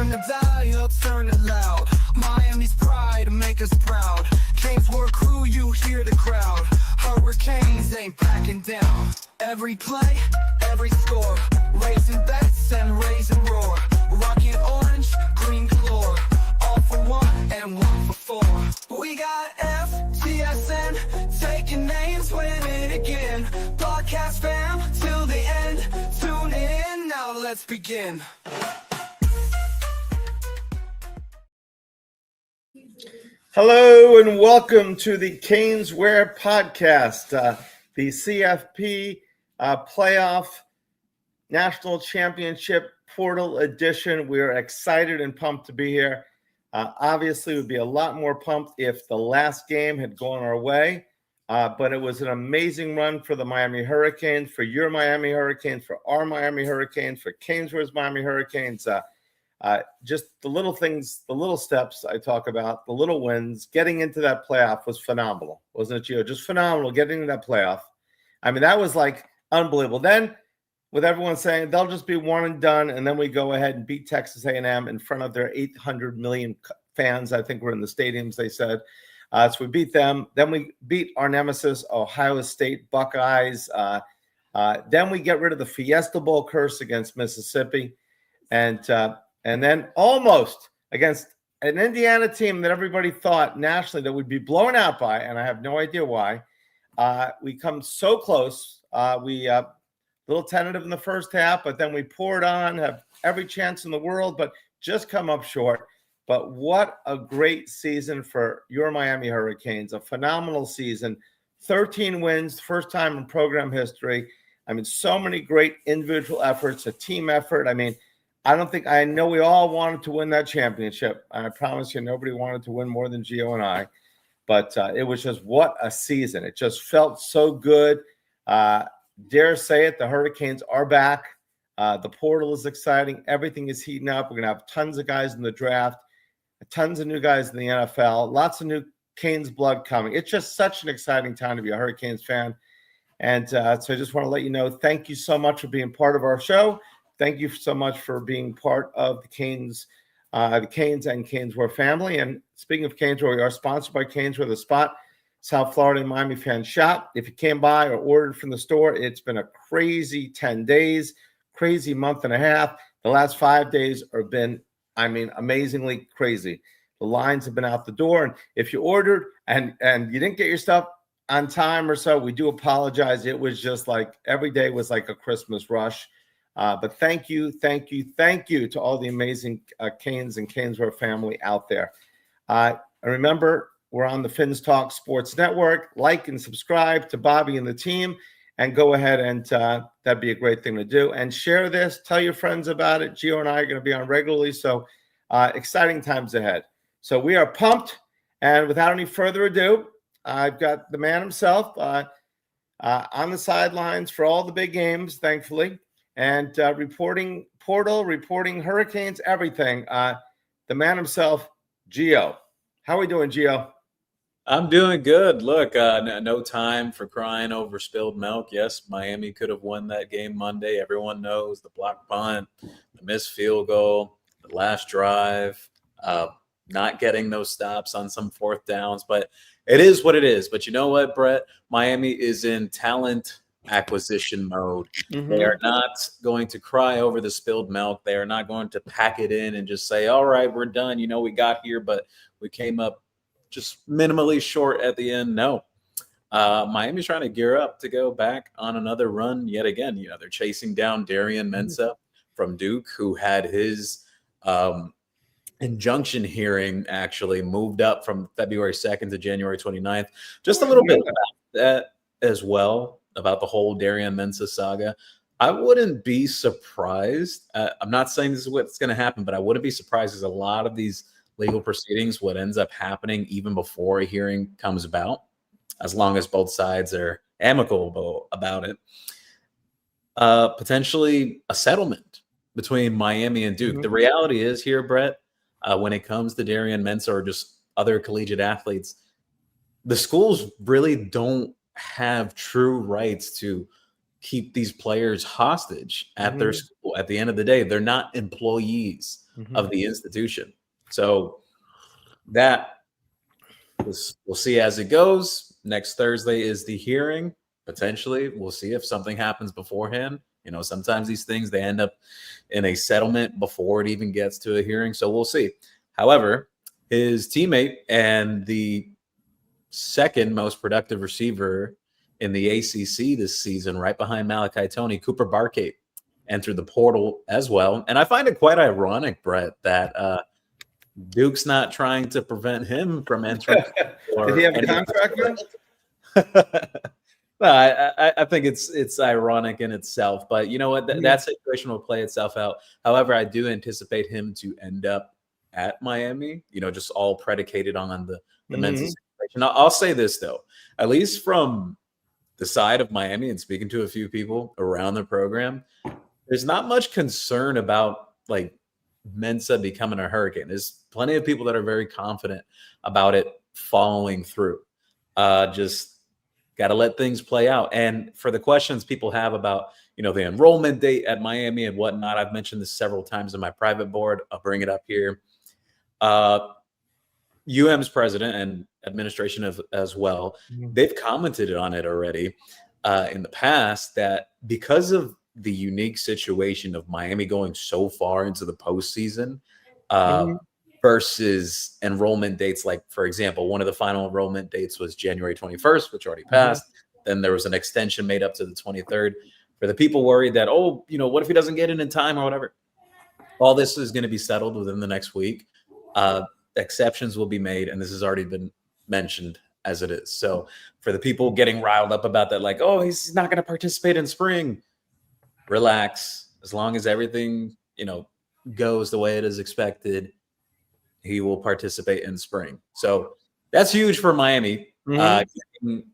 Turn the volume, turn it loud. Miami's pride, make us proud. CanesWear crew, you hear the crowd. Hurricanes ain't backing down. Every play, every score. Raising bets and raising roar. Rocking orange, green galore. All for one and one for four. We got FTSN, taking names, winning again. Podcast fam, till the end. Tune in, now let's begin. Hello and welcome to the CanesWear podcast, the CFP playoff national championship portal edition. We are excited and pumped to be here. Obviously, we'd be a lot more pumped if the last game had gone our way, but it was an amazing run for the Miami Hurricanes, for your Miami Hurricanes, for our Miami Hurricanes, for CanesWear's Miami Hurricanes. Just the little things, the little steps I talk about, the little wins, getting into that playoff was phenomenal, wasn't it, Gio? Just phenomenal getting into that playoff. I mean, that was like unbelievable. Then with everyone saying they'll just be one and done, and then we go ahead and beat Texas A&M in front of their 800 million fans. I think we're in the stadiums, they said. So we beat them. Then we beat our nemesis, Ohio State Buckeyes. Then we get rid of the Fiesta Bowl curse against Mississippi. And then almost against an Indiana team that everybody thought nationally that we'd be blown out by, and I have no idea why. We come so close. We a little tentative in the first half, but then we poured on, have every chance in the world, but just come up short. But what a great season for your Miami Hurricanes, a phenomenal season. 13 wins, first time in program history. I mean, so many great individual efforts, a team effort. I know we all wanted to win that championship. I promise you, nobody wanted to win more than Gio and I. But it was just what a season. It just felt so good. Dare say it, the Hurricanes are back. The portal is exciting. Everything is heating up. We're going to have tons of guys in the draft, tons of new guys in the NFL, lots of new Canes blood coming. It's just such an exciting time to be a Hurricanes fan. And so I just want to let you know, thank you so much for being part of our show. Thank you so much for being part of the Canes and CanesWear family. And speaking of CanesWear, we are sponsored by CanesWear, the spot South Florida and Miami fans shop. If you came by or ordered from the store, it's been a crazy 10 days, crazy month and a half. The last 5 days have been, amazingly crazy. The lines have been out the door. And if you ordered and you didn't get your stuff on time or so, we do apologize. It was just like every day was like a Christmas rush. But thank you to all the amazing Canes and CanesWear family out there. And remember, we're on the Fins Talk Sports Network. Like and subscribe to Bobby and the team, and go ahead and that'd be a great thing to do. And share this. Tell your friends about it. Gio and I are going to be on regularly, so exciting times ahead. So we are pumped. And without any further ado, I've got the man himself on the sidelines for all the big games, thankfully. And reporting portal, reporting Hurricanes, everything. The man himself, Gio. How are we doing, Gio? I'm doing good. Look, no time for crying over spilled milk. Yes, Miami could have won that game Monday. Everyone knows the block punt, the missed field goal, the last drive, not getting those stops on some fourth downs. But it is what it is. But you know what, Brett? Miami is in talent acquisition mode. Mm-hmm. They are not going to cry over the spilled milk. They are not going to pack it in and just say, all right, we're done. We got here, but we came up just minimally short at the end. No. Miami's trying to gear up to go back on another run yet again. They're chasing down Darian Mensah from Duke, who had his injunction hearing actually moved up from February 2nd to January 29th. Just a little bit about that as well, about the whole Darian Mensah saga. I wouldn't be surprised. I'm not saying this is what's going to happen, but I wouldn't be surprised because a lot of these legal proceedings, what ends up happening even before a hearing comes about, as long as both sides are amicable about it, potentially a settlement between Miami and Duke. Mm-hmm. The reality is here, Brett, when it comes to Darian Mensah or just other collegiate athletes, the schools really don't have true rights to keep these players hostage at their school. At the end of the day, they're not employees of the institution. So that we'll see as it goes. Next Thursday is the hearing. Potentially, we'll see if something happens beforehand. You know, sometimes these things, they end up in a settlement before it even gets to a hearing. So we'll see. However, his teammate and the second most productive receiver in the ACC this season, right behind Malachi Toney, Cooper Barkate, entered the portal as well. And I find it quite ironic, Brett, that Duke's not trying to prevent him from entering. Did he have a contract with? No, I think it's ironic in itself, but you know what? That situation will play itself out. However, I do anticipate him to end up at Miami. You know, just all predicated on the mental situation. I'll say this though, at least from the side of Miami and speaking to a few people around the program, there's not much concern about like Mensa becoming a Hurricane. There's plenty of people that are very confident about it following through. Just got to let things play out. And for the questions people have about, you know, the enrollment date at Miami and whatnot, I've mentioned this several times in my private board. I'll bring it up here. UM's president and administration as well, they've commented on it already in the past that because of the unique situation of Miami going so far into the postseason versus enrollment dates, like, for example, one of the final enrollment dates was January 21st, which already passed. Then there was an extension made up to the 23rd. For the people worried that, oh, you know, what if he doesn't get in time or whatever? All this is going to be settled within the next week. Exceptions will be made, and this has already been mentioned as it is. So for the people getting riled up about that, like, oh, he's not going to participate in spring, relax. As long as everything, you know, goes the way it is expected, he will participate in spring. So that's huge for Miami. Getting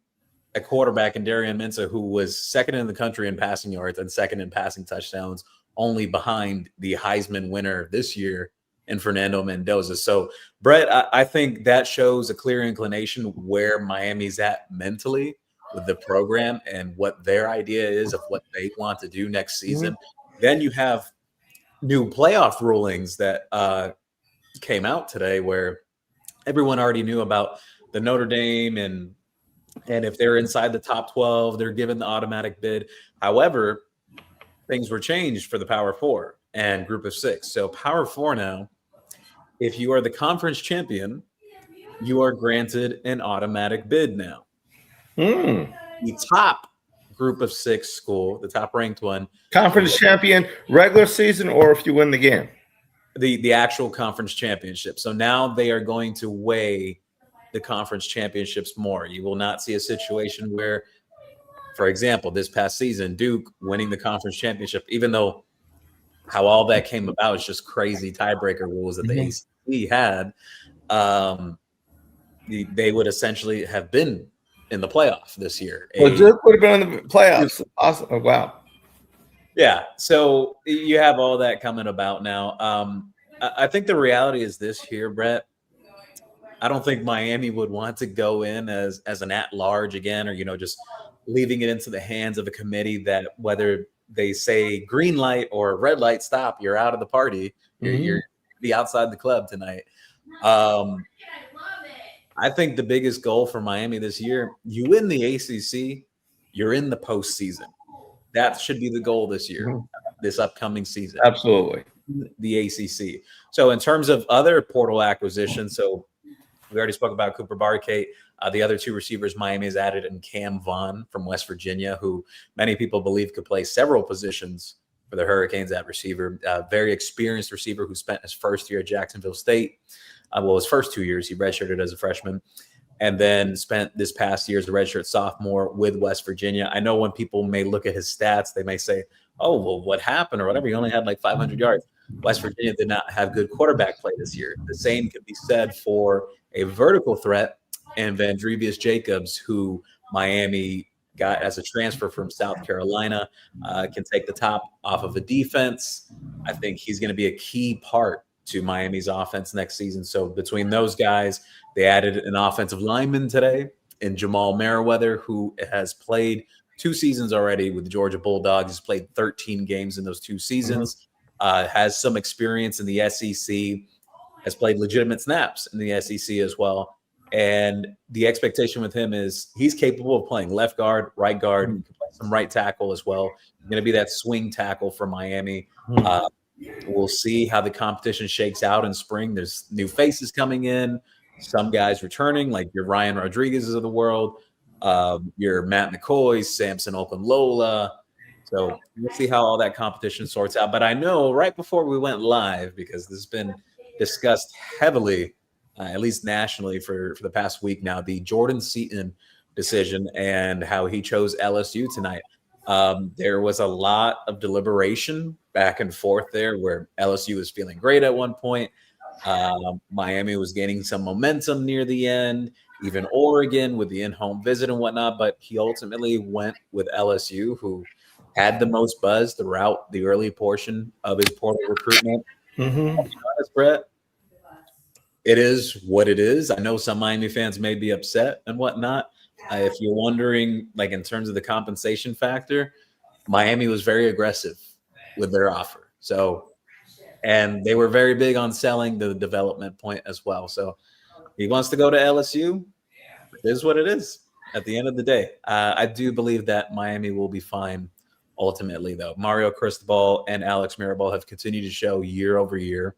a quarterback in Darian Mensa, who was second in the country in passing yards and second in passing touchdowns, only behind the Heisman winner this year in Fernando Mendoza. So, Brett, I think that shows a clear inclination where Miami's at mentally with the program and what their idea is of what they want to do next season. Then you have new playoff rulings that came out today where everyone already knew about the Notre Dame and if they're inside the top 12, they're given the automatic bid. However, things were changed for the Power Four and Group of Six. So Power Four now, if you are the conference champion, you are granted an automatic bid now. The top Group of Six school, the top ranked one, conference champion, regular season, or if you win the game, the actual conference championship. So now they are going to weigh the conference championships more. You will not see a situation where, for example, this past season, Duke winning the conference championship, even though how all that came about is just crazy tiebreaker rules that the ACC had, they would essentially have been in the playoff this year. Well, Duke would have been in the playoffs. Awesome. Oh, wow. Yeah. So you have all that coming about now. I think the reality is this here, Brett. I don't think Miami would want to go in as an at-large again, or, you know, just leaving it into the hands of a committee that whether they say green light or red light, stop, you're out of the party. You're be outside the club tonight. I think the biggest goal for Miami this year, you win the ACC, you're in the postseason. That should be the goal this year, this upcoming season. Absolutely. The ACC. So in terms of other portal acquisitions, so we already spoke about Cooper Barkate. The other two receivers Miami has added, and Cam Vaughn from West Virginia, who many people believe could play several positions for the Hurricanes at receiver. Very experienced receiver who spent his first year at Jacksonville State. His first 2 years, he redshirted as a freshman, and then spent this past year as a redshirt sophomore with West Virginia. I know when people may look at his stats, they may say, oh, well, what happened or whatever? He only had like 500 yards. West Virginia did not have good quarterback play this year. The same could be said for a vertical threat and Vandrevius Jacobs, who Miami got as a transfer from South Carolina, can take the top off of the defense. I think he's going to be a key part to Miami's offense next season. So between those guys, they added an offensive lineman today in Jamal Merriweather, who has played 2 seasons already with the Georgia Bulldogs. He's played 13 games in those 2 seasons. has some experience in the SEC, has played legitimate snaps in the SEC as well. And the expectation with him is he's capable of playing left guard, right guard, can play some right tackle as well. He's going to be that swing tackle for Miami. We'll see how the competition shakes out in spring. There's new faces coming in, some guys returning, like your Ryan Rodriguez's of the world, your Matt McCoy, Samson Okunlola. So we'll see how all that competition sorts out. But I know right before we went live, because this has been discussed heavily, at least nationally for the past week now, the Jordan Seaton decision and how he chose LSU tonight. There was a lot of deliberation back and forth there where LSU was feeling great at one point. Miami was gaining some momentum near the end, even Oregon with the in-home visit and whatnot. But he ultimately went with LSU, who had the most buzz throughout the early portion of his portal recruitment. I'll be honest, Brett, it is what it is. I know some Miami fans may be upset and whatnot. If you're wondering, like in terms of the compensation factor, Miami was very aggressive with their offer. So, and they were very big on selling the development point as well. So he wants to go to LSU. It is what it is at the end of the day. I do believe that Miami will be fine ultimately, though. Mario Cristobal and Alex Mirabal have continued to show year over year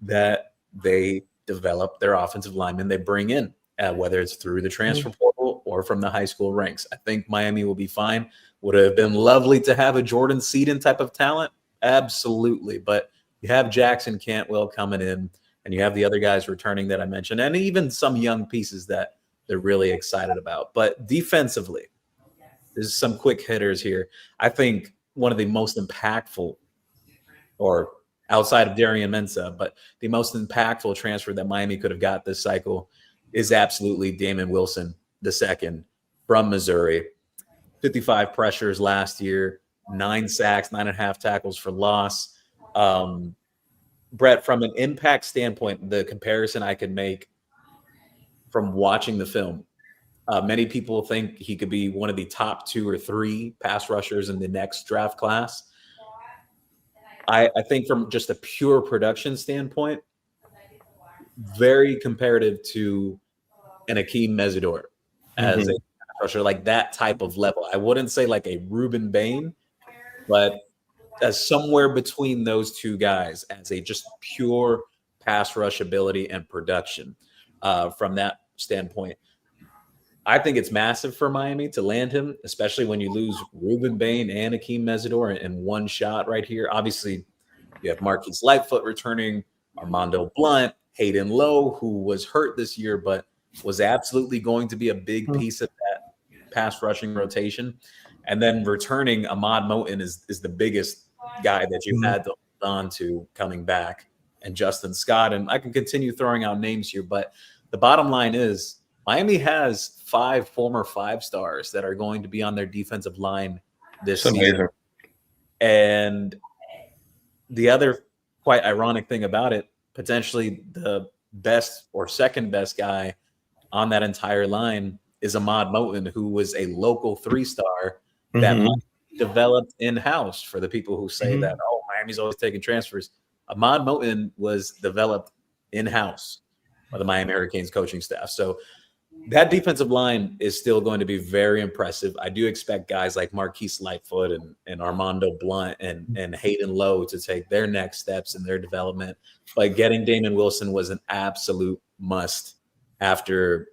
that they develop their offensive linemen they bring in, whether it's through the transfer portal or from the high school ranks. I think Miami will be fine. Would it have been lovely to have a Jordan Seaton type of talent? Absolutely. But you have Jackson Cantwell coming in, and you have the other guys returning that I mentioned, and even some young pieces that they're really excited about. But defensively, there's some quick hitters here. I think one of the most impactful, or outside of Darian Mensah, but the most impactful transfer that Miami could have got this cycle is absolutely Damon Wilson II from Missouri. 55 pressures last year, 9 sacks, 9.5 tackles for loss. Brett, from an impact standpoint, the comparison I could make from watching the film, many people think he could be one of the top 2 or 3 pass rushers in the next draft class. I think from just a pure production standpoint, very comparative to an Akeem Mesidor as a pass rusher, like that type of level. I wouldn't say like a Reuben Bain, but somewhere between those two guys as a just pure pass rush ability and production. From that standpoint, I think it's massive for Miami to land him, especially when you lose Reuben Bain and Akeem Mesidor in one shot right here. Obviously, you have Marquise Lightfoot returning, Armando Blunt, Hayden Lowe, who was hurt this year, but was absolutely going to be a big piece of that pass rushing rotation. And then returning Ahmad Moten is the biggest guy that you had to hold on to coming back, and Justin Scott. And I can continue throwing out names here, but the bottom line is Miami has 5 former 5-stars that are going to be on their defensive line this season. And the other quite ironic thing about it, potentially the best or second best guy on that entire line is Ahmad Moten, who was a local 3-star that Miami developed in-house. For the people who say that, oh, Miami's always taking transfers, Ahmad Moten was developed in-house by the Miami Hurricanes coaching staff. So that defensive line is still going to be very impressive. I do expect guys like Marquise Lightfoot and Armando Blunt and Hayden Lowe to take their next steps in their development. But getting Damon Wilson was an absolute must after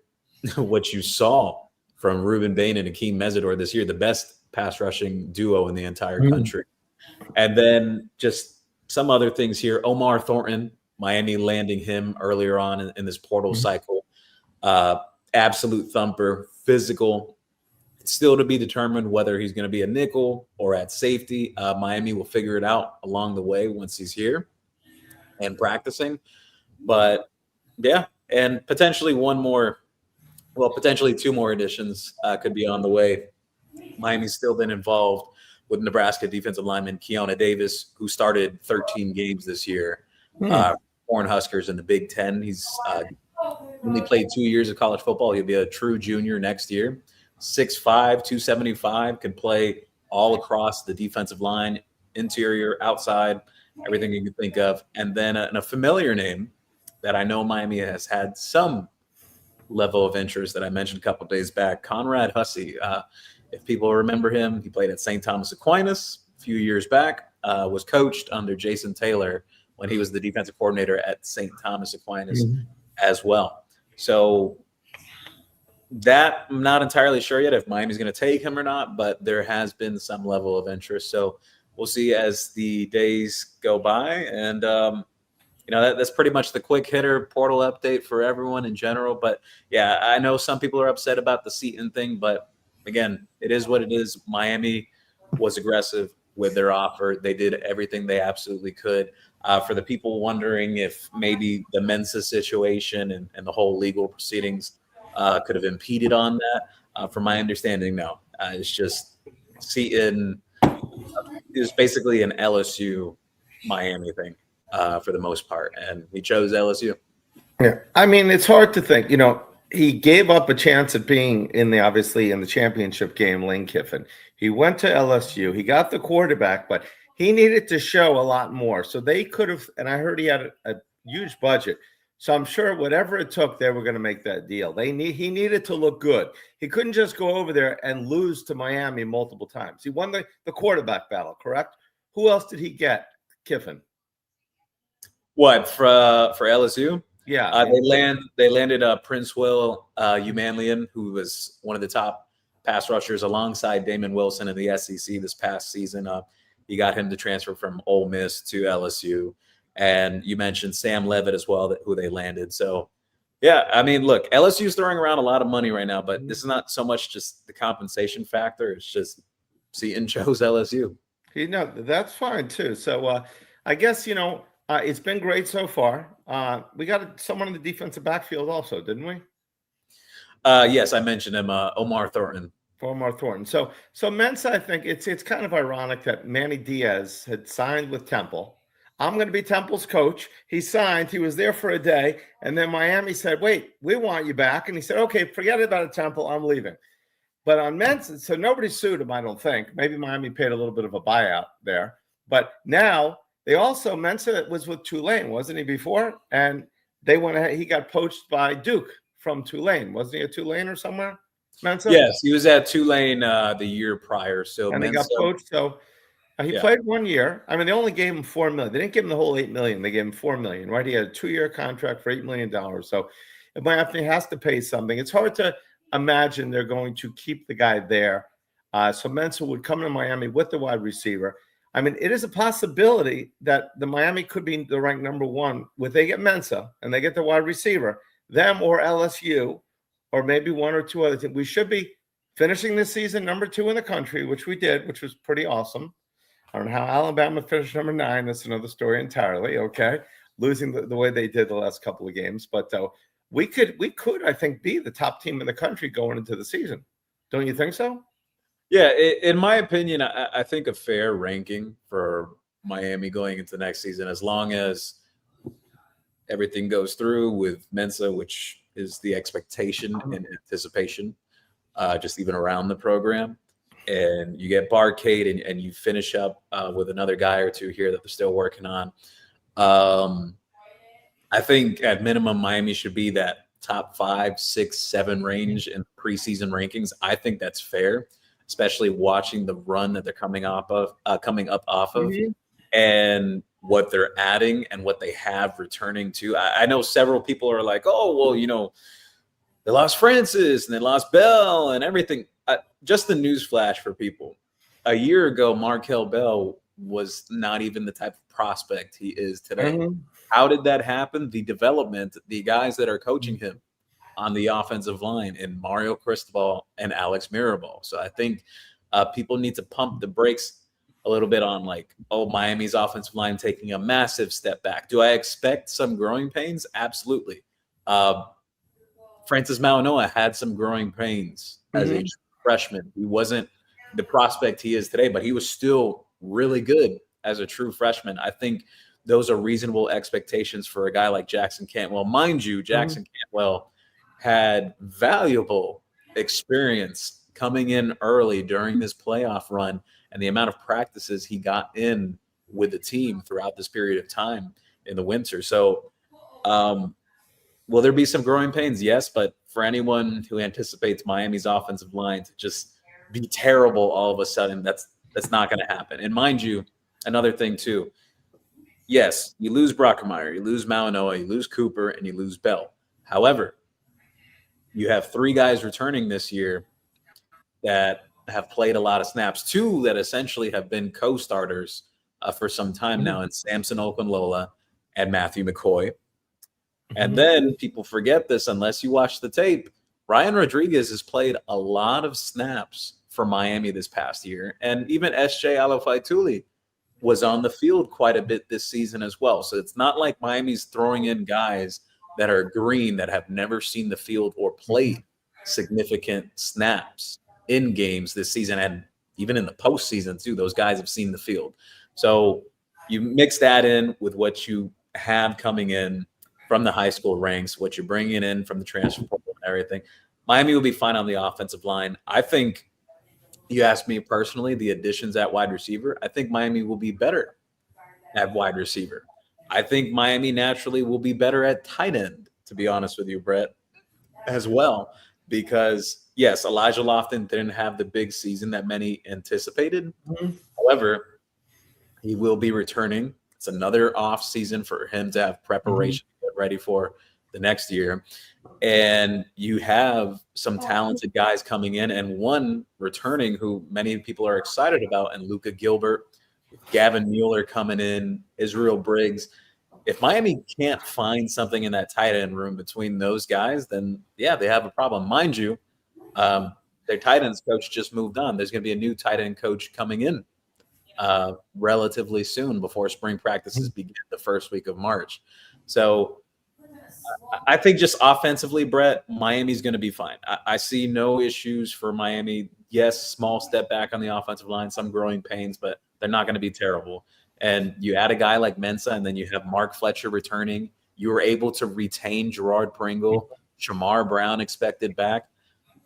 what you saw from Reuben Bain and Akeem Mesidor this year, the best pass rushing duo in the entire country. And then just some other things here. Omar Thornton, Miami landing him earlier on in this portal cycle. Absolute thumper, physical. It's still to be determined whether he's going to be a nickel or at safety. Miami will figure it out along the way once he's here and practicing. But yeah, and potentially potentially 2 more additions could be on the way. Miami's still been involved with Nebraska defensive lineman Keona Davis, who started 13 games this year. Cornhuskers in the Big Ten. He's only played 2 years of college football. He'll be a true junior next year. 6'5", 275, can play all across the defensive line, interior, outside. everything you can think of. And then a familiar name that I know Miami has had some level of interest that I mentioned a couple of days back, Conrad Hussey. If people remember him, he played at St. Thomas Aquinas a few years back, was coached under Jason Taylor when he was the defensive coordinator at St. Thomas Aquinas as well. So that I'm not entirely sure yet if Miami's going to take him or not, but there has been some level of interest. So we'll see as the days go by. And, that's pretty much the quick hitter portal update for everyone in general. But yeah, I know some people are upset about the Seton thing, but again, it is what it is. Miami was aggressive with their offer. They did everything they absolutely could. For the people wondering if maybe the Mensa situation and the whole legal proceedings could have impeded on that, from my understanding, no. It's just Seton is basically an LSU Miami thing for the most part, and he chose LSU. Yeah, I mean, it's hard to think. He gave up a chance at being in the championship game, Lane Kiffin. He went to LSU. He got the quarterback, but he needed to show a lot more. So they could have, and I heard he had a huge budget. So I'm sure whatever it took, they were going to make that deal. He needed to look good. He couldn't just go over there and lose to Miami multiple times. He won the quarterback battle, correct? Who else did he get, Kiffin? What, for LSU? Yeah, they landed Prince Will Umanlian, who was one of the top pass rushers alongside Damon Wilson in the SEC this past season. He got him to transfer from Ole Miss to LSU, and you mentioned Sam Levitt as well, who they landed. So, yeah, I mean, look, LSU's throwing around a lot of money right now, but this is not so much just the compensation factor; it's just Seton chose LSU. That's fine too. So I guess it's been great so far. We got someone in the defensive backfield also, didn't we? Yes, I mentioned him, Omar Thornton. Omar Thornton. So Mensa, I think it's kind of ironic that Manny Diaz had signed with Temple. I'm going to be Temple's coach. He signed. He was there for a day. And then Miami said, wait, we want you back. And he said, okay, forget about it, Temple. I'm leaving. But on Mensa, so nobody sued him, I don't think. Maybe Miami paid a little bit of a buyout there. But now Mensa was with Tulane, wasn't he, before? And they went ahead. He got poached by Duke from Tulane. Wasn't he at Tulane or somewhere, Mensa? Yes, he was at Tulane the year prior. So and Mensa, he got poached. So he played 1 year. I mean, they only gave him $4 million. They didn't give him the whole $8 million. They gave him $4 million, right? He had a 2-year contract for $8 million. So if Miami has to pay something, it's hard to imagine they're going to keep the guy there. So Mensa would come to Miami with the wide receiver. I mean, it is a possibility that the Miami could be the ranked number one. If they get Mensa and they get the wide receiver, them or LSU, or maybe one or two other teams. We should be finishing this season number 2 in the country, which we did, which was pretty awesome. I don't know how Alabama finished number 9. That's another story entirely. Okay, losing the way they did the last couple of games, but we could, I think, be the top team in the country going into the season. Don't you think so? Yeah, in my opinion, I think a fair ranking for Miami going into next season, as long as everything goes through with Mensa, which is the expectation and anticipation, just even around the program, and you get Barcade and you finish up with another guy or two here that they're still working on. I think at minimum, Miami should be that top 5, 6, 7 range in preseason rankings. I think that's fair, especially watching the run that they're coming up off of, and what they're adding and what they have returning to. I know several people are like, oh, well, they lost Francis and they lost Bell and everything. Just the news flash for people. A year ago, Markel Bell was not even the type of prospect he is today. How did that happen? The development, the guys that are coaching him on the offensive line, in Mario Cristobal and Alex Mirabal. So I think people need to pump the brakes a little bit on Miami's offensive line taking a massive step back. Do I expect some growing pains? Absolutely. Francis Mauanoa had some growing pains as a freshman. He wasn't the prospect he is today, but he was still really good as a true freshman. I think those are reasonable expectations for a guy like Jackson Cantwell. Mind you, Jackson Cantwell had valuable experience coming in early during this playoff run, and the amount of practices he got in with the team throughout this period of time in the winter. So, will there be some growing pains? Yes, but for anyone who anticipates Miami's offensive line to just be terrible all of a sudden, that's not going to happen. And mind you, another thing too. Yes, you lose Brockermeyer, you lose Malinois, you lose Cooper, and you lose Bell. However, you have 3 guys returning this year that have played a lot of snaps, 2 that essentially have been co-starters for some time now, in Samson Okunlola and Matthew McCoy. And then people forget this unless you watch the tape. Ryan Rodriguez has played a lot of snaps for Miami this past year. And even SJ Alofaituli was on the field quite a bit this season as well. So it's not like Miami's throwing in guys that are green that have never seen the field or played significant snaps in games this season. And even in the postseason too, those guys have seen the field. So you mix that in with what you have coming in from the high school ranks, what you're bringing in from the transfer portal and everything. Miami will be fine on the offensive line. I think, you asked me personally, the additions at wide receiver, I think Miami will be better at wide receiver. I think Miami naturally will be better at tight end, to be honest with you, Brett, as well. Because, yes, Elijah Lofton didn't have the big season that many anticipated. However, he will be returning. It's another off season for him to have preparation to get ready for the next year. And you have some talented guys coming in and one returning who many people are excited about, and Luka Gilbert, Gavin Mueller coming in, Israel Briggs. If Miami can't find something in that tight end room between those guys, then yeah, they have a problem. Mind you, their tight ends coach just moved on. There's going to be a new tight end coach coming in relatively soon before spring practices begin the first week of March. So I think just offensively, Brett, Miami's going to be fine. I see no issues for Miami. Yes, small step back on the offensive line, some growing pains, but they're not going to be terrible. And you add a guy like Mensah, and then you have Mark Fletcher returning. You were able to retain Gerard Pringle, Shamar Brown expected back.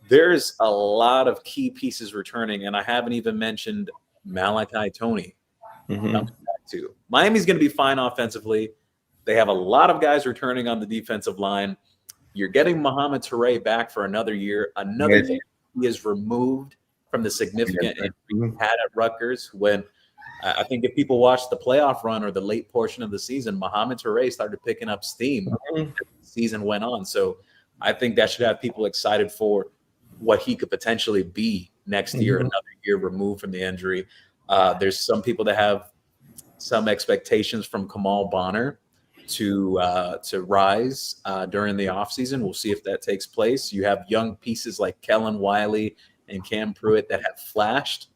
There's a lot of key pieces returning, and I haven't even mentioned Malachi Toney coming back too. Miami's going to be fine offensively. They have a lot of guys returning on the defensive line. You're getting Mohamed Touré back for another year. Another year he is removed from the significant injury he had at Rutgers when I think if people watched the playoff run or the late portion of the season, Mohamed Touré started picking up steam as the season went on. So I think that should have people excited for what he could potentially be next year, another year removed from the injury. There's some people that have some expectations from Kamal Bonner to rise during the offseason. We'll see if that takes place. You have young pieces like Kellen Wiley and Cam Pruitt that have flashed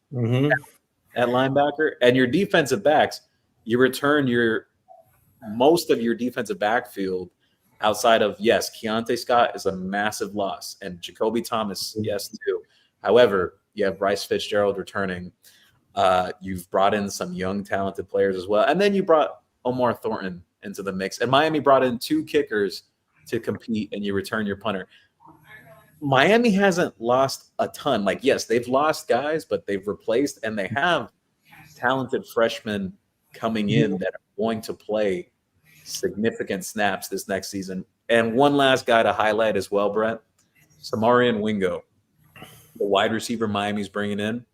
at linebacker. And your defensive backs, you return most of your defensive backfield outside of, yes, Keontae Scott is a massive loss, and Jacoby Thomas, yes, too. However, you have Bryce Fitzgerald returning. You've brought in some young, talented players as well. And then you brought Omar Thornton into the mix. And Miami brought in 2 kickers to compete, and you return your punter. Miami hasn't lost a ton. Like, yes, they've lost guys, but they've replaced, and they have talented freshmen coming in that are going to play significant snaps this next season. And one last guy to highlight as well, Brett, Samarian Wingo, the wide receiver Miami's bringing in.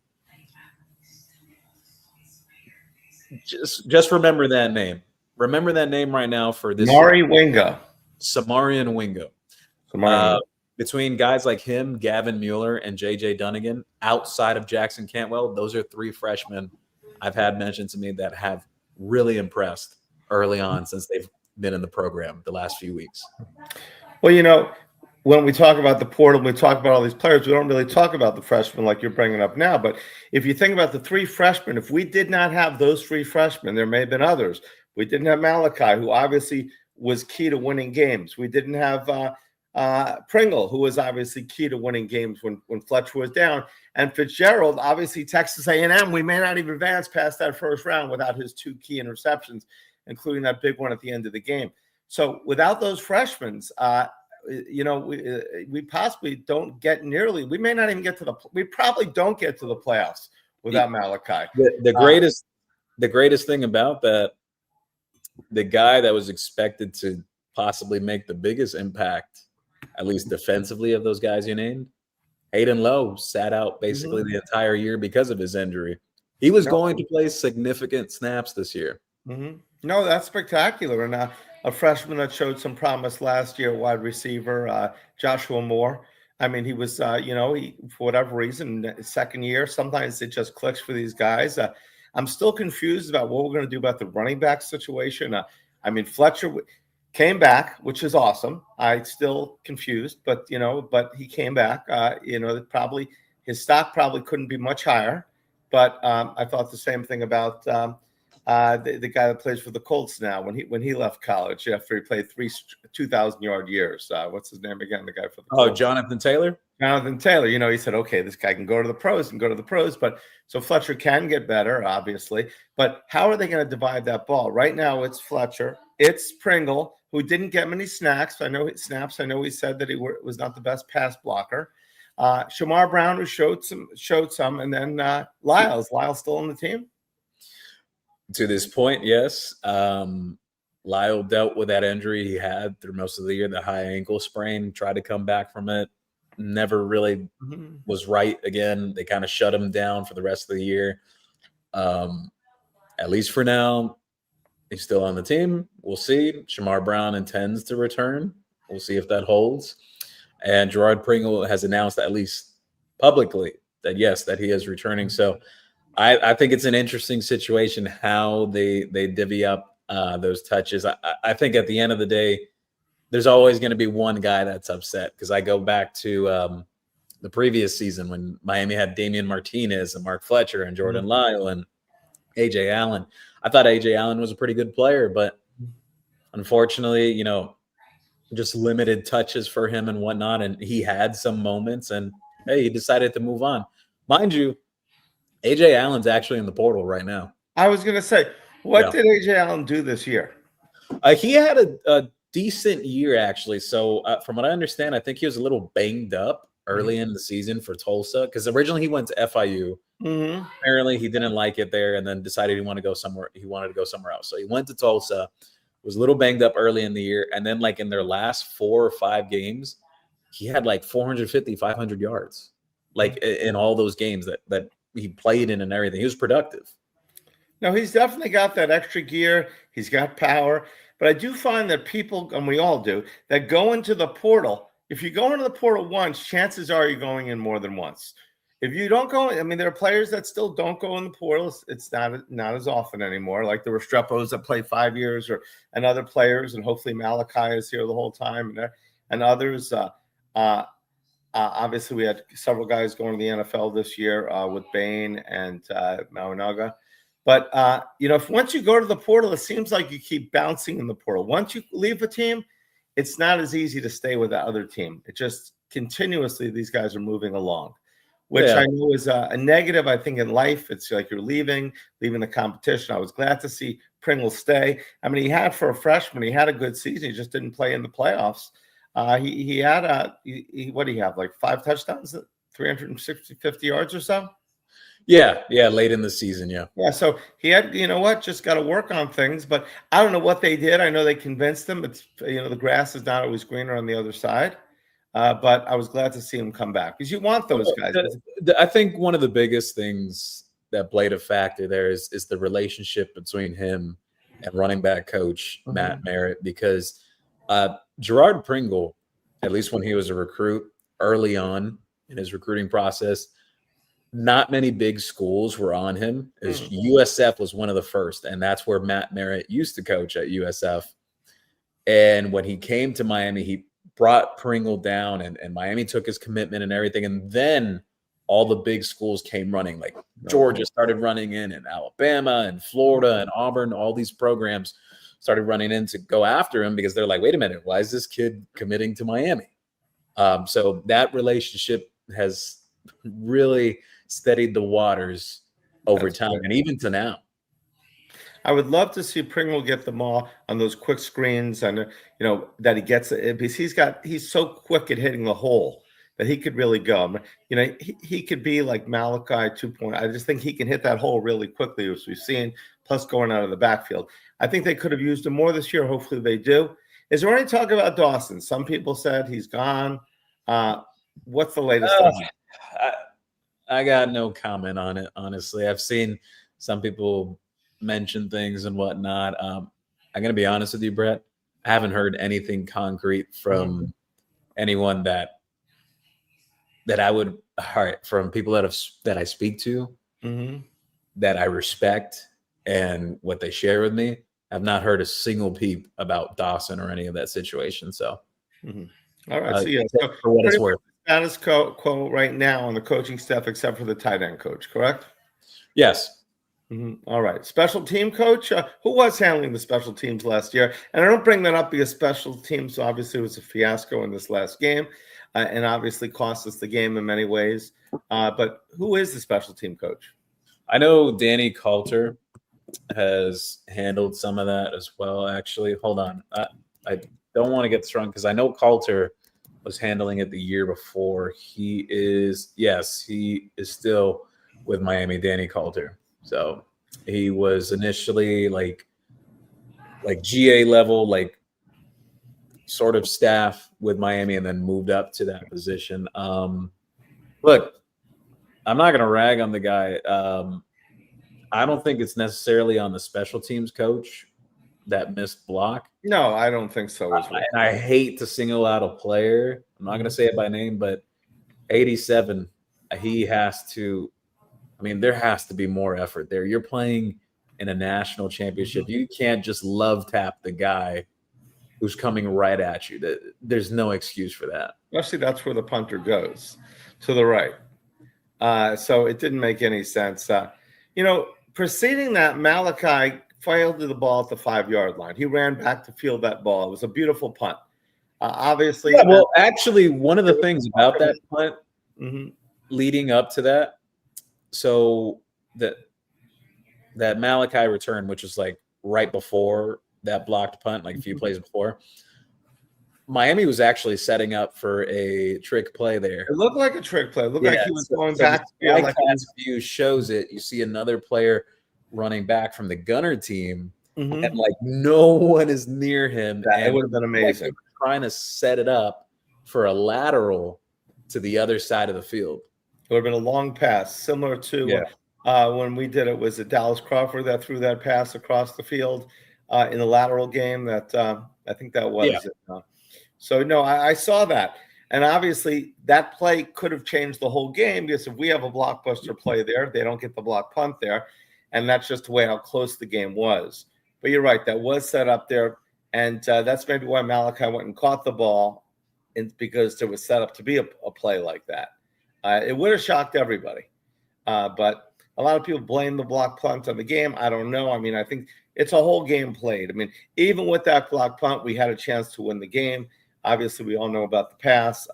Just remember that name. Remember that name right now for this. Samarian Wingo. Between guys like him, Gavin Mueller, and J.J. Dunnigan, outside of Jackson Cantwell, those are 3 freshmen I've had mentioned to me that have really impressed early on since they've been in the program the last few weeks. Well, you know, when we talk about the portal, we talk about all these players, we don't really talk about the freshmen like you're bringing up now. But if you think about the 3 freshmen, if we did not have those 3 freshmen, there may have been others. We didn't have Malachi, who obviously was key to winning games. We didn't have Pringle, who was obviously key to winning games when Fletcher was down. And Fitzgerald, obviously Texas A&M, we may not even advance past that first round without his 2 key interceptions, including that big one at the end of the game. So without those freshmen, you know, we possibly don't get nearly. We may not even get to we probably don't get to the playoffs without Malachi. The the greatest thing about that, the guy that was expected to possibly make the biggest impact, at least defensively, of those guys you named, Hayden Lowe, sat out basically the entire year because of his injury. He was going to play significant snaps this year. No, that's spectacular. And a freshman that showed some promise last year, wide receiver, Joshua Moore. I mean, he was, he, for whatever reason, second year, sometimes it just clicks for these guys. I'm still confused about what we're going to do about the running back situation. I mean, Fletcher came back, which is awesome. I still confused, but he came back. Probably his stock probably couldn't be much higher. But I thought the same thing about the guy that plays for the Colts now when he left college after he played 2,000-yard years. What's his name again? The guy for the Colts. Jonathan Taylor. Jonathan Taylor. He said, okay, this guy can go to the pros and go to the pros. But so Fletcher can get better, obviously. But how are they going to divide that ball? Right now, it's Fletcher, it's Pringle, who didn't get many snaps. I know he said that he was not the best pass blocker. Shamar Brown, who showed some, and then Lyle's still on the team. To this point, yes. Lyle dealt with that injury he had through most of the year, the high ankle sprain, tried to come back from it. Never really was right again. They kind of shut him down for the rest of the year. At least for now, he's still on the team. We'll see. Shamar Brown intends to return. We'll see if that holds. And Gerard Pringle has announced, at least publicly, that yes, that he is returning. So I think it's an interesting situation how they divvy up those touches. I think at the end of the day, there's always going to be one guy that's upset, because I go back to the previous season when Miami had Damian Martinez and Mark Fletcher and Jordan Lyle and A.J. Allen. I thought A.J. Allen was a pretty good player, but unfortunately, just limited touches for him and whatnot. And he had some moments, and hey, he decided to move on. Mind you, A.J. Allen's actually in the portal right now. I was going to say, what did A.J. Allen do this year? He had a decent year, actually. So from what I understand, I think he was a little banged up early in the season for Tulsa, because originally he went to FIU. Apparently he didn't like it there, and then decided he wanted to go somewhere else. So he went to Tulsa, was a little banged up early in the year, and then like in their last 4 or 5 games, he had like 450, 500 yards, like in all those games that he played in and everything. He was productive. No, he's definitely got that extra gear. He's got power. But I do find that people, and we all do, that go into the portal. If you go into the portal once, chances are you're going in more than once. If you don't go, I mean, there are players that still don't go in the portal. It's not as often anymore. Like the Restrepos that play 5 years, and other players, and hopefully Malachi is here the whole time, and others. Obviously, we had several guys going to the NFL this year with Bain and Mauanaga. But if once you go to the portal, it seems like you keep bouncing in the portal. Once you leave a team, it's not as easy to stay with that other team. It just continuously, these guys are moving along, which I know is a negative, I think, in life. It's like you're leaving the competition. I was glad to see Pringle stay. I mean, he had, for a freshman, he had a good season. He just didn't play in the playoffs. He had what do you have, like 5 touchdowns, 350 yards or so? Yeah, late in the season, Yeah, so he had, just got to work on things. But I don't know what they did. I know they convinced him. It's, the grass is not always greener on the other side. But I was glad to see him come back, because you want those guys. I think one of the biggest things that played a factor there is the relationship between him and running back coach Matt Merritt, because Gerard Pringle, at least when he was a recruit early on in his recruiting process, not many big schools were on him. USF was one of the first, and that's where Matt Merritt used to coach, at USF. And when he came to Miami, he brought Pringle down, and Miami took his commitment and everything. And then all the big schools came running, like Georgia started running in, and Alabama and Florida and Auburn. All these programs started running in to go after him, because they're like, wait a minute, why is this kid committing to Miami? So that relationship has really steadied the waters over time, and even to now. I would love to see Pringle get the ball on those quick screens, and that he gets it, because he's so quick at hitting the hole that he could really go. You know, he could be like Malachi 2.0. I just think he can hit that hole really quickly, as we've seen, plus going out of the backfield. I think they could have used him more this year. Hopefully they do. Is there any talk about Dawson? Some people said he's gone. What's the latest on that? I got no comment on it, honestly. I've seen some people mention things and whatnot. I'm going to be honest with you, Brett. I haven't heard anything concrete from anyone that I would, all right, from people that I speak to, that I respect and what they share with me. I've not heard a single peep about Dawson or any of that situation. So, all right. So, yeah, for what it's worth. Status quo right now on the coaching staff, except for the tight end coach, correct? Yes. All right. Special team coach, who was handling the special teams last year? And I don't bring that up because special teams obviously was a fiasco in this last game, and obviously cost us the game in many ways. But who is the special team coach? I know Danny Coulter has handled some of that as well, actually. Hold on. I don't want to get this wrong because I know Coulter was handling it the year before. He is still with Miami, Danny Coulter. So he was initially like GA level, like sort of staff with Miami, and then moved up to that position. Look, I'm not going to rag on the guy. I don't think it's necessarily on the special teams coach that missed block. No, I don't think so as well. I hate to single out a player. I'm not going to say it by name, but 87, he has to. I mean, there has to be more effort there. You're playing in a national championship. You can't just love tap the guy who's coming right at you. There's no excuse for that. Especially that's where the punter goes, to the right. So it didn't make any sense. Preceding that, Malachi failed to the ball at the 5-yard line. He ran back to field that ball. It was a beautiful punt. Obviously. Yeah, well, actually, one of the things about that punt leading up to that, so that Malachi return, which is like right before that blocked punt, like a few plays before, Miami was actually setting up for a trick play there. It looked like a trick play. It looked like he was going back. My class view shows it. You see another player running back from the gunner team, and like no one is near him. It would have been amazing. Like trying to set it up for a lateral to the other side of the field. It would have been a long pass, similar to when we did it. Was it Dallas Crawford that threw that pass across the field in the lateral game? That I think that was it. So, no, I saw that. And obviously, that play could have changed the whole game because if we have a blockbuster play there, they don't get the block punt there. And that's just the way how close the game was. But you're right. That was set up there. And that's maybe why Malachi went and caught the ball, because it was set up to be a play like that. It would have shocked everybody. But a lot of people blame the block punt on the game. I don't know. I mean, I think it's a whole game played. I mean, even with that block punt, we had a chance to win the game. Obviously, we all know about the pass,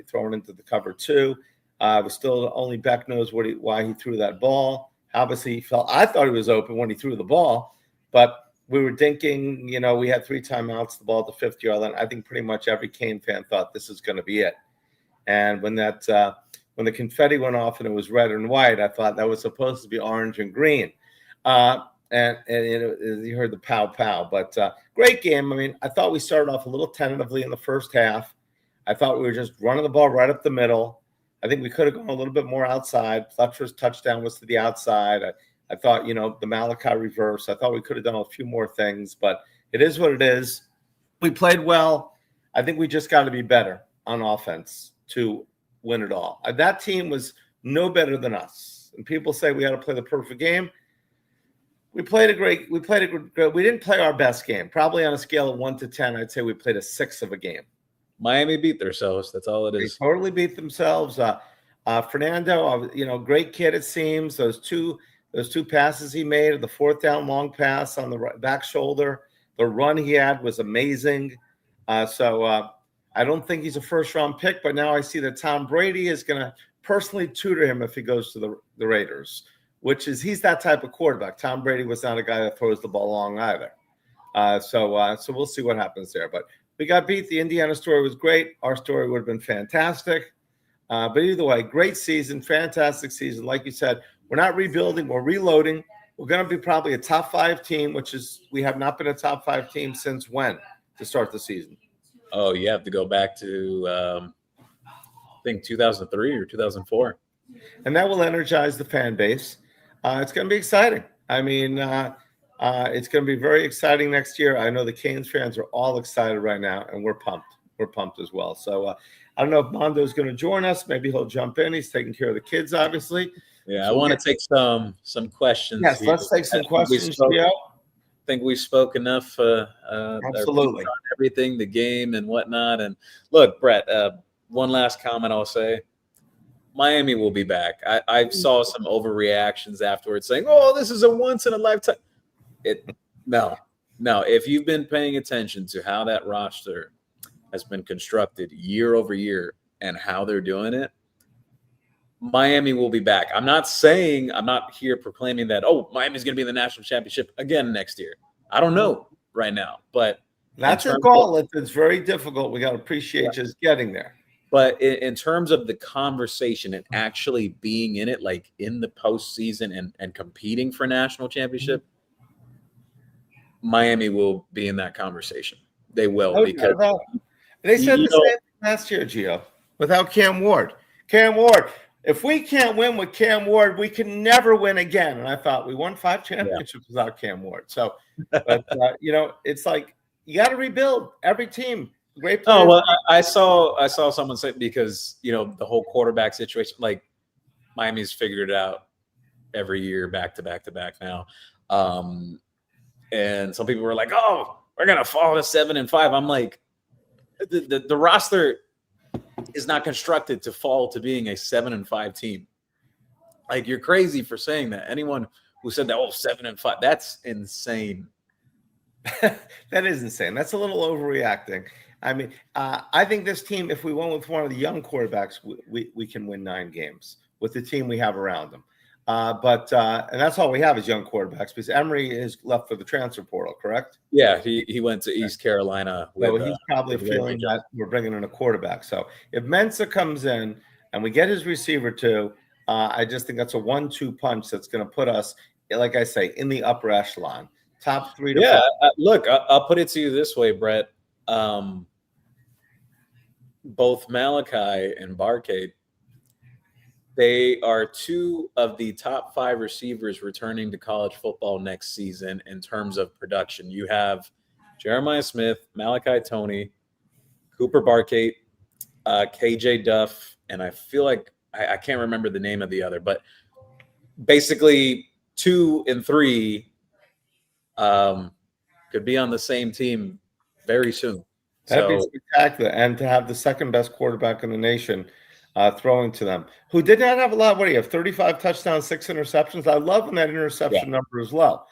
thrown into the cover 2. But still, only Beck knows why he threw that ball. Obviously, I thought he was open when he threw the ball, but we were dinking. We had 3 timeouts, the ball at the 50-yard line. I think pretty much every Cane fan thought this is going to be it. And when the confetti went off and it was red and white, I thought that was supposed to be orange and green. And you heard the pow pow, but great game. I mean, I thought we started off a little tentatively in the first half. I thought we were just running the ball right up the middle. I think we could have gone a little bit more outside. Fletcher's touchdown was to the outside. I thought, the Malachi reverse. I thought we could have done a few more things, but it is what it is. We played well. I think we just got to be better on offense to win it all. That team was no better than us. And people say we had to play the perfect game. We didn't play our best game. Probably on a scale of 1 to 10, I'd say we played a 6 of a game. Miami beat themselves. That's all it is. They totally beat themselves. Fernando, great kid, it seems. Those two passes he made, the 4th down long pass on the back shoulder, the run he had was amazing. So I don't think he's a first-round pick, but now I see that Tom Brady is going to personally tutor him if he goes to the Raiders, which is he's that type of quarterback. Tom Brady was not a guy that throws the ball long either. So we'll see what happens there. But we got beat. The Indiana story was great. Our story would have been fantastic. But either way, great season, fantastic season. Like you said, we're not rebuilding, we're reloading. We're going to be probably a top 5 team, which is we have not been a top 5 team since when to start the season? Oh, you have to go back to I think 2003 or 2004. And that will energize the fan base. It's going to be exciting. I mean, it's going to be very exciting next year. I know the Canes fans are all excited right now, and we're pumped. We're pumped as well. So I don't know if Mondo's going to join us. Maybe he'll jump in. He's taking care of the kids, obviously. Yeah, so I want to take some questions. Yes, here. let's take some questions. I think we spoke enough. Absolutely. On everything, the game and whatnot. And look, Brett, one last comment I'll say. Miami will be back. I saw some overreactions afterwards saying, oh, this is a once in a lifetime. No. If you've been paying attention to how that roster has been constructed year over year and how they're doing it, Miami will be back. I'm not here proclaiming that, oh, Miami's going to be in the national championship again next year. I don't know right now, but that's a goal. It's very difficult. We got to appreciate just getting there. But in terms of the conversation and actually being in it, like in the postseason and competing for national championship, Miami will be in that conversation. They will because they said the same thing last year, Gio, without Cam Ward. Cam Ward. If we can't win with Cam Ward, we can never win again. And I thought we won 5 championships without Cam Ward. So, but it's like you got to rebuild every team. Great players. Oh well, I saw someone say because the whole quarterback situation, like Miami's figured it out every year, back to back to back now. And some people were like, "Oh, we're gonna fall to 7-5." I'm like, the roster is not constructed to fall to being a 7-5 team. Like, you're crazy for saying that. Anyone who said that, 7-5, that's insane. That is insane. That's a little overreacting. I mean, I think this team, if we went with one of the young quarterbacks, we can win 9 games with the team we have around them. And that's all we have is young quarterbacks because Emery is left for the transfer portal, correct? Yeah, he went to East Carolina. He's probably feeling that we're bringing in a quarterback. So if Mensah comes in and we get his receiver too, I just think that's a 1-2 punch that's going to put us, like I say, in the upper echelon, top 3 to 4. Look, I'll put it to you this way, Brett. Both Malachi and Barcade, they are 2 of the top 5 receivers returning to college football next season in terms of production. You have Jeremiah Smith, Malachi Toney, Cooper Barcade, KJ Duff, and I feel like I can't remember the name of the other, but basically 2 and 3 could be on the same team very soon. That'd be spectacular. And to have the second best quarterback in the nation throwing to them, who did not have a lot. What do you have? 35 touchdowns, 6 interceptions. I love when that interception number is low.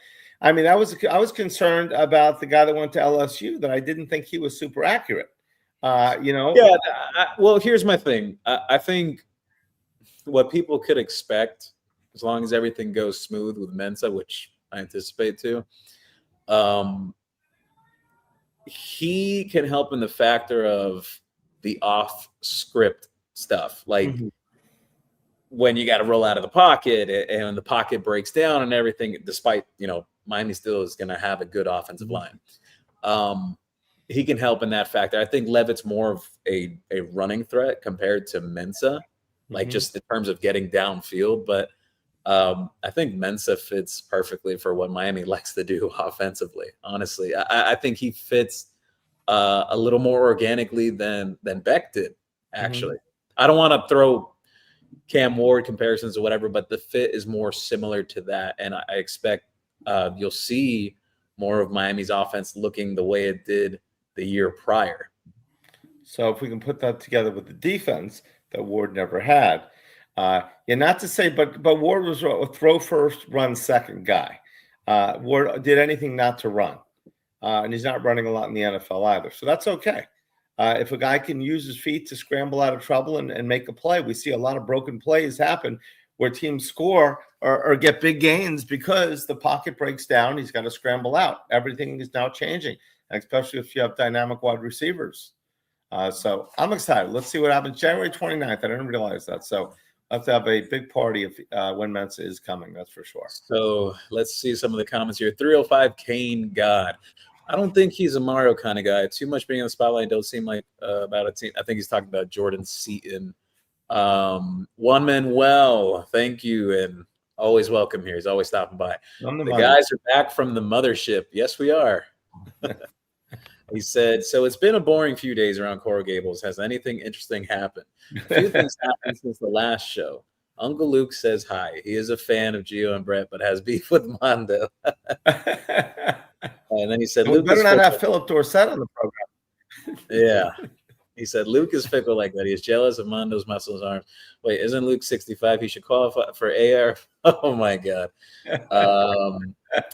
I mean, I was concerned about the guy that went to LSU that I didn't think he was super accurate. Yeah. Well, here's my thing. I think what people could expect, as long as everything goes smooth with Mensah, which I anticipate to, he can help in the factor of the off-script stuff, like when you got to roll out of the pocket and the pocket breaks down and everything. Despite Miami still is going to have a good offensive line, he can help in that factor. I think Levitt's more of a running threat compared to Mensah, like just in terms of getting downfield. But I think Mensah fits perfectly for what Miami likes to do offensively. Honestly, I think he fits a little more organically than Beck did. Actually, I don't want to throw Cam Ward comparisons or whatever, but the fit is more similar to that, and I expect you'll see more of Miami's offense looking the way it did the year prior. So if we can put that together with the defense that Ward never had. Not to say, but Ward was a throw first, run second guy. Ward did anything not to run, and he's not running a lot in the NFL either. So that's okay. If a guy can use his feet to scramble out of trouble and make a play, we see a lot of broken plays happen where teams score or get big gains because the pocket breaks down. He's got to scramble out. Everything is now changing, especially if you have dynamic wide receivers. So I'm excited. Let's see what happens January 29th. I didn't realize that. So we'll have to have a big party if when Mensa is coming. That's for sure. So let's see some of the comments here. 305 Kane God. I don't think he's a Mario kind of guy. Too much being in the spotlight. Don't seem like about a team. I think he's talking about Jordan Seaton. One Manuel, thank you, and always welcome here. He's always stopping by. The guys are back from the mothership. Yes, we are. He said, so it's been a boring few days around Coral Gables. Has anything interesting happened? A few things happened since the last show. Uncle Luke says hi. He is a fan of Gio and Brett, but has beef with Mondo. And then he said, Luke better not have Philip Dorsett on the program. Yeah. He said, Luke is fickle like that. He is jealous of Mondo's muscles arms. Wait, isn't Luke 65? He should qualify for AR. Oh, my God.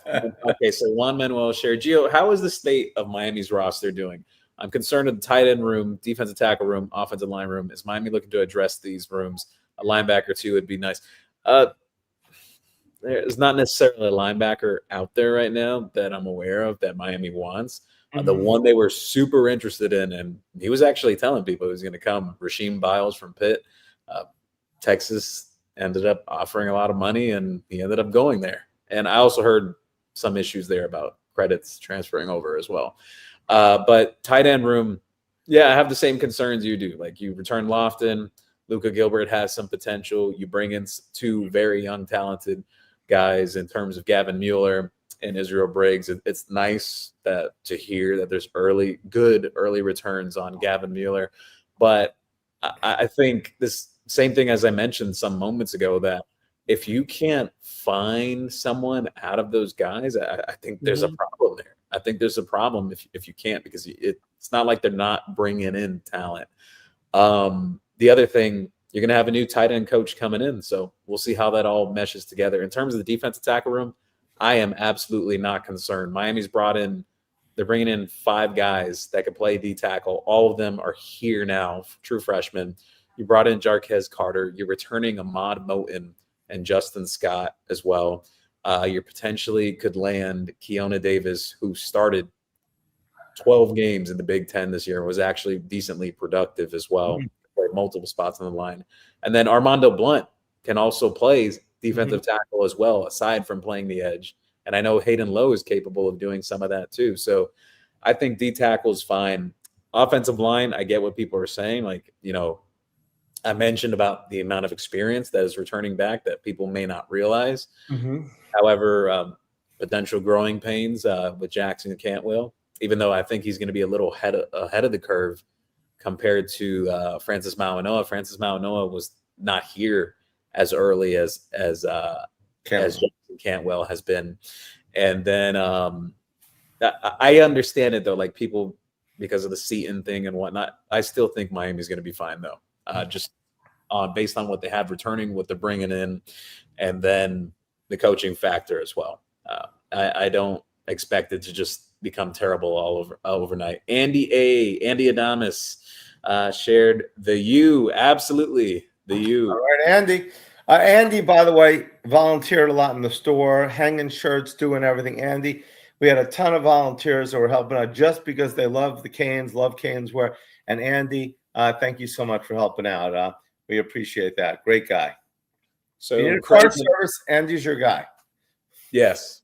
Okay, so Juan Manuel shared. Gio, how is the state of Miami's roster doing? I'm concerned with the tight end room, defensive tackle room, offensive line room. Is Miami looking to address these rooms? A linebacker or two would be nice. There's not necessarily a linebacker out there right now that I'm aware of that Miami wants. The one they were super interested in, and he was actually telling people he was going to come, Rasheem Biles from Pitt. Texas ended up offering a lot of money, and he ended up going there. And I also heard some issues there about credits transferring over as well. But tight end room, yeah, I have the same concerns you do. Like, you return Lofton, Luka Gilbert has some potential. You bring in two very young, talented guys in terms of Gavin Mueller and Israel Briggs. It's nice to hear that there's good early returns on Gavin Mueller. But I think this same thing as I mentioned some moments ago, that if you can't find someone out of those guys, I think there's a problem there. I think there's a problem if you can't, because it's not like they're not bringing in talent. The other thing, you're going to have a new tight end coach coming in, so we'll see how that all meshes together. In terms of the defensive tackle room, I am absolutely not concerned. Miami's they're bringing in 5 guys that could play D tackle. All of them are here now, true freshmen. You brought in Jarquez Carter. You're returning Ahmad Moten and Justin Scott as well. You potentially could land Keona Davis, who started 12 games in the Big Ten this year and was actually decently productive as well. Played multiple spots on the line. And then Armando Blunt can also play defensive tackle as well, aside from playing the edge. And I know Hayden Lowe is capable of doing some of that too. So I think D tackle is fine. Offensive line, I get what people are saying. Like, I mentioned about the amount of experience that is returning back that people may not realize. However, potential growing pains with Jackson Cantwell, even though I think he's going to be a little ahead of the curve compared to Francis Mauanoa. Francis Mauanoa was not here as early as Jackson Cantwell has been. And then I understand it, though, like people, because of the Seaton thing and whatnot, I still think Miami's going to be fine, though. Just based on what they have returning, what they're bringing in, and then the coaching factor as well. I don't expect it to just become terrible all overnight. Andy Adamus shared the U. Absolutely, the U. All right, Andy. Andy, by the way, volunteered a lot in the store, hanging shirts, doing everything. Andy, we had a ton of volunteers that were helping out just because they love the Canes, love CanesWear. And Andy, thank you so much for helping out. We appreciate that. Great guy. So you need a car service, Andy's your guy. Yes.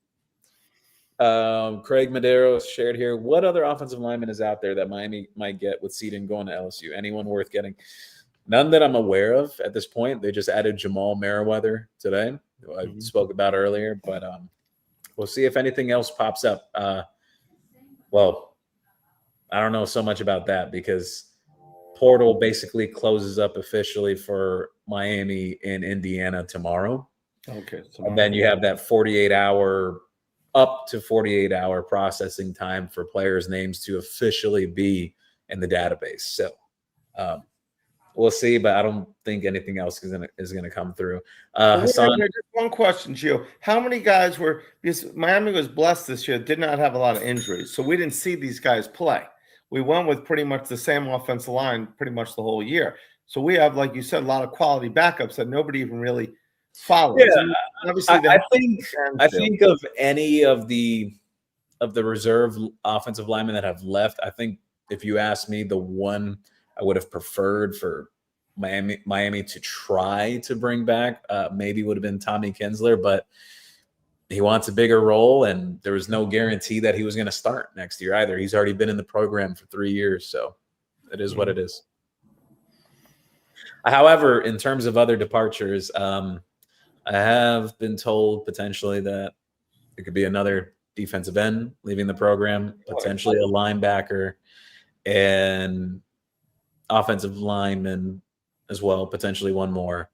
Craig Madero shared here. What other offensive lineman is out there that Miami might get with Seaton going to LSU? Anyone worth getting? None that I'm aware of at this point. They just added Jamal Merriweather today, who I spoke about earlier. But we'll see if anything else pops up. Well, I don't know so much about that because portal basically closes up officially for Miami and Indiana tomorrow. Okay. And then you have that 48-hour, up to 48-hour processing time for players' names to officially be in the database. So we'll see, but I don't think anything else is gonna come through. Hassan, just one question, Gio. How many guys were, because Miami was blessed this year, did not have a lot of injuries, so we didn't see these guys play. We went with pretty much the same offensive line pretty much the whole year. So we have, like you said, a lot of quality backups that nobody even really follows. Yeah, obviously I think of any of the reserve offensive linemen that have left, I think if you ask me, the one I would have preferred for Miami to try to bring back maybe would have been Tommy Kinsler, but he wants a bigger role, and there was no guarantee that he was going to start next year either. He's already been in the program for 3 years, so it is what it is. However, in terms of other departures, I have been told potentially that it could be another defensive end leaving the program, potentially a linebacker, and offensive lineman as well, potentially one more,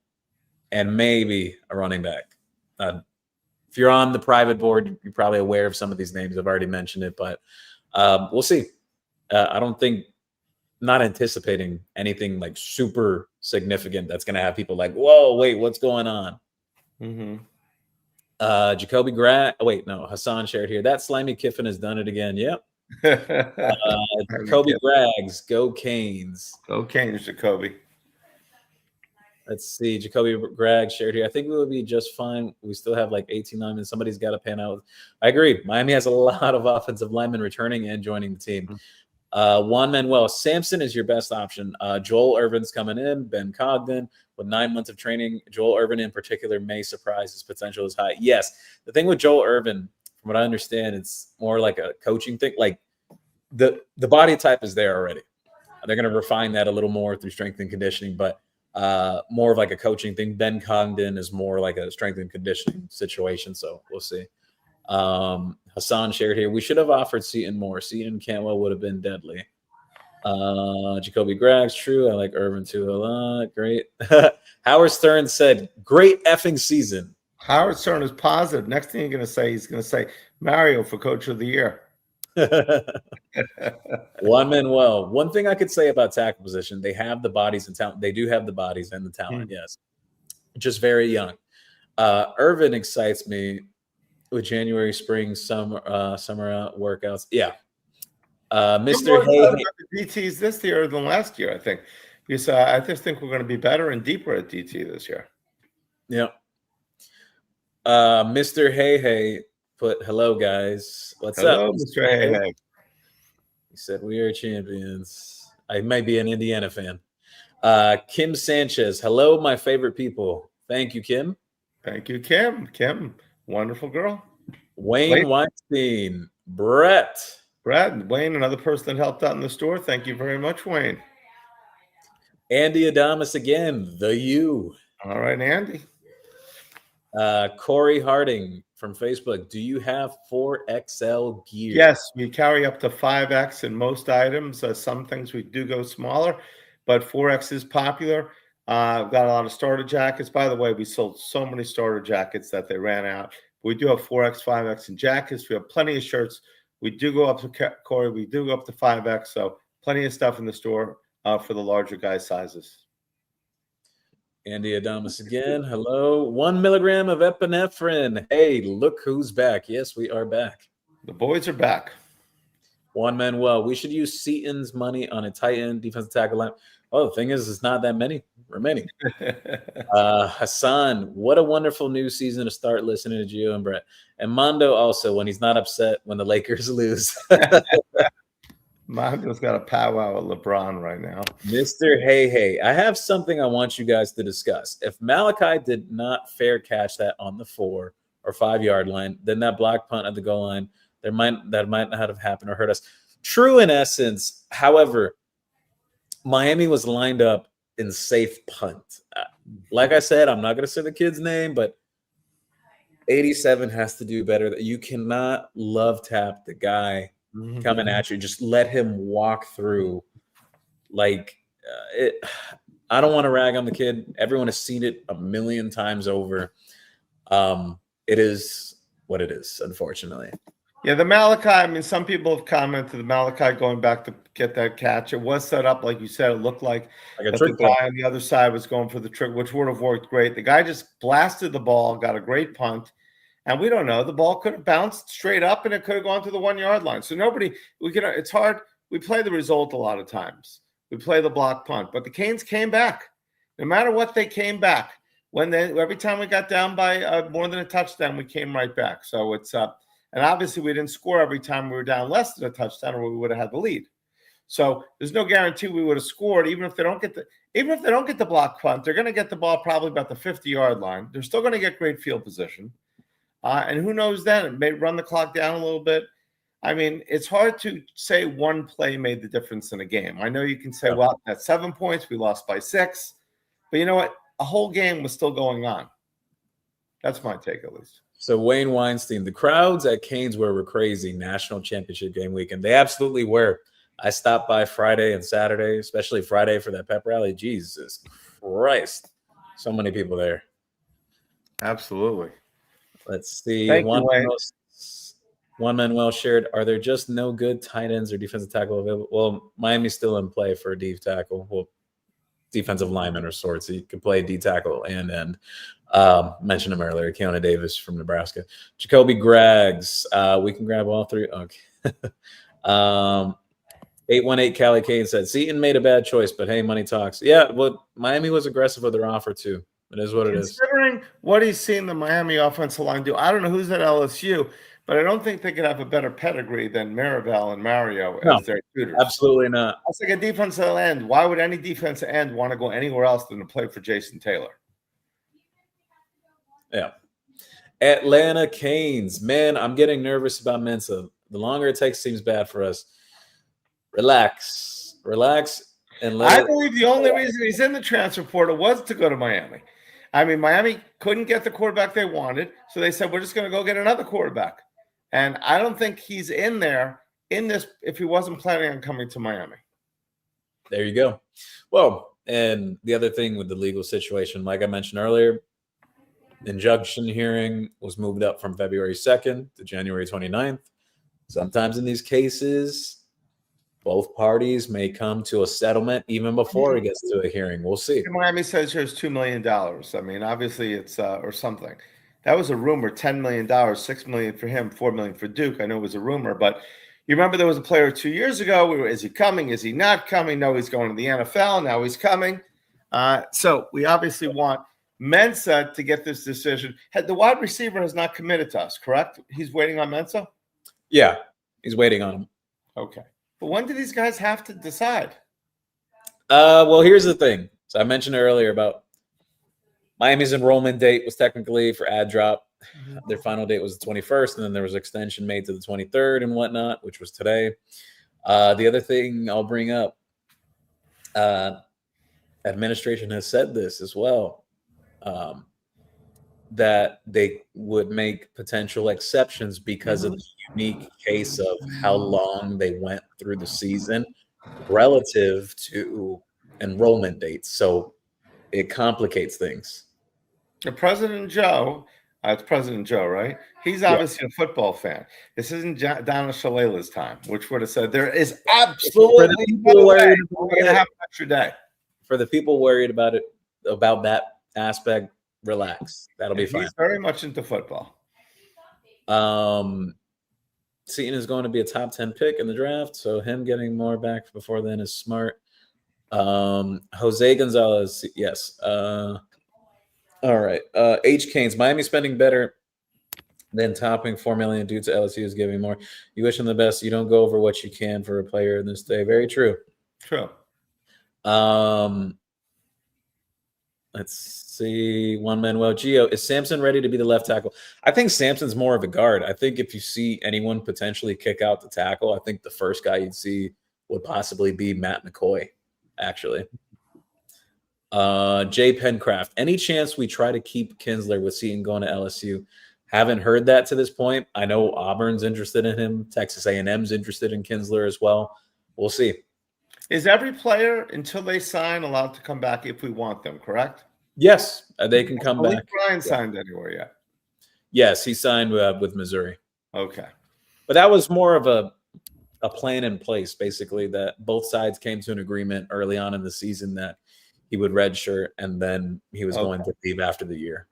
and maybe a running back. If you're on the private board, you're probably aware of some of these names. I've already mentioned it, but we'll see. I don't think, not anticipating anything like super significant that's going to have people like, whoa, wait, what's going on? Jacoby Hassan shared here. That slimy Kiffin has done it again. Yep. Jacoby Graggs, go Canes. Go Canes, Jacoby. Let's see. Jacoby Graggs shared here. I think we would be just fine. We still have like 18 linemen. Somebody's got to pan out. I agree. Miami has a lot of offensive linemen returning and joining the team. Juan Manuel Sampson is your best option. Joel Irvin's coming in. Ben Cogden with 9 months of training. Joel Irvin in particular may surprise. His potential is high. Yes. The thing with Joel Irvin, from what I understand, it's more like a coaching thing. Like the body type is there already. They're going to refine that a little more through strength and conditioning, but more of like a coaching thing. Ben Congdon is more like a strength and conditioning situation. So we'll see. Hassan shared here. We should have offered Seaton more. Seaton and Cantwell would have been deadly. Jacoby Graggs, true. I like Irvin too a lot. Great. Howard Stern said, great effing season. Howard Stern is positive. Next thing he's going to say Mario for Coach of the Year. Juan Manuel. One thing I could say about tackle position, they have the bodies and talent. They do have the bodies and the talent, yes. Just very young. Irvin excites me with January, spring, summer workouts. Yeah. Mr. Hay. DTs this year than last year, I think. Because I just think we're going to be better and deeper at DT this year. Yeah. Mr. Hay put, hello, guys. What's up? Mr. Hay. He said, we are champions. I might be an Indiana fan. Kim Sanchez. Hello, my favorite people. Thank you, Kim. Thank you, Kim. Kim, wonderful girl. Wayne Weinstein. Brett, Wayne, another person that helped out in the store. Thank you very much, Wayne. Andy Adamas again. The U. All right, Andy. Corey Harding from Facebook. Do you have 4XL gear? Yes, we carry up to 5X in most items. Some things we do go smaller, but 4X is popular. I've got a lot of starter jackets. By the way, we sold so many starter jackets that they ran out. We do have 4X, 5X in jackets. We have plenty of shirts. We do go up to Corey. We do go up to 5X. So plenty of stuff in the store for the larger guy sizes. Andy Adamas again. Hello. 1 milligram of epinephrine. Hey, look who's back. Yes, we are back. The boys are back. Juan Manuel. We should use Seaton's money on a tight end defensive tackle line. Oh, the thing is, it's not that many remaining. Hassan, what a wonderful new season to start listening to Gio and Brett. And Mondo also, when he's not upset when the Lakers lose. Mondo's got a powwow with LeBron right now. Mr. Hey, I have something I want you guys to discuss. If Malachi did not fair catch that on the 4 or 5 yard line, then that block punt at the goal line, that might not have happened or hurt us. True in essence. However, Miami was lined up in safe punt. Like I said, I'm not going to say the kid's name, but 87 has to do better. You cannot love tap the guy coming at you. Just let him walk through. Like I don't want to rag on the kid. Everyone has seen it a million times over. It is what it is, unfortunately. Yeah, the Malachi, I mean, some people have commented the Malachi going back to get that catch. It was set up, like you said, it looked like a trick the guy on the other side was going for the trick, which would have worked great. The guy just blasted the ball, got a great punt, and we don't know. The ball could have bounced straight up, and it could have gone to the 1 yard line. So it's hard. We play the result a lot of times. We play the block punt, but the Canes came back. No matter what, they came back. Every time we got down by more than a touchdown, we came right back. So it's and obviously we didn't score every time we were down less than a touchdown, or we would have had the lead. So there's no guarantee we would have scored, even if they don't get the block punt. They're going to get the ball probably about the 50-yard line. They're still going to get great field position. And who knows then? It may run the clock down a little bit. I mean, it's hard to say one play made the difference in a game. I know you can say, well, that's 7 points. We lost by 6. But you know what? A whole game was still going on. That's my take, at least. So Wayne Weinstein, the crowds at CanesWear were crazy national championship game weekend. They absolutely were. I stopped by Friday and Saturday, especially Friday for that pep rally. Jesus Christ. So many people there. Absolutely. Let's see. Thank you, Wayne. One Manuel shared, are there just no good tight ends or defensive tackle available? Well, Miami's still in play for a deep tackle. Well, defensive lineman of sorts. He can play D tackle and end. Mentioned him earlier, Keona Davis from Nebraska. Jacoby Graggs. We can grab all three. Okay. 818 Cali Kane said, Seton made a bad choice, but hey, money talks. Yeah, well, Miami was aggressive with their offer too. It is what it is. Considering what he's seen the Miami offensive line do, I don't know who's at LSU, but I don't think they could have a better pedigree than Maribel and Mario as their tutors. Absolutely not. That's like a defensive end. Why would any defensive end want to go anywhere else than to play for Jason Taylor? Yeah. Atlanta Canes. Man, I'm getting nervous about Mensa. The longer it takes seems bad for us. Relax. And I believe the only reason he's in the transfer portal was to go to Miami. I mean, Miami couldn't get the quarterback they wanted, so they said, we're just going to go get another quarterback. And I don't think he's in there in this if he wasn't planning on coming to Miami. There you go. Well, and the other thing with the legal situation, like I mentioned earlier, injunction hearing was moved up from February 2nd to January 29th. Sometimes in these cases, both parties may come to a settlement even before it gets to a hearing. We'll see. Miami says here's $2 million. I mean, obviously it's or something. That was a rumor, $10 million, $6 million for him, $4 million for Duke. I know it was a rumor, but you remember there was a player 2 years ago. Is he coming? Is he not coming? No, he's going to the NFL. Now he's coming. So we obviously want Mensa to get this decision. The wide receiver has not committed to us, correct? He's waiting on Mensa? Yeah, he's waiting on him. Okay. But when do these guys have to decide? Well, here's the thing. So I mentioned earlier about Miami's enrollment date was technically for ad drop. Their final date was the 21st, and then there was extension made to the 23rd and whatnot, which was today. The other thing I'll bring up, administration has said this as well, that they would make potential exceptions because of the unique case of how long they went through the season relative to enrollment dates. So it complicates things. President Joe, it's President Joe, right? He's obviously a football fan. This isn't Donna Shalala's time, which would have said there is absolutely no way we're going to have an extra day. For the people worried about it, about that aspect, relax. That'll be fine. He's very much into football. Seton is going to be a top 10 pick in the draft, so him getting more back before then is smart. Jose Gonzalez, yes. All right. H. Canes, Miami spending better than topping $4 million due to LSU is giving more. You wish him the best. You don't go over what you can for a player in this day. Very true. True. Let's see. One Manuel Gio. Is Sampson ready to be the left tackle? I think Sampson's more of a guard. I think if you see anyone potentially kick out the tackle, I think the first guy you'd see would possibly be Matt McCoy, actually. Jay Pencraft. Any chance we try to keep Kinsler with Seton going to LSU? Haven't heard that to this point. I know Auburn's interested in him. Texas A&M's interested in Kinsler as well. We'll see. Is every player, until they sign, allowed to come back if we want them, correct? Yes, they can come back. Brian signed anywhere yet? Yes, he signed with Missouri. Okay. But that was more of a plan in place, basically, that both sides came to an agreement early on in the season that he would redshirt and then he was going to leave after the year.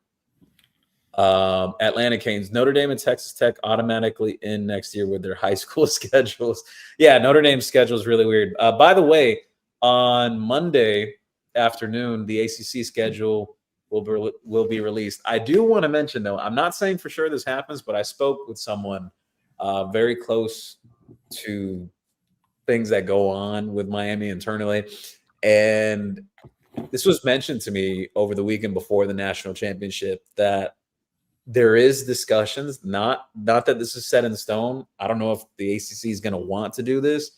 Atlanta Canes, Notre Dame and Texas Tech automatically in next year with their high school schedules. Yeah, Notre Dame's schedule is really weird. By the way, on Monday afternoon, the ACC schedule will be released. I do want to mention, though, I'm not saying for sure this happens, but I spoke with someone very close to things that go on with Miami internally. And this was mentioned to me over the weekend before the national championship that there is discussions, not that this is set in stone. I don't know if the ACC is going to want to do this.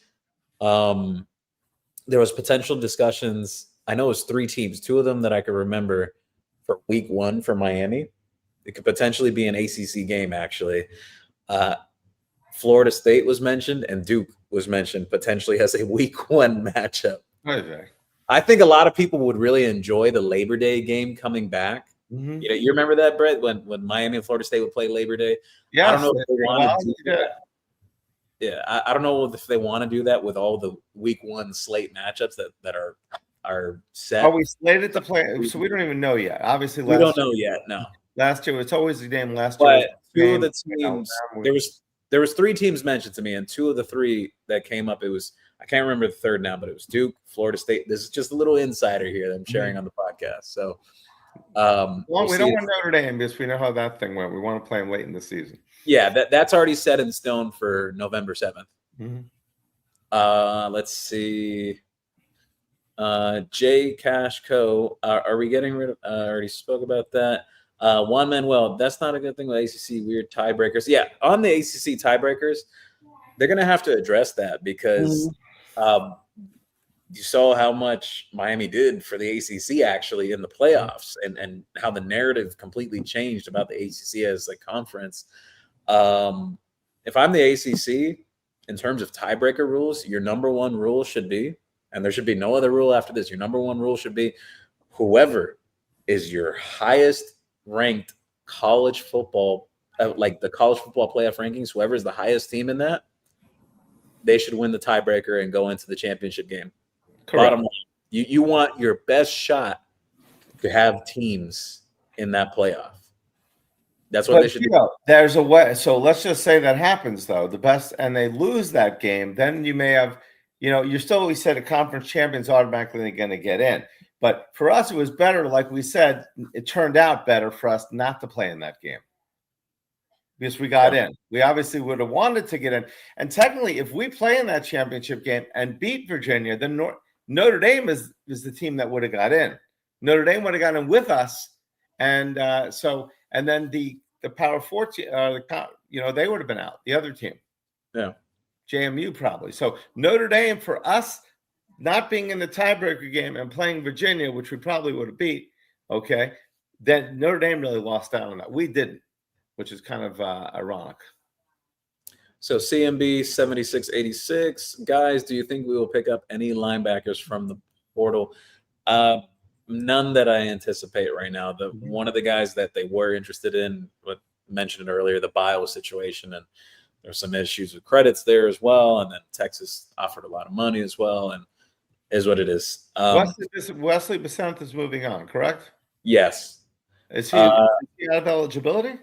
There was potential discussions. I know it was 3 teams, 2 of them that I could remember for week 1 for Miami. It could potentially be an ACC game, actually. Florida State was mentioned, and Duke was mentioned potentially as a week 1 matchup. Okay. I think a lot of people would really enjoy the Labor Day game coming back. Mm-hmm. You know, you remember that, Brett, when Miami and Florida State would play Labor Day? Yeah, I don't know if they want to do yeah. that. Yeah, I don't know if they want to do that with all the week 1 slate matchups that are set. Are we slated to play? So we don't even know yet. Obviously, We don't know yet. No. Last year, it's always the game. Last year, But 2 of the teams, there was 3 teams mentioned to me, and 2 of the 3 that came up, it was, I can't remember the third now, but it was Duke, Florida State. This is just a little insider here that I'm sharing on the podcast. So, well, we don't want Notre Dame because we know how that thing went. We want to play them late in the season. Yeah, that's already set in stone for November 7th. Mm-hmm. Let's see. J Cash Co. Are we getting rid of? I already spoke about that. Juan Manuel, that's not a good thing with ACC. Weird tiebreakers. Yeah, on the ACC tiebreakers, they're going to have to address that because you saw how much Miami did for the ACC actually in the playoffs and how the narrative completely changed about the ACC as a conference. If I'm the ACC, in terms of tiebreaker rules, your number 1 rule should be, and there should be no other rule after this, your number 1 rule should be whoever is your highest ranked college football, like the college football playoff rankings, whoever is the highest team in that, they should win the tiebreaker and go into the championship game. Correct. Bottom line, you want your best shot to have teams in that playoff. That's what they should do. There's a way. So let's just say that happens, though. The best, and they lose that game, then you may have, you're still, we said, a conference champion's automatically going to get in. But for us, it was better, like we said, it turned out better for us not to play in that game because we got in. We obviously would have wanted to get in. And technically, if we play in that championship game and beat Virginia, then Notre Dame is the team that would have got in. Notre Dame would have got in with us. And and then the Power 4 team, they would have been out, the other team. Yeah. JMU probably. So Notre Dame, for us not being in the tiebreaker game and playing Virginia, which we probably would have beat, okay, then Notre Dame really lost out on that. We didn't, which is kind of ironic. So CMB 7686, guys, do you think we will pick up any linebackers from the portal? None that I anticipate right now. One of the guys that they were interested in, what mentioned it earlier, the bio situation, and there's some issues with credits there as well. And then Texas offered a lot of money as well, and is what it is. Wesley Besant is moving on, correct? Yes. Is he out of eligibility?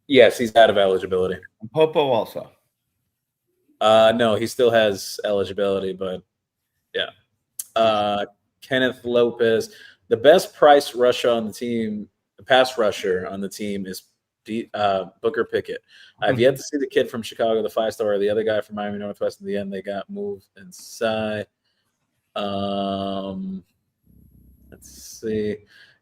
Yes, he's out of eligibility. And Popo also. No, he still has eligibility, but yeah. Kenneth Lopez, the best price rusher on the team, the pass rusher on the team is Booker Pickett. I've yet to see the kid from Chicago, the 5-star, or the other guy from Miami Northwest. In the end, they got moved inside. Let's see.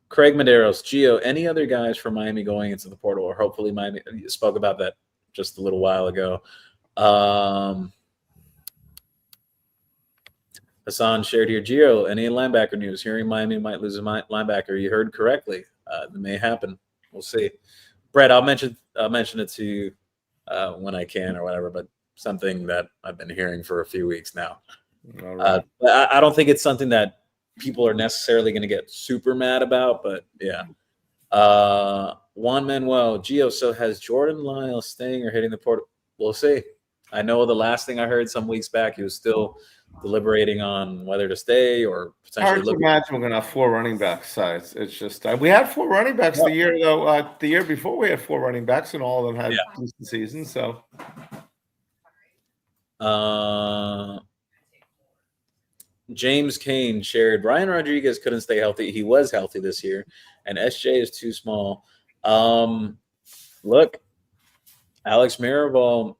Craig Medeiros, Gio, any other guys from Miami going into the portal, or hopefully Miami? You spoke about that just a little while ago. Hassan shared here, Gio, any linebacker news? Hearing Miami might lose a linebacker. You heard correctly. It may happen. We'll see. Brett, I'll mention it to you when I can or whatever, but something that I've been hearing for a few weeks now. All right. I don't think it's something that people are necessarily going to get super mad about, but yeah. Juan Manuel, Gio, so has Jordan Lyle staying or hitting the portal? We'll see. I know the last thing I heard some weeks back, he was still deliberating on whether to stay or potentially hard to imagine we're going to have 4 running backs. It's just we had 4 running backs the year though. The year before we had 4 running backs, and all of them had decent seasons. So, James Kane shared Ryan Rodriguez couldn't stay healthy. He was healthy this year, and SJ is too small. Look, Alex Mirabal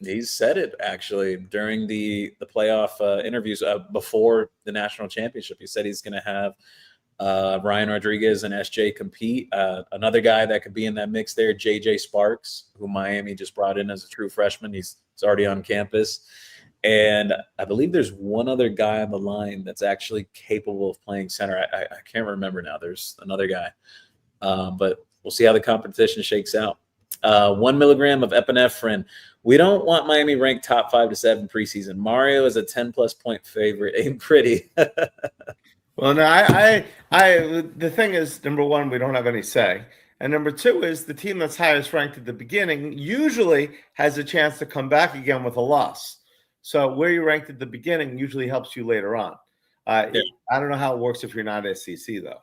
He's said it actually during the playoff interviews before the national championship. He said he's going to have Ryan Rodriguez and SJ compete. Another guy that could be in that mix there, JJ Sparks, who Miami just brought in as a true freshman. He's already on campus. And I believe there's one other guy on the line that's actually capable of playing center. I can't remember now. There's another guy. But we'll see how the competition shakes out. 1 milligram of epinephrine. We don't want Miami ranked top 5 to 7 preseason. Mario is a 10-plus point favorite. Ain't pretty. Well, no, the thing is, number one, we don't have any say. And number two is the team that's highest ranked at the beginning usually has a chance to come back again with a loss. So where you ranked at the beginning usually helps you later on. Yeah. I don't know how it works if you're not SEC, though.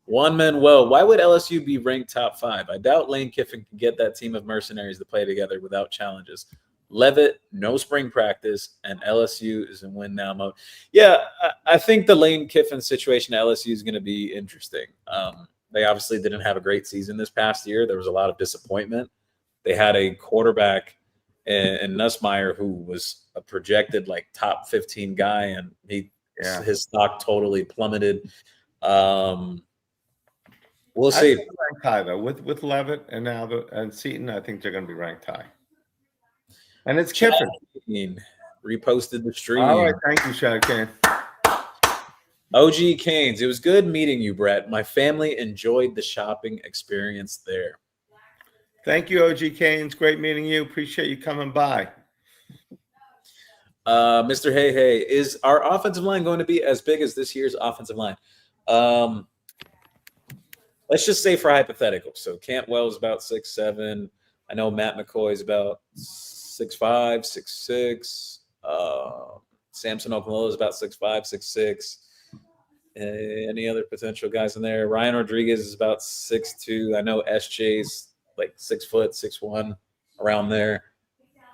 Juan Manuel, why would LSU be ranked top 5? I doubt Lane Kiffin can get that team of mercenaries to play together without challenges. Levitt, no spring practice, and LSU is in win now mode. Yeah, I think the Lane Kiffin situation at LSU is going to be interesting. They obviously didn't have a great season this past year. There was a lot of disappointment. They had a quarterback in Nussmeier who was a projected like top 15 guy, and his stock totally plummeted. We'll see. Ranked high though with Levitt and and Seton. I think they're going to be ranked high. And it's Kiffin. Reposted the stream. All right, thank you, Shad Kane. OG Canes, it was good meeting you, Brett. My family enjoyed the shopping experience there. Thank you, OG Canes. Great meeting you. Appreciate you coming by. Mr. Hey, is our offensive line going to be as big as this year's offensive line? Let's just say for hypothetical. So Cantwell is about 6'7". I know Matt McCoy is about 6'5", 6'6". Samson Oklahoma is about 6'5", 6'6". Any other potential guys in there? Ryan Rodriguez is about 6'2". I know SJ's like 6 foot, 6'1", around there.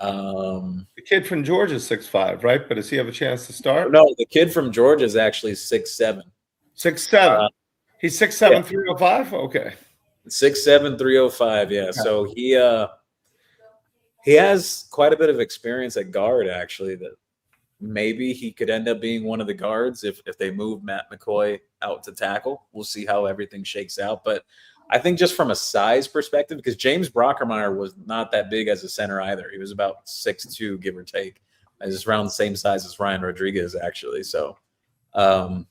The kid from Georgia is 6'5", right? But does he have a chance to start? No, the kid from Georgia is actually 6'7". 6'7". He's 6'7", 305? Okay. 6'7", 305, yeah. So he has quite a bit of experience at guard, actually, that maybe he could end up being one of the guards if they move Matt McCoy out to tackle. We'll see how everything shakes out. But I think just from a size perspective, because James Brockermeyer was not that big as a center either. He was about 6'2", give or take. Just around the same size as Ryan Rodriguez, actually. So I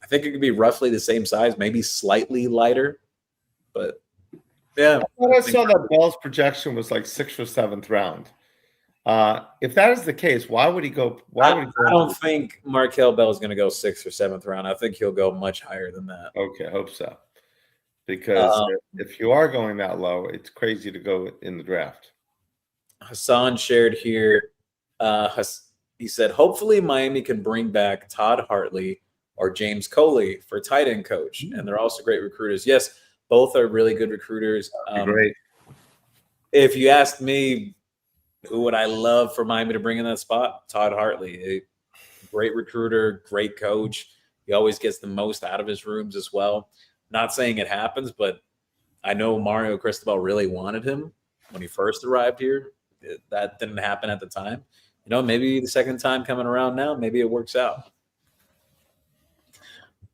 think it could be roughly the same size, maybe slightly lighter. But, yeah. I saw that Bell's projection was like 6th or 7th round. If that is the case, why would he go? I don't think Markel Bell is going to go 6th or 7th round. I think he'll go much higher than that. Okay, I hope so. Because if you are going that low, it's crazy to go in the draft. Hassan shared here. He said, hopefully Miami can bring back Todd Hartley or James Coley for tight end coach. And they're also great recruiters. Yes, both are really good recruiters. Great. If you asked me, who would I love for Miami to bring in that spot? Todd Hartley, a great recruiter, great coach. He always gets the most out of his rooms as well. Not saying it happens, but I know Mario Cristobal really wanted him when he first arrived here. That didn't happen at the time. You know, maybe the second time coming around now, maybe it works out.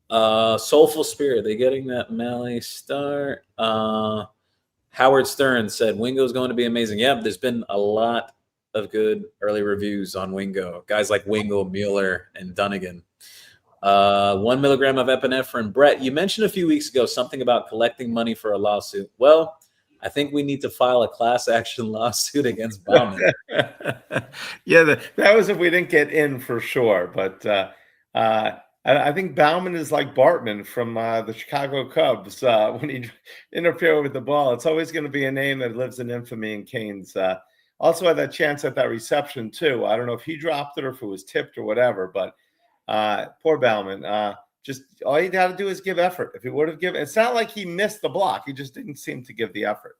Soulful Spirit, they getting that Mally start. Howard Stern said Wingo's going to be amazing. Yeah, there's been a lot of good early reviews on Wingo. Guys like Wingo, Mueller, and Dunnigan. 1 milligram of epinephrine. Brett, you mentioned a few weeks ago something about collecting money for a lawsuit. Well, I think we need to file a class action lawsuit against Bauman. Yeah, that was if we didn't get in for sure. But I think Bauman is like Bartman from the Chicago Cubs. When he interfered with the ball, it's always going to be a name that lives in infamy in Canes. Also had that chance at that reception, too. I don't know if he dropped it or if it was tipped or whatever, but poor Bauman. Just all you got to do is give effort. If he would have given, it's not like he missed the block. He just didn't seem to give the effort.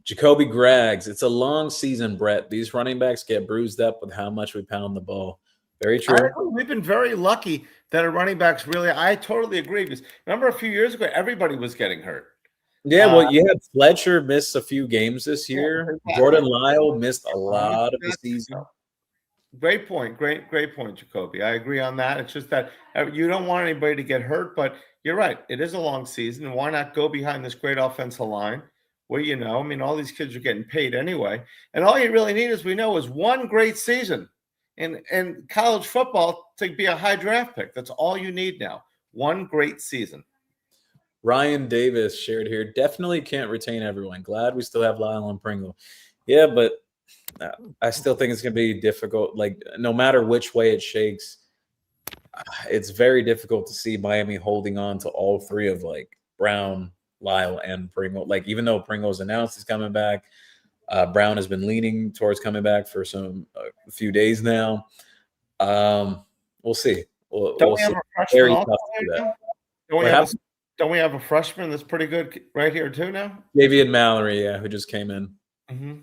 Jacoby Graggs, it's a long season, Brett. These running backs get bruised up with how much we pound the ball. Very true. We've been very lucky that our running backs really, I totally agree. Because remember a few years ago, everybody was getting hurt. Yeah, well, you had Fletcher miss a few games this year. Yeah, Jordan Lyle missed a exactly. lot of the season. Great point. Great point, Jacoby. I agree on that. It's just that you don't want anybody to get hurt, but you're right. It is a long season. Why not go behind this great offensive line? Well, I mean, all these kids are getting paid anyway. And all you really need, as we know, is one great season in college football to be a high draft pick. That's all you need now. One great season. Ryan Davis shared here. Definitely can't retain everyone. Glad we still have Lyle and Pringle. Yeah, but I still think it's going to be difficult. Like, no matter which way it shakes, it's very difficult to see Miami holding on to all three of like Brown, Lyle, and Pringle. Like, even though Pringle's announced he's coming back, Brown has been leaning towards coming back for a few days now. We'll see. Don't we have a freshman also right now? Don't we have a freshman that's pretty good right here too now? Davian Mallory, yeah, who just came in. Mm-hmm.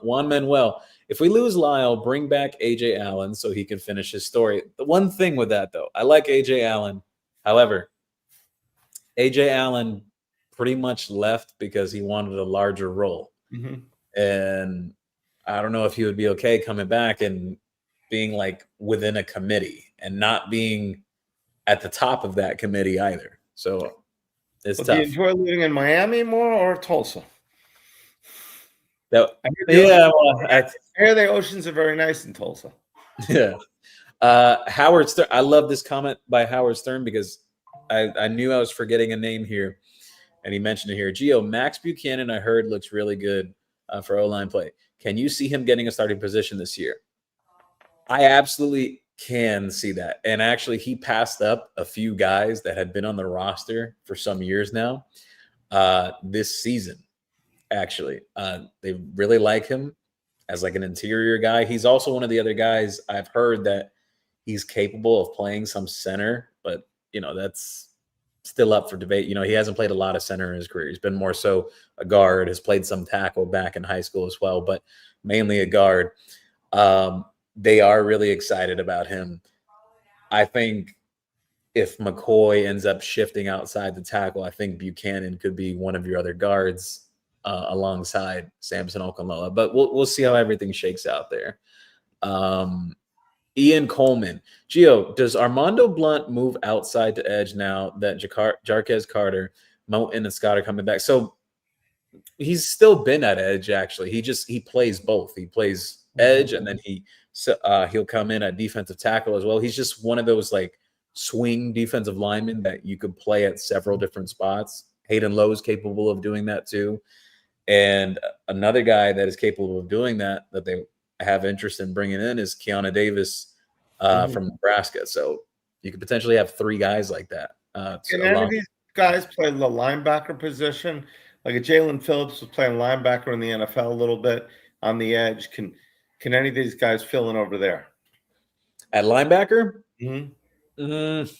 Juan Manuel. If we lose Lyle, bring back AJ Allen so he can finish his story. The one thing with that, though, I like AJ Allen. However, AJ Allen pretty much left because he wanted a larger role. Mm-hmm. And I don't know if he would be okay coming back and being like within a committee and not being at the top of that committee either. So it's tough. Do you enjoy living in Miami more or Tulsa? Well, I hear the oceans are very nice in Tulsa. Yeah. Howard Stern. I love this comment by Howard Stern because I knew I was forgetting a name here, and he mentioned it here. Gio, Max Buchanan, I heard, looks really good for O-line play. Can you see him getting a starting position this year? I absolutely can see that. And actually, he passed up a few guys that had been on the roster for some years now this season. Actually, they really like him as like an interior guy. He's also one of the other guys I've heard that he's capable of playing some center, but that's still up for debate. He hasn't played a lot of center in his career. He's been more so a guard, has played some tackle back in high school as well, but mainly a guard. They are really excited about him. I think if McCoy ends up shifting outside the tackle, I think Buchanan could be one of your other guards alongside Samson Okunlola. But we'll see how everything shakes out there. Ian Coleman. Gio, does Armando Blunt move outside to edge now that Jarquez Carter, Moten, and Scott are coming back? So he's still been at edge, actually. He plays both. He plays edge, and then he'll come in at defensive tackle as well. He's just one of those like swing defensive linemen that you could play at several different spots. Hayden Lowe is capable of doing that too. And another guy that is capable of doing that they have interest in bringing in is Keanu Davis from Nebraska. So you could potentially have three guys like that. Can any of these guys play the linebacker position? Like a Jalen Phillips was playing linebacker in the NFL a little bit on the edge. Can any of these guys fill in over there? At linebacker? Mm-hmm.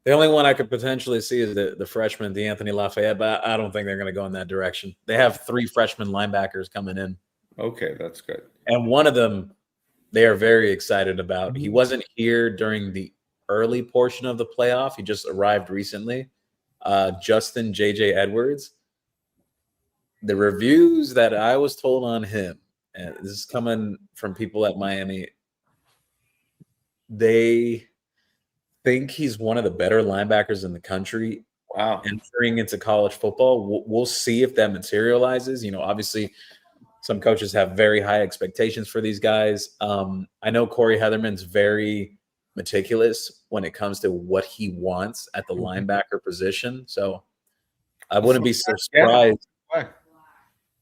The only one I could potentially see is the freshman, DeAnthony Lafayette, but I don't think they're going to go in that direction. They have three freshman linebackers coming in. Okay, that's good. And one of them they are very excited about. Mm-hmm. He wasn't here during the early portion of the playoff. He just arrived recently. Justin J.J. Edwards. The reviews that I was told on him, and this is coming from people at Miami, they think he's one of the better linebackers in the country. Wow. Entering into college football. We'll see if that materializes. Obviously some coaches have very high expectations for these guys. I know Corey Heatherman's very meticulous when it comes to what he wants at the linebacker position. So I wouldn't be surprised.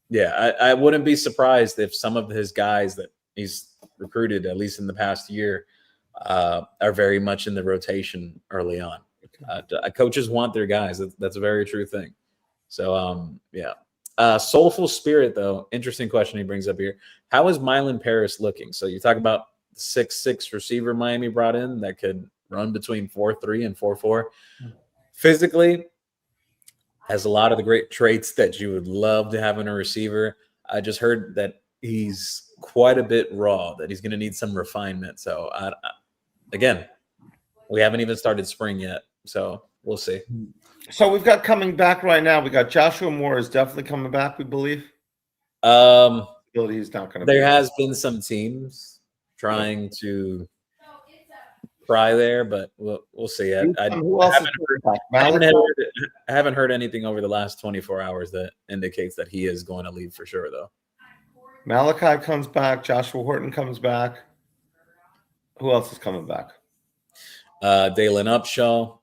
Yeah, I wouldn't be surprised if some of his guys that he's recruited, at least in the past year, are very much in the rotation early on. Coaches want their guys. That's a very true thing. So, yeah. Soulful Spirit, though, interesting question he brings up here. How is Mylan Paris looking? So you talk about 6'6" receiver Miami brought in that could run between 4.3 and 4.4. Physically, has a lot of the great traits that you would love to have in a receiver. I just heard that he's quite a bit raw, that he's going to need some refinement. So, again, we haven't even started spring yet. So we'll see. So we've got coming back right now. We got Joshua Moore is definitely coming back, we believe. He's not going to. There has been some teams trying to pry there, but we'll see. Who else is coming back? I haven't heard anything over the last 24 hours that indicates that he is going to leave for sure, though. Malachi comes back. Joshua Horton comes back. Who else is coming back? Dalen Upshaw.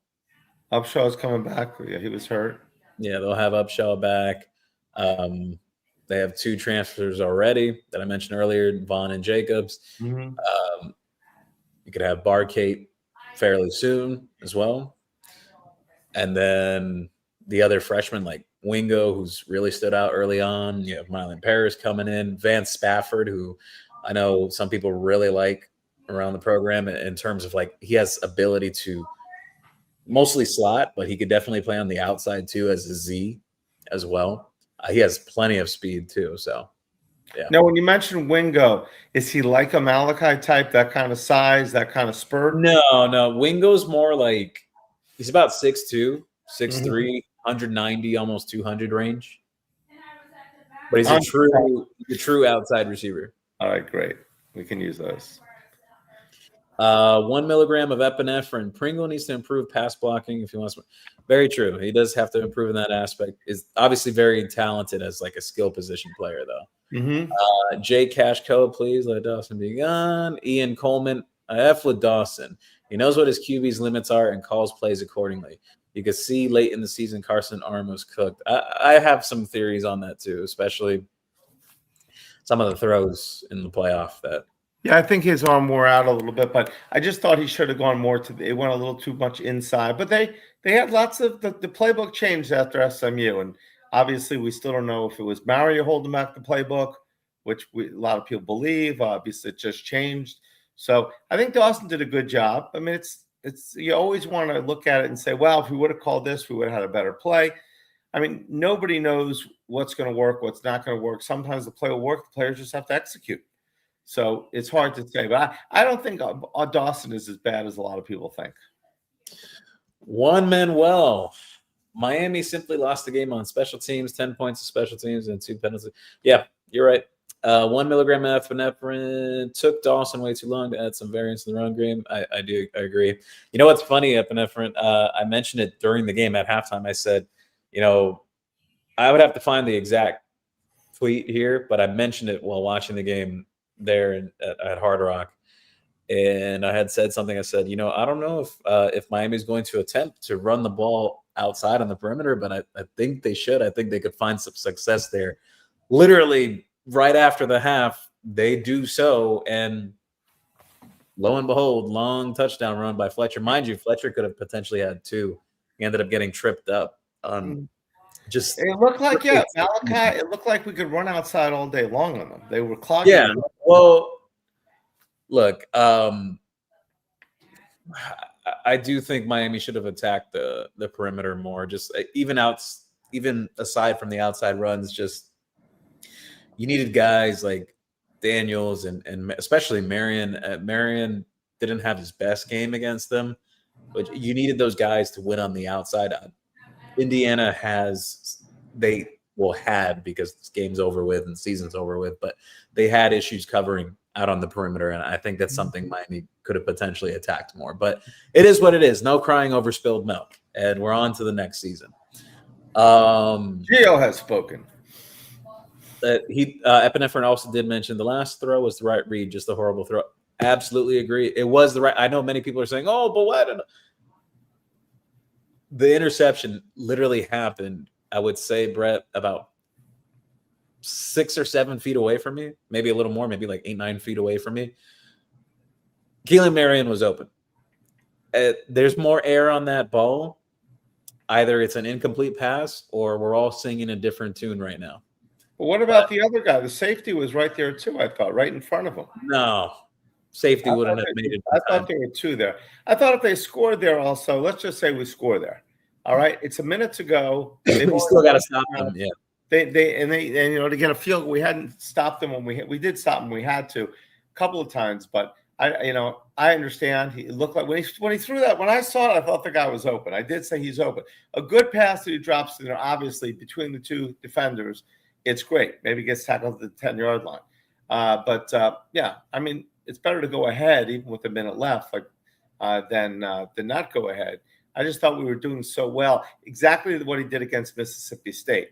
Upshaw is coming back. Yeah, he was hurt. Yeah, they'll have Upshaw back. They have 2 transfers already that I mentioned earlier, Vaughn and Jacobs. Mm-hmm. You could have Barcate fairly soon as well. And then the other freshmen like Wingo, who's really stood out early on. You have Mylan Paris coming in. Vance Spafford, who I know some people really like around the program in terms of like he has ability to mostly slot, but he could definitely play on the outside too as a Z as well. He has plenty of speed too. So, yeah. Now, when you mentioned Wingo, is he like a Malachi type, that kind of size, that kind of spurt? No. Wingo's more like he's about 6'2", 6'3", 190, almost 200 range. But he's a true outside receiver. All right, great. We can use those. 1 milligram of epinephrine. Pringle needs to improve pass blocking if he wants to. Very true. He does have to improve in that aspect. Is obviously very talented as like a skill position player, though. Mm-hmm. Jay Cashco, please let Dawson be gone. Ian Coleman, F with Dawson. He knows what his QB's limits are and calls plays accordingly. You could see late in the season Carson Arm was cooked. I have some theories on that too, especially some of the throws in the playoff that. Yeah, I think his arm wore out a little bit, but I just thought he should have gone more to. It went a little too much inside, but they had lots of the playbook changed after SMU, and obviously we still don't know if it was Mario holding back the playbook, which a lot of people believe. Obviously, it just changed. So I think Dawson did a good job. I mean, it's you always want to look at it and say, well, if we would have called this, we would have had a better play. I mean, nobody knows what's going to work, what's not going to work. Sometimes the play will work. The players just have to execute. So it's hard to say, but I don't think Dawson is as bad as a lot of people think. Juan Manuel. Miami simply lost the game on special teams, 10 points of special teams and 2 penalties. Yeah, you're right. 1 milligram of epinephrine took Dawson way too long to add some variance in the run game. I agree. You know what's funny, epinephrine? I mentioned it during the game at halftime. I said, I would have to find the exact tweet here, but I mentioned it while watching the game there at Hard Rock, and I had said something. I said, I don't know if Miami's going to attempt to run the ball outside on the perimeter, but I think they should. I think they could find some success there. Literally right after the half, they do so, and lo and behold, long touchdown run by Fletcher. Mind you, Fletcher could have potentially had 2. He ended up getting tripped up on. It looked like Malachi. It looked like we could run outside all day long on them. They were clogging. Yeah. Well, look, I do think Miami should have attacked the perimeter more. Just even aside from the outside runs, just you needed guys like Daniels and especially Marion. Marion didn't have his best game against them, but you needed those guys to win on the outside. Indiana had because this game's over with and season's over with, but they had issues covering out on the perimeter, and I think that's something Miami could have potentially attacked more. But it is what it is. No crying over spilled milk, and we're on to the next season. Gio has spoken. Epinephrine also did mention the last throw was the right read, just a horrible throw. Absolutely agree. It was the right. I know many people are saying, "Oh, but what?" The interception literally happened, I would say, Brett, about 6 or 7 feet away from me, maybe a little more, maybe like 8, 9 feet away from me. Keelan Marion was open. There's more air on that ball. Either it's an incomplete pass or we're all singing a different tune right now. Well, what about the other guy? The safety was right there too, I thought, right in front of him. No. Safety wouldn't have made it. I thought there were 2 there. I thought if they scored there also, let's just say we score there. All right. It's a minute to go. We still got to stop them. Yeah. They to get a field goal, we hadn't stopped them when we did stop them. We had to a couple of times, but I understand. He looked like when he threw that. When I saw it, I thought the guy was open. I did say he's open. A good pass that he drops in there, obviously between the two defenders, it's great. Maybe he gets tackled at the 10-yard line. Yeah, I mean, it's better to go ahead even with a minute left, than not go ahead. I just thought we were doing so well. Exactly what he did against Mississippi State.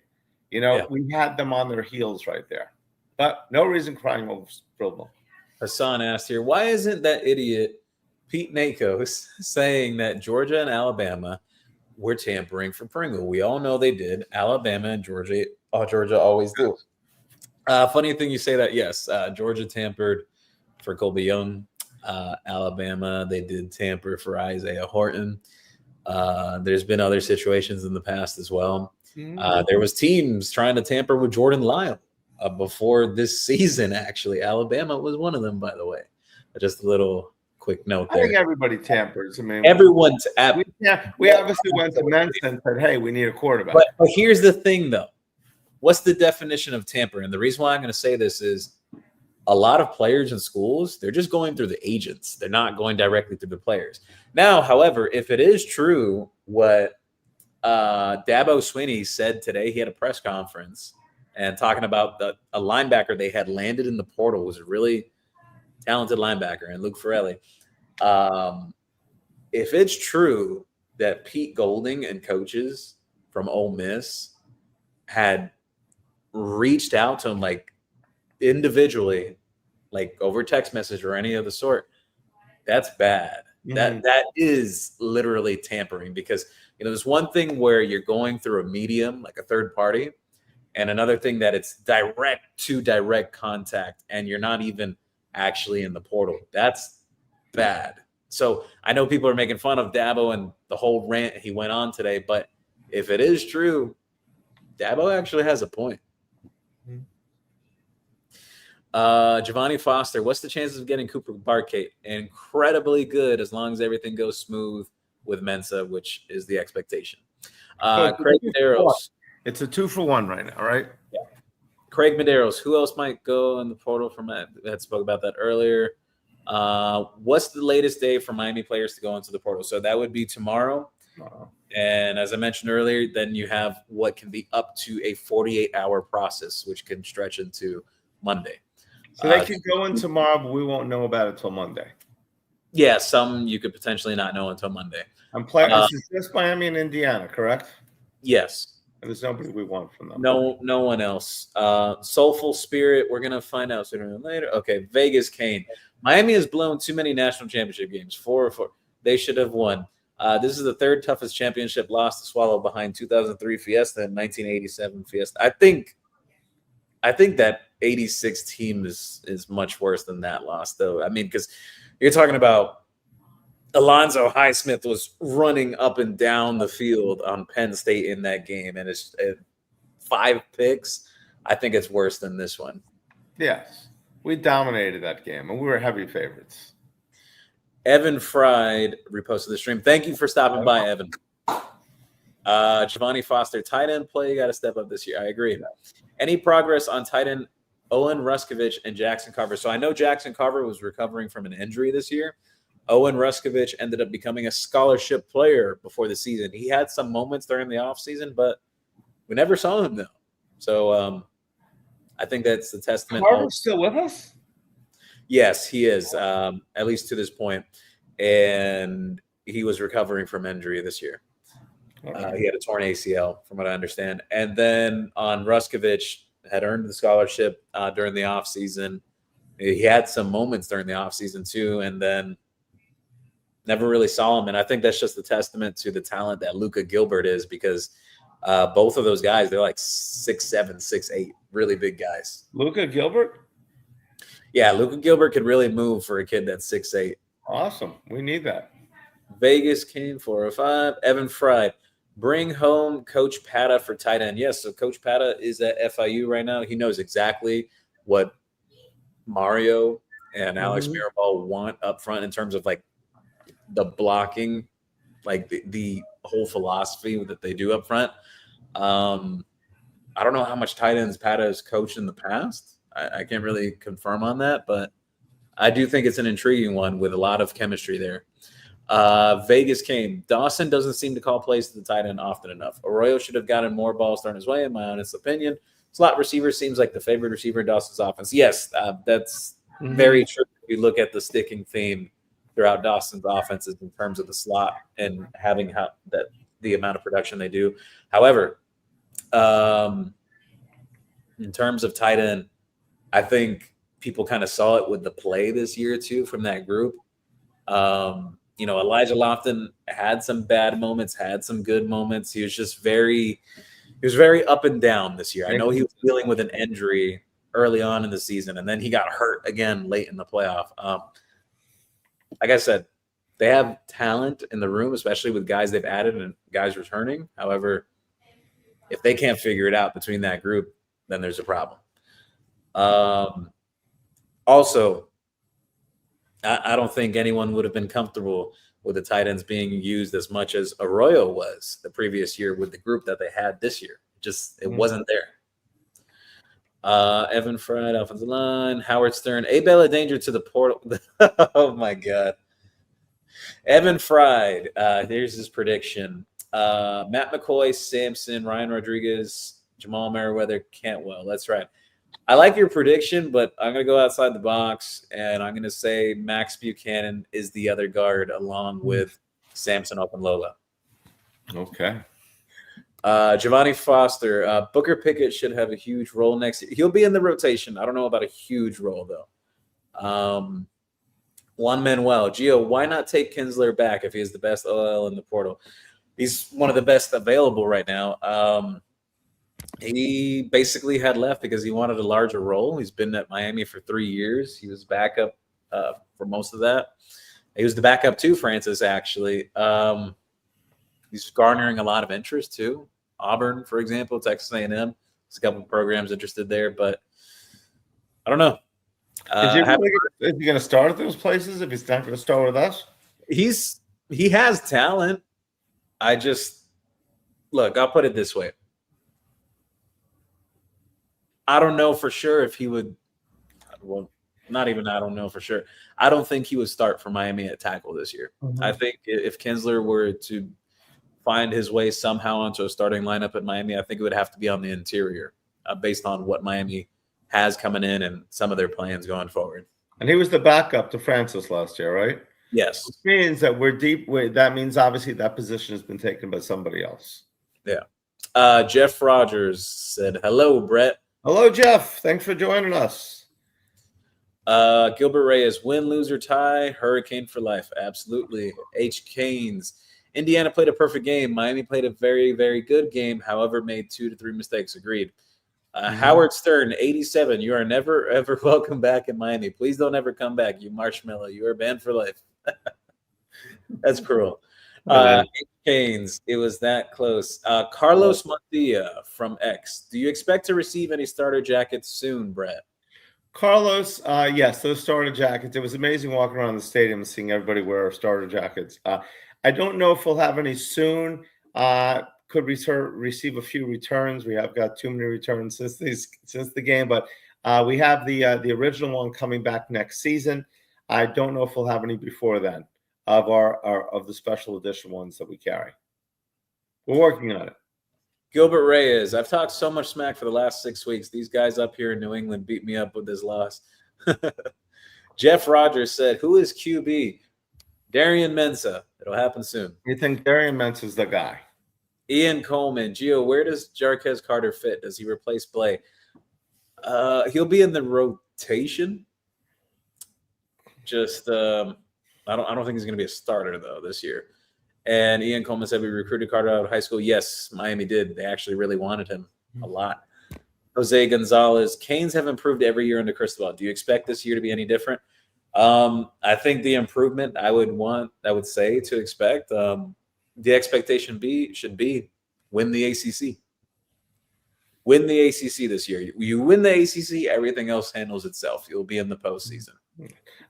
We had them on their heels right there. But no reason crying over spilled milk. Hassan asked here, why isn't that idiot Pete Nako saying that Georgia and Alabama were tampering for Pringle? We all know they did. Alabama and Georgia always do. Funny thing you say that. Yes, Georgia tampered for Colby Young. Alabama, they did tamper for Isaiah Horton. There's been other situations in the past as well. There was teams trying to tamper with Jordan Lyle before this season, actually. Alabama was one of them, by the way. Just a little quick note there. I think everybody tampers. I mean, everyone's we obviously went to Mensa and said, hey, we need a quarterback. But here's the thing, though. What's the definition of tamper? And the reason why I'm going to say this is a lot of players in schools, they're just going through the agents. They're not going directly through the players. Now, however, if it is true what Dabo Swinney said today, he had a press conference and talking about a linebacker they had landed in the portal, was a really talented linebacker, and Luke Farrelly. If it's true that Pete Golding and coaches from Ole Miss had reached out to him individually, over text message or any of the sort, that's bad. Mm-hmm. That is literally tampering, because there's one thing where you're going through a medium like a third party, and another thing that it's direct contact and you're not even actually in the portal. That's bad. So I know people are making fun of Dabo and the whole rant he went on today, but if it is true, Dabo actually has a point. Giovanni Foster, what's the chances of getting Cooper Barkate? Incredibly good, as long as everything goes smooth with Mensa, which is the expectation. Craig Medeiros. It's a 2-for-1 right now, right? Yeah. Craig Medeiros, who else might go in the portal from that? I had spoke about that earlier. What's the latest day for Miami players to go into the portal? So that would be tomorrow. And as I mentioned earlier, then you have what can be up to a 48-hour process, which can stretch into Monday. So they could go in tomorrow, but we won't know about it till Monday. Yeah, some you could potentially not know until Monday. I'm playing. This is just Miami and Indiana, correct? Yes. And there's nobody we want from them. No one else. Soulful Spirit, we're going to find out sooner than later. Okay, Vegas Kane. Miami has blown too many national championship games. 4-4. They should have won. This is the third toughest championship loss to swallow behind 2003 Fiesta and 1987 Fiesta. I think that 86 team is much worse than that loss, though. I mean, because you're talking about Alonzo Highsmith was running up and down the field on Penn State in that game, and it's 5 picks. I think it's worse than this one. Yes. We dominated that game, and we were heavy favorites. Evan Fried reposted the stream. Thank you for stopping by, Evan. Giovanni Foster, tight end play, you got to step up this year. I agree. Any progress on tight end Owen Ruskovich and Jackson Carver? So I know Jackson Carver was recovering from an injury this year. Owen Ruskovich ended up becoming a scholarship player before the season. He had some moments during the offseason, but we never saw him, though. So I think that's the testament. Carver's still with us? Yes, he is, at least to this point. And he was recovering from injury this year. Okay. He had a torn ACL, from what I understand. And then on Ruskovich, had earned the scholarship during the offseason. He had some moments during the offseason, too, and then never really saw him. And I think that's just a testament to the talent that Luka Gilbert is, because both of those guys, they're like 6'7", 6'8", really big guys. Luka Gilbert? Yeah, Luka Gilbert could really move for a kid that's 6'8". Awesome. We need that. Vegas Kane 405. Evan Fry, bring home Coach Pata for tight end. Yes, so Coach Pata is at FIU right now. He knows exactly what Mario and Alex Mirabal want up front in terms of like the blocking, like the whole philosophy that they do up front. I don't know how much tight ends Pata has coached in the past. I can't really confirm on that, but I do think it's an intriguing one with a lot of chemistry there. Vegas came. Dawson doesn't seem to call plays to the tight end often enough. Arroyo should have gotten more balls thrown his way, in my honest opinion. Slot receiver seems like the favorite receiver in Dawson's offense. Yes, that's very true. If you look at the sticking theme throughout Dawson's offenses in terms of the slot and having the amount of production they do. However, in terms of tight end, I think people kind of saw it with the play this year too from that group. Elijah Lofton had some bad moments, had some good moments. He was very up and down this year. I know he was dealing with an injury early on in the season, and then he got hurt again late in the playoff. Like I said, they have talent in the room, especially with guys they've added and guys returning. However, if they can't figure it out between that group, then there's a problem. Also, I don't think anyone would have been comfortable with the tight ends being used as much as Arroyo was the previous year with the group that they had this year. It wasn't there. Evan Fried, offensive line. Howard Stern. A Bella danger to the portal. Oh, my God. Evan Fried. Here's his prediction. Matt McCoy, Sampson, Ryan Rodriguez, Jamal Merriweather, Cantwell. That's right. I like your prediction, but I'm going to go outside the box, and I'm going to say Max Buchanan is the other guard along with Samson Okunlola. Okay. Giovanni Foster. Booker Pickett should have a huge role next year. He'll be in the rotation. I don't know about a huge role, though. Juan Manuel. Gio, why not take Kinsler back if he is the best OL in the portal? He's one of the best available right now. He basically had left because he wanted a larger role. He's been at Miami for 3 years. He was backup for most of that. He was the backup to Francis, actually. He's garnering a lot of interest, too. Auburn, for example, Texas A&M. There's a couple of programs interested there, but I don't know. Is he going to start at those places if he's not going to start with us? He has talent. Look, I'll put it this way. I don't know for sure if he would. Well, not even I don't know for sure. I don't think he would start for Miami at tackle this year. Mm-hmm. I think if Kinsler were to find his way somehow onto a starting lineup at Miami, I think it would have to be on the interior based on what Miami has coming in and some of their plans going forward. And he was the backup to Francis last year, right? Yes. Which means that we're deep. That means obviously that position has been taken by somebody else. Yeah. Jeff Rogers said, hello, Brett. Hello, Jeff. Thanks for joining us. Gilbert Reyes, win, lose, or tie, Hurricane for life. Absolutely. H. Canes. Indiana played a perfect game. Miami played a very, very good game, however, made 2 to 3 mistakes. Agreed. Howard Stern, 87. You are never, ever welcome back in Miami. Please don't ever come back, you marshmallow. You are banned for life. That's cruel. Canes, it was that close. Carlos Montilla from X. Do you expect to receive any starter jackets soon, Brett? Carlos, yes, those starter jackets. It was amazing walking around the stadium and seeing everybody wear starter jackets. I don't know if we'll have any soon. Could receive a few returns. We have got too many returns since the game, but we have the original one coming back next season. I don't know if we'll have any before then of the special edition ones that we carry. We're working on it. Gilbert Reyes, I've talked so much smack for the last 6 weeks. These guys up here in New England beat me up with this loss. Jeff Rogers said, who is QB? Darian Mensah. It'll happen soon. You think Darian Mensah's the guy? Ian Coleman. Gio, where does Jarquez Carter fit? Does he replace Blay? He'll be in the rotation. I don't think he's going to be a starter, though, this year. And Ian Coleman said we recruited Carter out of high school. Yes, Miami did. They actually really wanted him a lot. Jose Gonzalez. Canes have improved every year under Cristobal. Do you expect this year to be any different? I think the improvement I would say to expect, the expectation should be win the ACC. Win the ACC this year. You win the ACC, everything else handles itself. You'll be in the postseason.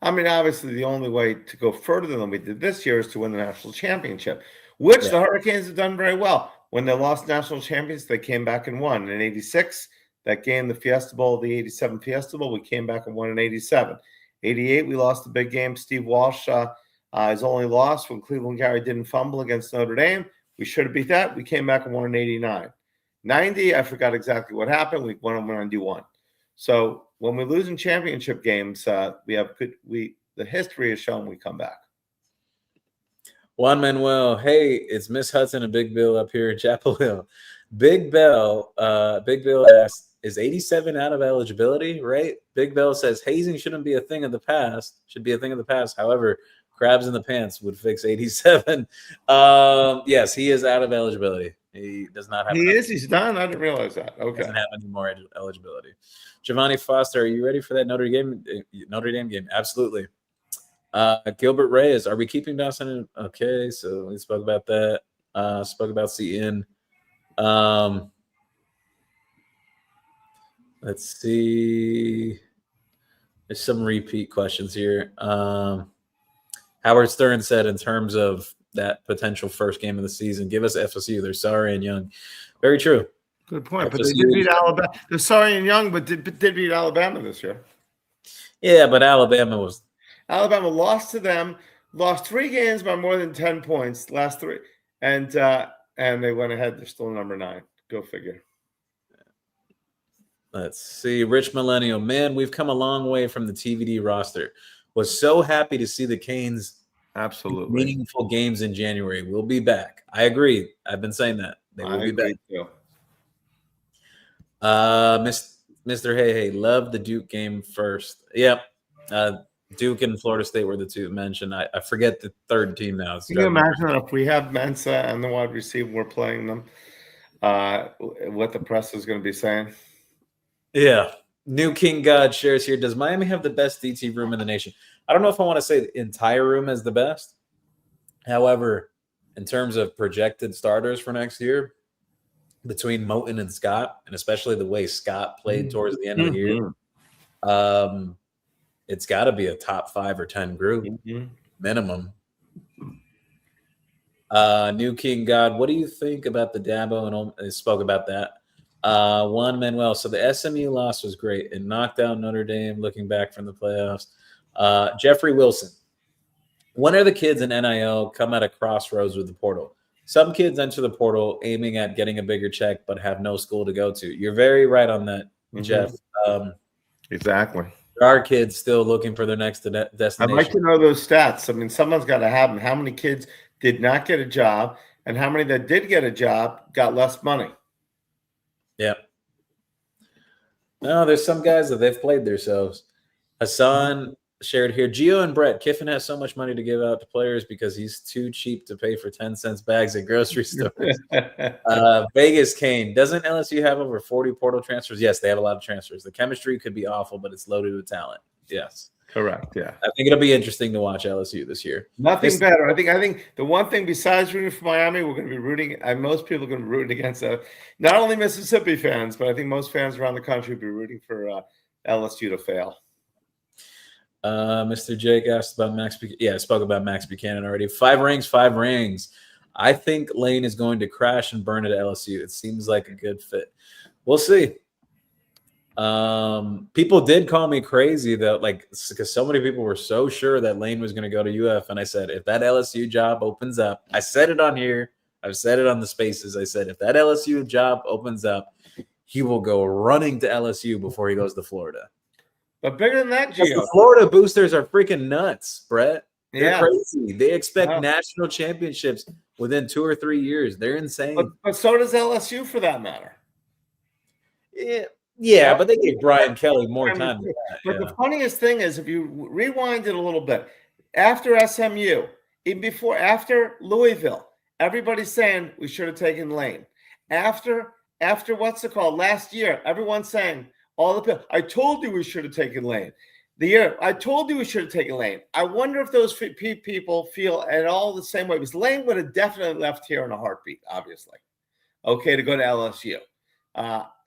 I mean, obviously, the only way to go further than we did this year is to win the national championship, which the Hurricanes have done very well. When they lost national champions, they came back and won. In 86, that game, the Fiesta Bowl, the 87 Fiesta Bowl, we came back and won in 87. 88, we lost the big game. Steve Walsh his only loss when Cleveland Gary didn't fumble against Notre Dame. We should have beat that. We came back and won in 89. 90, I forgot exactly what happened. We won on 91. So when we lose in championship games, we have good. The history has shown we come back. Juan Manuel, hey, it's Miss Hudson and Big Bill up here in Chapel Hill. Big Bill asks, is 87 out of eligibility, right? Big Bill says hazing shouldn't be a thing of the past, should be a thing of the past. However, crabs in the pants would fix 87. Yes, he is out of eligibility. He does not have. He's done. I didn't realize that. Okay. Doesn't have any more eligibility. Giovanni Foster, are you ready for that Notre Dame game? Absolutely. Gilbert Reyes, are we keeping Dawson in? Okay, so we spoke about that. Spoke about CN. Let's see. There's some repeat questions here. Howard Stern said in terms of that potential first game of the season, give us FSU. They're sorry and young. Very true. Good point. But they did beat Alabama. They're sorry and young, but did beat Alabama this year. Yeah, but Alabama lost to them, lost 3 games by more than 10 points, last 3. And they went ahead. They're still number 9. Go figure. Let's see. Rich Millennial, man, we've come a long way from the TVD roster. Was so happy to see the Canes absolutely meaningful games in January. We'll be back. I agree. I've been saying that. They will be back. Too. Mr. Hey, love the Duke game first. Yep. Duke and Florida State were the 2 mentioned. I forget the third team now. Can you imagine if we have Mensa and the wide receiver, we're playing them, what the press is going to be saying? Yeah. New King God shares here. Does Miami have the best DT room in the nation? I don't know if I want to say the entire room is the best. However, in terms of projected starters for next year, between Moten and Scott, and especially the way Scott played towards the end of the year, it's got to be a top 5 or 10 group minimum. New King God, what do you think about the Dabo? And spoke about that. Juan Manuel. So the SMU loss was great. It knocked out Notre Dame. Looking back from the playoffs, Jeffrey Wilson. When are the kids in NIL come at a crossroads with the portal? Some kids enter the portal aiming at getting a bigger check, but have no school to go to. You're very right on that, Jeff. Exactly. There are kids still looking for their next destination. I'd like to know those stats. I mean, someone's got to have them. How many kids did not get a job, and how many that did get a job got less money? Yeah. No, there's some guys that they've played themselves. Hassan shared here. Gio and Brett, Kiffin has so much money to give out to players because he's too cheap to pay for 10 cents bags at grocery stores. Vegas Kane, doesn't LSU have over 40 portal transfers? Yes, they have a lot of transfers. The chemistry could be awful, but it's loaded with talent. Yes. Correct. Yeah. I think it'll be interesting to watch LSU this year. Nothing better. I think the one thing besides rooting for Miami, we're going to be rooting, and most people are going to be rooting against not only Mississippi fans, but I think most fans around the country will be rooting for LSU to fail. Mr. Jake asked about Max. I spoke about Max Buchanan already. 5 rings. I think Lane is going to crash and burn at LSU. It seems like a good fit. We'll see. People did call me crazy though, because so many people were so sure that Lane was going to go to UF, and I said if that LSU job opens up, I said it on here. I've said it on the spaces. I said if that LSU job opens up, he will go running to LSU before he goes to Florida. But bigger than that, Gio. The Florida boosters are freaking nuts, Brett. They're Yeah. crazy. They expect national championships within 2 or 3 years. They're insane. But so does LSU for that matter. Yeah, but they gave Brian Kelly more time. But the funniest thing is, if you rewind it a little bit, after SMU, after Louisville, everybody's saying we should have taken Lane. After what's it called? Last year, everyone's saying I told you we should have taken Lane. The year I told you we should have taken Lane. I wonder if those people feel at all the same way, because Lane would have definitely left here in a heartbeat, obviously. Okay, to go to LSU.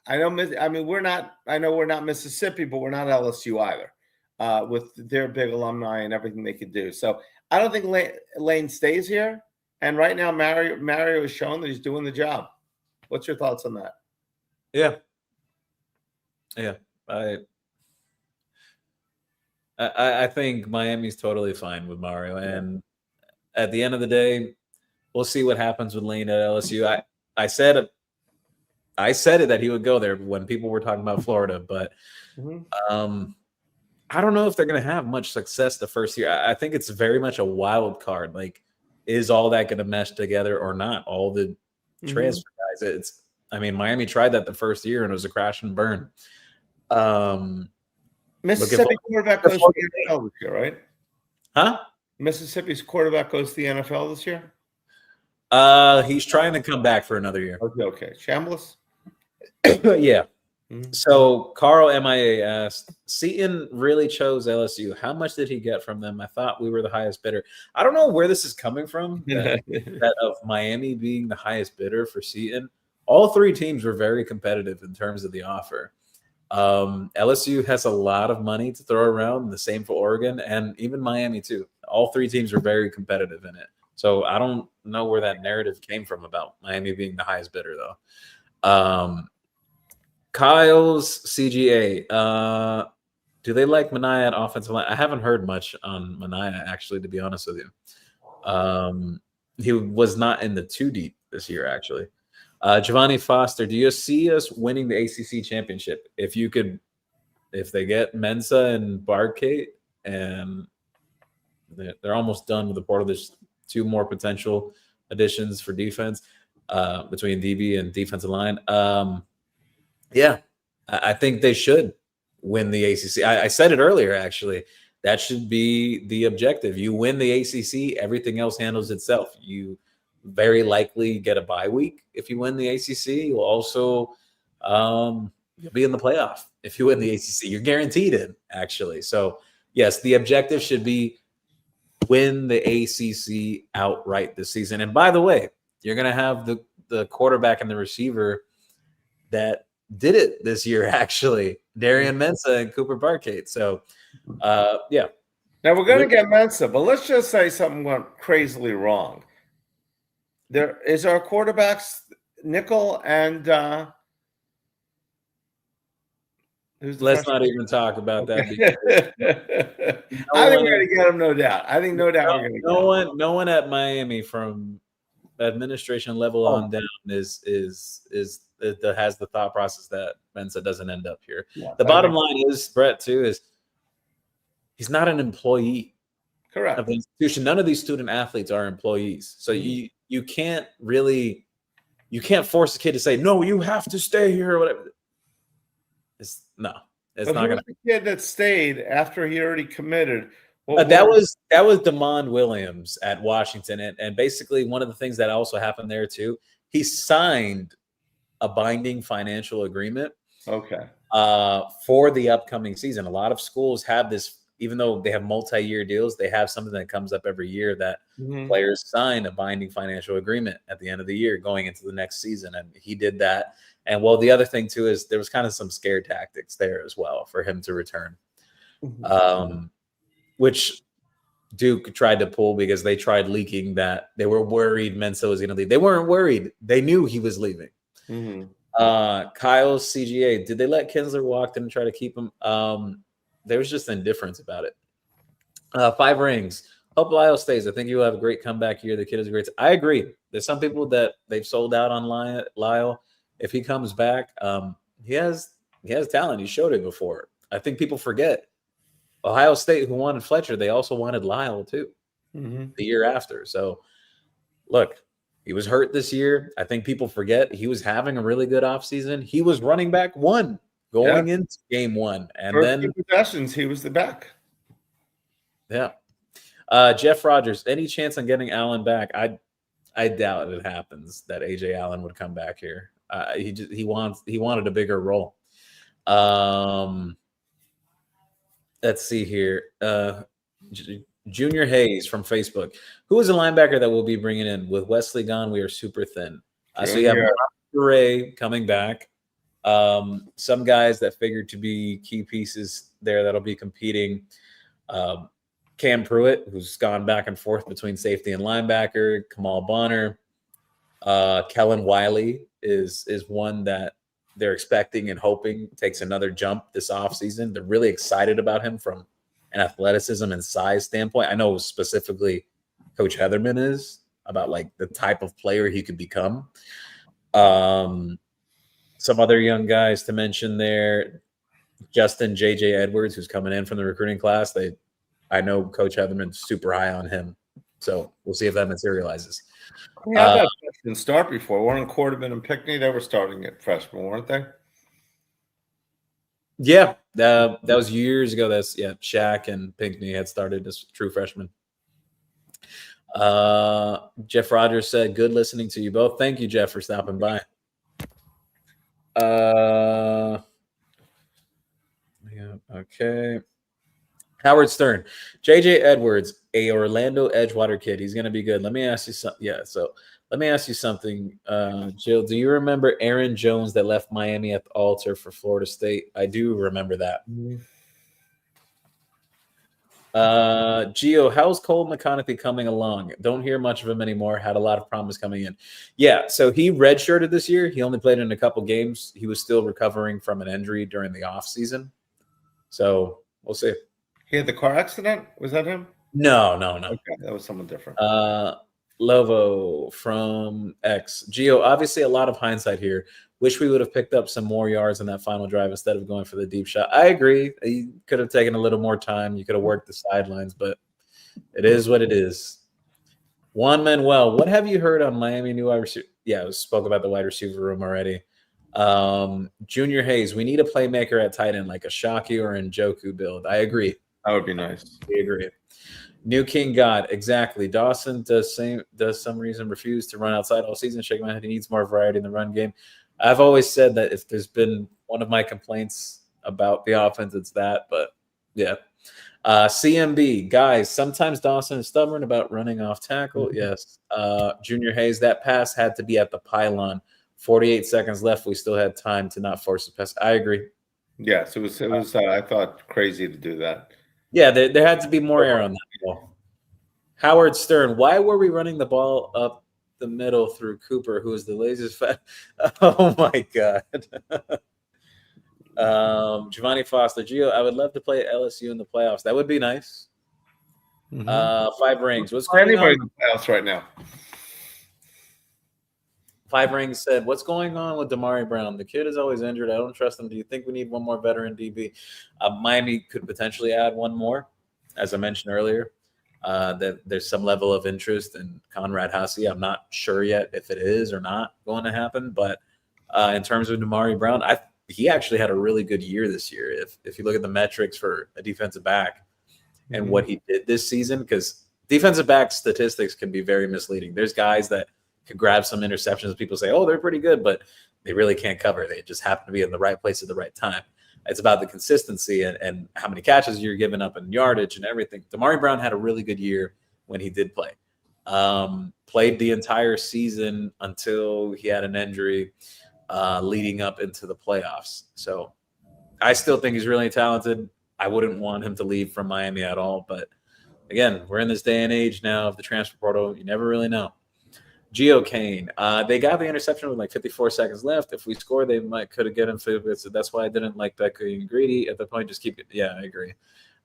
I know we're not Mississippi, but we're not LSU either, with their big alumni and everything they could do. So I don't think Lane stays here. And right now, Mario has shown that he's doing the job. What's your thoughts on that? Yeah. I think Miami's totally fine with Mario, and at the end of the day, we'll see what happens with Lane at LSU. I said it that he would go there when people were talking about Florida, but um, I don't know if they're going to have much success the first year. I think it's very much a wild card. Like, is all that going to mesh together or not? All the transfer guys. I mean, Miami tried that the first year and it was a crash and burn. Mississippi quarterback goes to the NFL this year, right? Huh? Mississippi's quarterback goes to the NFL this year? He's trying to come back for another year. Okay. Chambliss? Yeah. So Carl MIA asked, Seton really chose LSU. How much did he get from them? I thought we were the highest bidder. I don't know where this is coming from, that of Miami being the highest bidder for Seton. All three teams were very competitive in terms of the offer. LSU has a lot of money to throw around, the same for Oregon, and even Miami too. All three teams were very competitive in it. So I don't know where that narrative came from about Miami being the highest bidder, though. Kyle's CGA. Do they like Minaya at offensive line? I haven't heard much on Minaya, actually, to be honest with you. He was not in the 2 deep this year, actually. Giovanni Foster, do you see us winning the ACC championship? If they get Mensa and Barkate, and they're almost done with the portal, there's 2 more potential additions for defense between DB and defensive line. Yeah, I think they should win the ACC. I said it earlier, actually. That should be the objective. You win the ACC, everything else handles itself. You very likely get a bye week if you win the ACC. You'll also you'll be in the playoff if you win the ACC. You're guaranteed it, actually. So, yes, the objective should be win the ACC outright this season. And by the way, you're going to have the quarterback and the receiver that did it this year, actually, Darian Mensa and Cooper Barkate. So, yeah. Now we're going to get Mensa, but let's just say something went crazily wrong. There is our quarterbacks nickel and let's not even talk about that. I think we're going to get him, no doubt. I think no doubt we're going to get him. No one at Miami from administration level on down has the thought process that Mensa doesn't end up here. Yeah, the bottom line is, Brett, too, is he's not an employee of the institution. None of these student athletes are employees. So you can't force a kid to say, no, you have to stay here or whatever. It's not going to. The kid that stayed after he already committed. That was Damond Williams at Washington, and basically one of the things that also happened there too, he signed a binding financial agreement. Okay. For the upcoming season. A lot of schools have this, even though they have multi-year deals, they have something that comes up every year that players sign a binding financial agreement at the end of the year going into the next season, and he did that. And well, the other thing too is there was kind of some scare tactics there as well for him to return, which Duke tried to pull because they tried leaking that they were worried Mensa was going to leave. They weren't worried. They knew he was leaving. Kyle's CGA, did they let Kinsler walk? Didn't try to keep him. There was just indifference about it. 5 rings. Hope Lyle stays. I think he will have a great comeback year. The kid is great. I agree. There's some people that they've sold out on Lyle. If he comes back, he has talent. He showed it before. I think people forget. Ohio State, who wanted Fletcher, they also wanted Lyle too the year after. So, look, he was hurt this year. I think people forget he was having a really good offseason. He was running back 1 going into game 1. And first then 2 possessions, he was the back. Yeah. Jeff Rogers, any chance on getting Allen back? I doubt it happens that A.J. Allen would come back here. He wanted a bigger role. Let's see here. Junior Hayes from Facebook. Who is a linebacker that we'll be bringing in? With Wesley gone, we are super thin. So you have Ray coming back. Some guys that figured to be key pieces there that'll be competing. Cam Pruitt, who's gone back and forth between safety and linebacker. Kamal Bonner. Kellen Wiley is one that they're expecting and hoping takes another jump this offseason. They're really excited about him from an athleticism and size standpoint. I know specifically Coach Heatherman is about like the type of player he could become. Some other young guys to mention there, Justin J.J. Edwards, who's coming in from the recruiting class. I know Coach Heatherman's super high on him, so we'll see if that materializes. We had that freshman start before. Warren Quarterman and Pickney, they were starting at freshman, weren't they? Yeah, that was years ago. Shaq and Pinkney had started as true freshmen. Jeff Rogers said, "Good listening to you both." Thank you, Jeff, for stopping by. Yeah, okay. Howard Stern, JJ Edwards, a Orlando Edgewater kid. He's going to be good. Let me ask you something. Yeah, so let me ask you something, Jill. Do you remember Aaron Jones that left Miami at the altar for Florida State? I do remember that. Gio, how's Cole McConaughey coming along? Don't hear much of him anymore. Had a lot of promise coming in. Yeah, so he redshirted this year. He only played in a couple games. He was still recovering from an injury during the offseason. So we'll see. He had the car accident? Was that him? No. Okay, that was someone different. Lovo from X. Gio, obviously a lot of hindsight here. Wish we would have picked up some more yards in that final drive instead of going for the deep shot. I agree. You could have taken a little more time. You could have worked the sidelines, but it is what it is. Juan Manuel, what have you heard on Miami new wide receiver? Yeah, I spoke about the wide receiver room already. Junior Hayes, we need a playmaker at tight end like a Shockey or an Njoku build. I agree. That would be nice. We agree. New King God, exactly. Dawson does some reason refuse to run outside all season. Shake my head. He needs more variety in the run game. I've always said that if there's been one of my complaints about the offense, it's that. But yeah. CMB, guys, sometimes Dawson is stubborn about running off tackle. Yes. Junior Hayes, that pass had to be at the pylon. 48 seconds left. We still had time to not force the pass. I agree. Yes, it was. I thought crazy to do that. Yeah, there had to be more air on that ball. Howard Stern, why were we running the ball up the middle through Cooper, who is the laziest fat? Oh my God. Giovanni Foster, Gio, I would love to play LSU in the playoffs. That would be nice. Mm-hmm. 5 rings. What's going anybody on? in the playoffs right now? 5 rings said, what's going on with Damari Brown? The kid is always injured. I don't trust him. Do you think we need one more veteran DB? Miami could potentially add one more, as I mentioned earlier. That there's some level of interest in Conrad Hussey. I'm not sure yet if it is or not going to happen. But in terms of Damari Brown, he actually had a really good year this year. If you look at the metrics for a defensive back and what he did this season, because defensive back statistics can be very misleading. There's guys that could grab some interceptions. People say, oh, they're pretty good, but they really can't cover. They just happen to be in the right place at the right time. It's about the consistency and how many catches you're giving up and yardage and everything. Damari Brown had a really good year when he did play. Played the entire season until he had an injury leading up into the playoffs. So I still think he's really talented. I wouldn't want him to leave from Miami at all. But again, we're in this day and age now of the transfer portal. You never really know. Gio Kane, they got the interception with like 54 seconds left. If we score, they could have gotten him. So that's why I didn't like Becca and Greedy at the point. Just keep it. Yeah, I agree.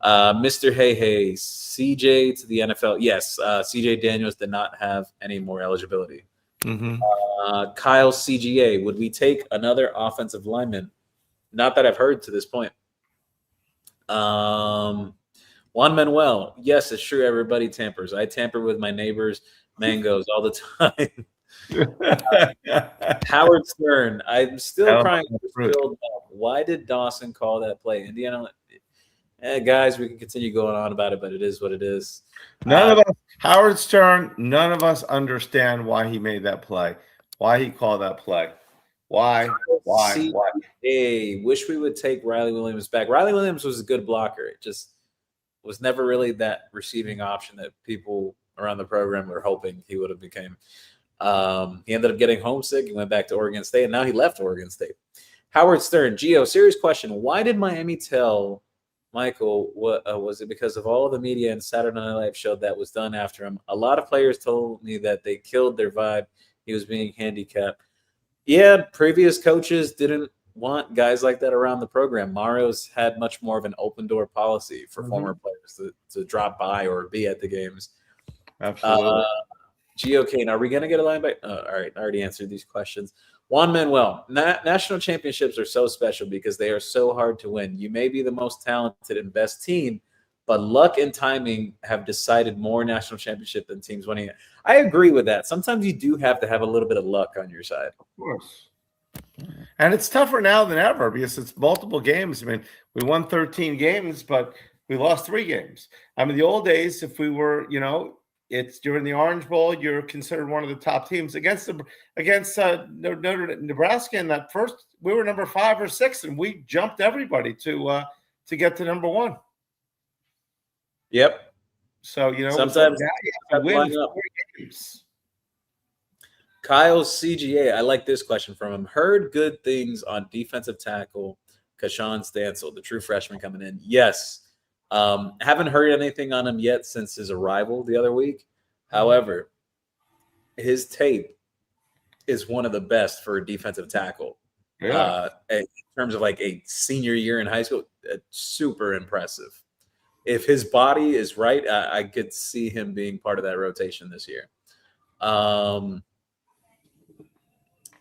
Mr. Hey, CJ to the NFL. Yes, CJ Daniels did not have any more eligibility. Kyle CGA, would we take another offensive lineman? Not that I've heard to this point. Juan Manuel, yes, it's true. Everybody tampers. I tamper with my neighbors' mangoes all the time. Howard Stern, I'm still crying. Why did Dawson call that play? Indiana, guys, we can continue going on about it, but it is what it is. None of us, Howard Stern, none of us understand why he made that play, why he called that play. Why? Hey, wish we would take Riley Williams back. Riley Williams was a good blocker. It just was never really that receiving option that people around the program were hoping he would have became. He ended up getting homesick. He went back to Oregon State, and now he left Oregon State. Howard Stern, Gio, serious question. Why did Miami tell Michael, what was it because of all the media and Saturday Night Live show that was done after him? A lot of players told me that they killed their vibe. He was being handicapped. Yeah, previous coaches didn't want guys like that around the program. Mario's had much more of an open door policy for former players to drop by or be at the games. Absolutely. Gio Kane, are we going to get a linebacker? All right, I already answered these questions. Juan Manuel, national championships are so special because they are so hard to win. You may be the most talented and best team, but luck and timing have decided more national championship than teams winning it. I agree with that. Sometimes you do have to have a little bit of luck on your side. Of course. And it's tougher now than ever because it's multiple games. I mean, we won 13 games, but we lost 3 games. I mean, the old days, if we were, it's during the Orange Bowl, you're considered one of the top teams against Nebraska in that first. We were number 5 or 6, and we jumped everybody to get to number 1. Yep. So sometimes you have to win 4 games. Kyle CGA, I like this question from him. Heard good things on defensive tackle Kashawn Stansel, the true freshman coming in. Yes. Haven't heard anything on him yet since his arrival the other week. However, his tape is one of the best for a defensive tackle. Yeah. In terms of like a senior year in high school, super impressive. If his body is right, I could see him being part of that rotation this year.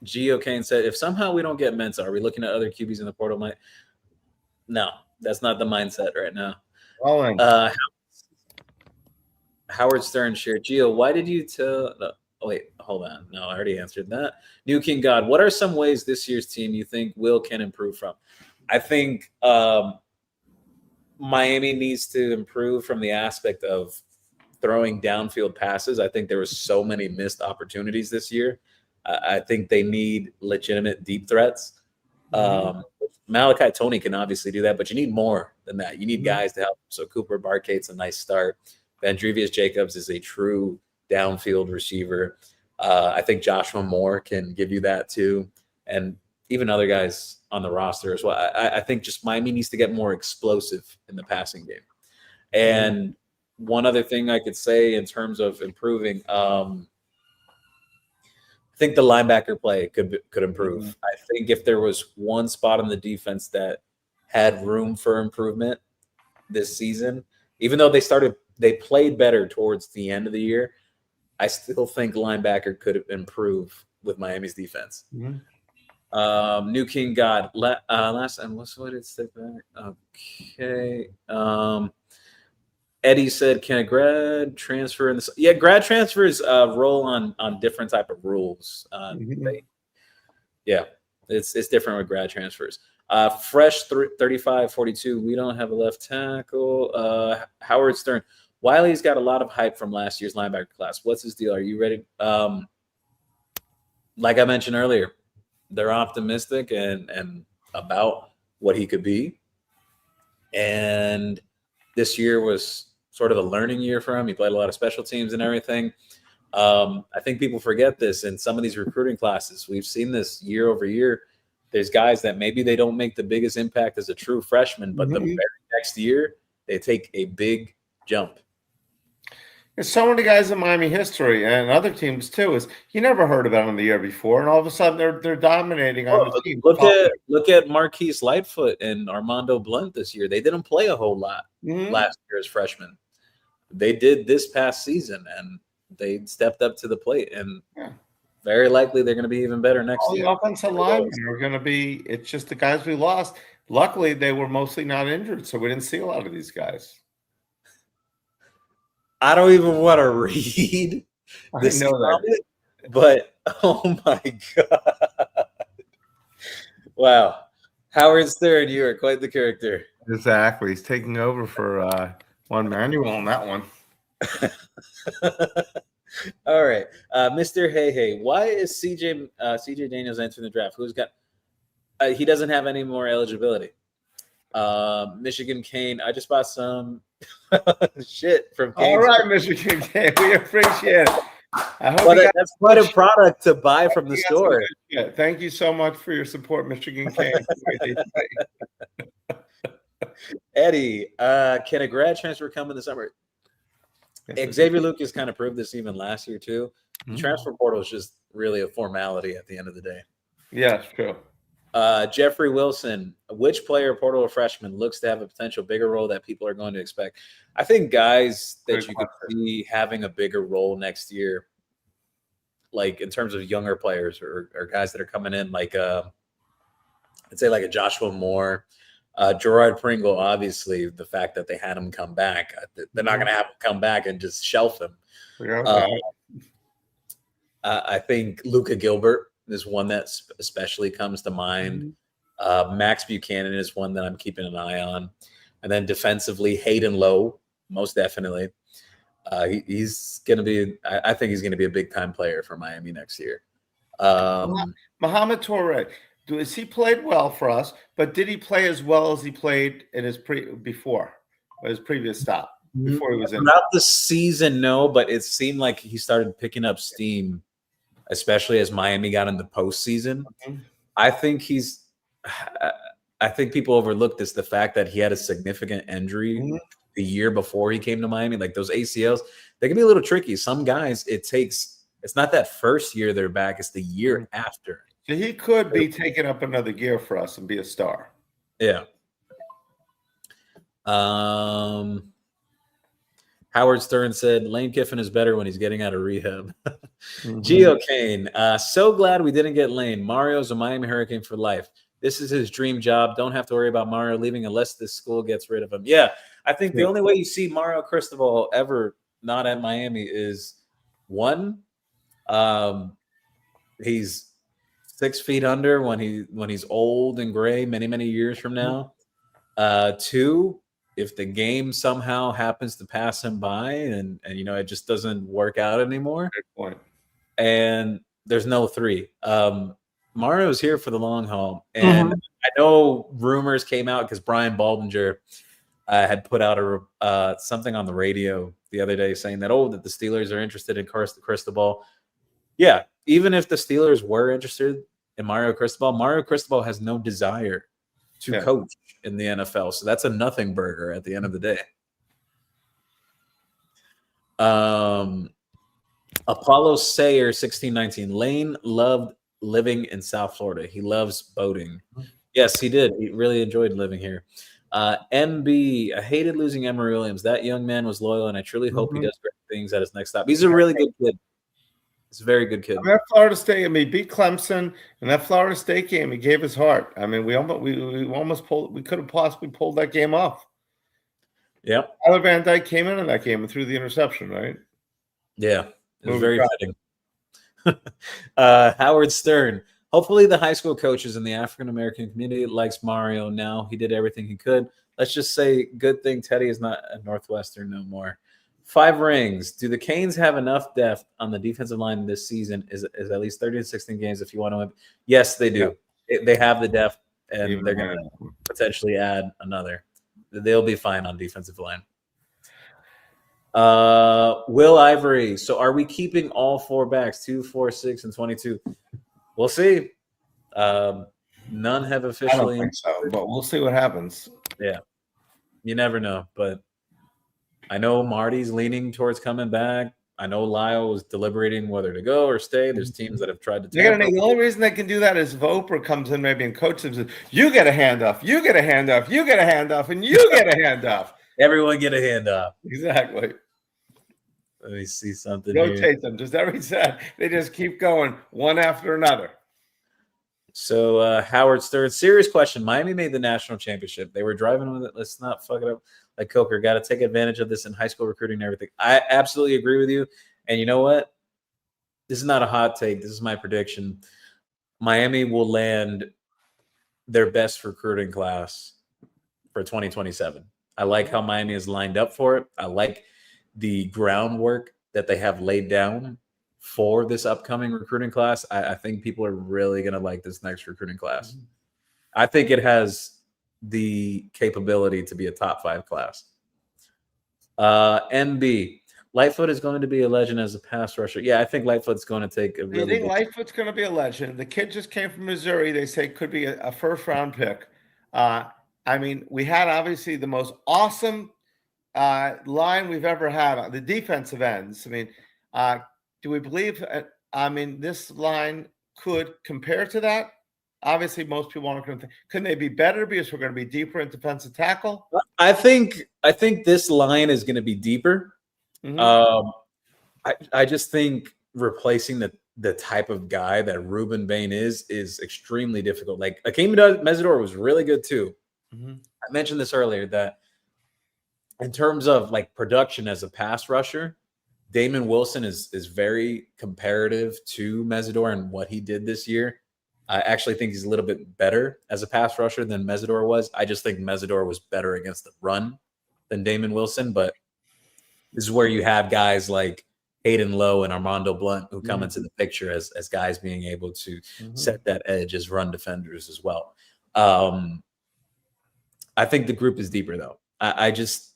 Gio Kane said, if somehow we don't get Mensa, are we looking at other QBs in the portal? No, that's not the mindset right now. Howard Stern shared, Gio, why did you tell – oh, wait, hold on. No, I already answered that. New King God, what are some ways this year's team you think Will can improve from? I think Miami needs to improve from the aspect of throwing downfield passes. I think there were so many missed opportunities this year. I think they need legitimate deep threats. Malachi Tony can obviously do that, but you need more than that. You need guys to help. So Cooper Barkate's a nice start. Vandrevius Jacobs is a true downfield receiver. I think Joshua Moore can give you that too. And even other guys on the roster as well. I think just Miami needs to get more explosive in the passing game. And one other thing I could say in terms of improving, I think the linebacker play could improve. I think if there was one spot on the defense that had room for improvement this season, even though they played better towards the end of the year, I still think linebacker could improve with Miami's defense. New King God last and what did it say back? Okay. Eddie said, can a grad transfer in this? Yeah, grad transfers roll on different type of rules. It's different with grad transfers. Fresh 3542, we don't have a left tackle. Howard Stern, Wiley's got a lot of hype from last year's linebacker class. What's his deal? Are you ready? Like I mentioned earlier, they're optimistic and about what he could be. And this year was sort of a learning year for him. He played a lot of special teams and everything. I think people forget this in some of these recruiting classes. We've seen this year over year. There's guys that maybe they don't make the biggest impact as a true freshman, but the very next year they take a big jump. There's so many guys in Miami history and other teams too. Is you never heard about them the year before, and all of a sudden they're dominating on the team. Look at Marquise Lightfoot and Armando Blunt this year. They didn't play a whole lot last year as freshmen. They did this past season, and they stepped up to the plate. And very likely they're going to be even better next year. The offensive linemen are going to be. It's just the guys we lost. Luckily, they were mostly not injured, so we didn't see a lot of these guys. I don't even want to read this comment, but oh my God. Wow. Howard Stern, you are quite the character. Exactly. He's taking over for Juan Manuel on that one. All right. Mr. Hey, why is CJ Daniels entering the draft? Who's got he doesn't have any more eligibility. Michigan Kane, I just bought some shit from Canes. All right, Michigan Kane, we appreciate it. That's quite a product to buy from the store. Yeah, thank you so much for your support, Michigan Kane. Eddie, can a grad transfer come in the summer? Xavier Lucas kind of proved this even last year too. The transfer portal is just really a formality at the end of the day. Yeah, it's true. Jeffrey Wilson, which player, portal or freshman, looks to have a potential bigger role that people are going to expect? I think guys that Good you could question. see having a bigger role next year, like in terms of younger players or guys that are coming in, like I'd say like a Joshua Moore, Gerard Pringle. Obviously, the fact that they had him come back, they're not going to have him come back and just shelf him. Yeah, I think Luka Gilbert is one that especially comes to mind. Max Buchanan is one that I'm keeping an eye on. And then defensively, Hayden Lowe, most definitely. He's going to be, I think he's going to be a big time player for Miami next year. Mohamed Toure, has he played well for us? But did he play as well as he played in his previous stop before he was in? Throughout the season, no, but it seemed like he started picking up steam, especially as Miami got in the postseason. I think people overlook this, the fact that he had a significant injury the year before he came to Miami. Like those ACLs, they can be a little tricky. Some guys, it's not that first year they're back, it's the year after. So he could be taking up another gear for us and be a star. Yeah. Howard Stern said Lane Kiffin is better when he's getting out of rehab. Gio Kane, so glad we didn't get Lane. Mario's a Miami Hurricane for life. This is his dream job. Don't have to worry about Mario leaving unless this school gets rid of him. Yeah, I think the only way you see Mario Cristobal ever not at Miami is one, he's 6 feet under when he's old and gray many years from now. Two, if the game somehow happens to pass him by and it just doesn't work out anymore. Good point. And there's no three. Mario's here for the long haul. And I know rumors came out because Brian Baldinger had put out something on the radio the other day saying that, that the Steelers are interested in Cristobal. Yeah, even if the Steelers were interested in Mario Cristobal has no desire to coach in the NFL. So that's a nothing burger at the end of the day. Apollo Sayer, 1619. Lane loved living in South Florida. He loves boating. Yes, he did. He really enjoyed living here. MB, I hated losing Emory Williams. That young man was loyal, and I truly hope he does great things at his next stop. He's a really good kid. He's a very good kid. That Florida State, he beat Clemson, and that Florida State game, he gave his heart. I mean, we could have possibly pulled that game off. Yeah. Tyler Van Dyke came in that game and threw the interception, right? Yeah. It was very fitting. Howard Stern. Hopefully the high school coaches in the African-American community likes Mario now. He did everything he could. Let's just say good thing Teddy is not at Northwestern no more. 5 rings. Do the Canes have enough depth on the defensive line this season? Is at least 30 to 16 games if you want to win? Yes, they do. Yeah. They have the depth, and they're going to potentially add another. They'll be fine on defensive line. Will Ivory. So are we keeping all 4 backs, 2, 4, 6, and 22? We'll see. None have officially. I don't think so, but we'll see what happens. Yeah. You never know, but I know Marty's leaning towards coming back. I know Lyle was deliberating whether to go or stay. There's teams that have tried to. The only reason they can do that is if Oprah comes in maybe and coaches them. You get a handoff. You get a handoff. You get a handoff, and you get a handoff. Everyone get a handoff. Exactly. Let me see something. Rotate them. Just every set. They just keep going one after another. So Howard Stern, serious question. Miami made the national championship. They were driving with it. Let's not fuck it up like Coker. Got to take advantage of this in high school recruiting and everything. I absolutely agree with you. And you know what? This is not a hot take. This is my prediction. Miami will land their best recruiting class for 2027. I like how Miami is lined up for it. I like the groundwork that they have laid down for this upcoming recruiting class. I think people are really going to like this next recruiting class. I think it has the capability to be a top 5 class. NB, Lightfoot is going to be a legend as a pass rusher. Yeah, I think Lightfoot's going to take a really. I think Lightfoot's going to be a legend. The kid just came from Missouri. They say could be a first-round pick. I mean, we had obviously the most awesome line we've ever had on the defensive ends. I mean, do we believe? I mean, this line could compare to that. Obviously, most people aren't going to think. Couldn't they be better because we're going to be deeper in defensive tackle? I think this line is going to be deeper. Mm-hmm. I just think replacing the type of guy that Ruben Bain is extremely difficult. Like Akeem Mesidor was really good too. Mm-hmm. I mentioned this earlier that in terms of like production as a pass rusher, Damon Wilson is very comparative to Mesidor and what he did this year. I actually think he's a little bit better as a pass rusher than Mesidor was. I just think Mesidor was better against the run than Damon Wilson, but this is where you have guys like Hayden Lowe and Armando Blunt who come into the picture as guys being able to set that edge as run defenders as well. I think the group is deeper though. I just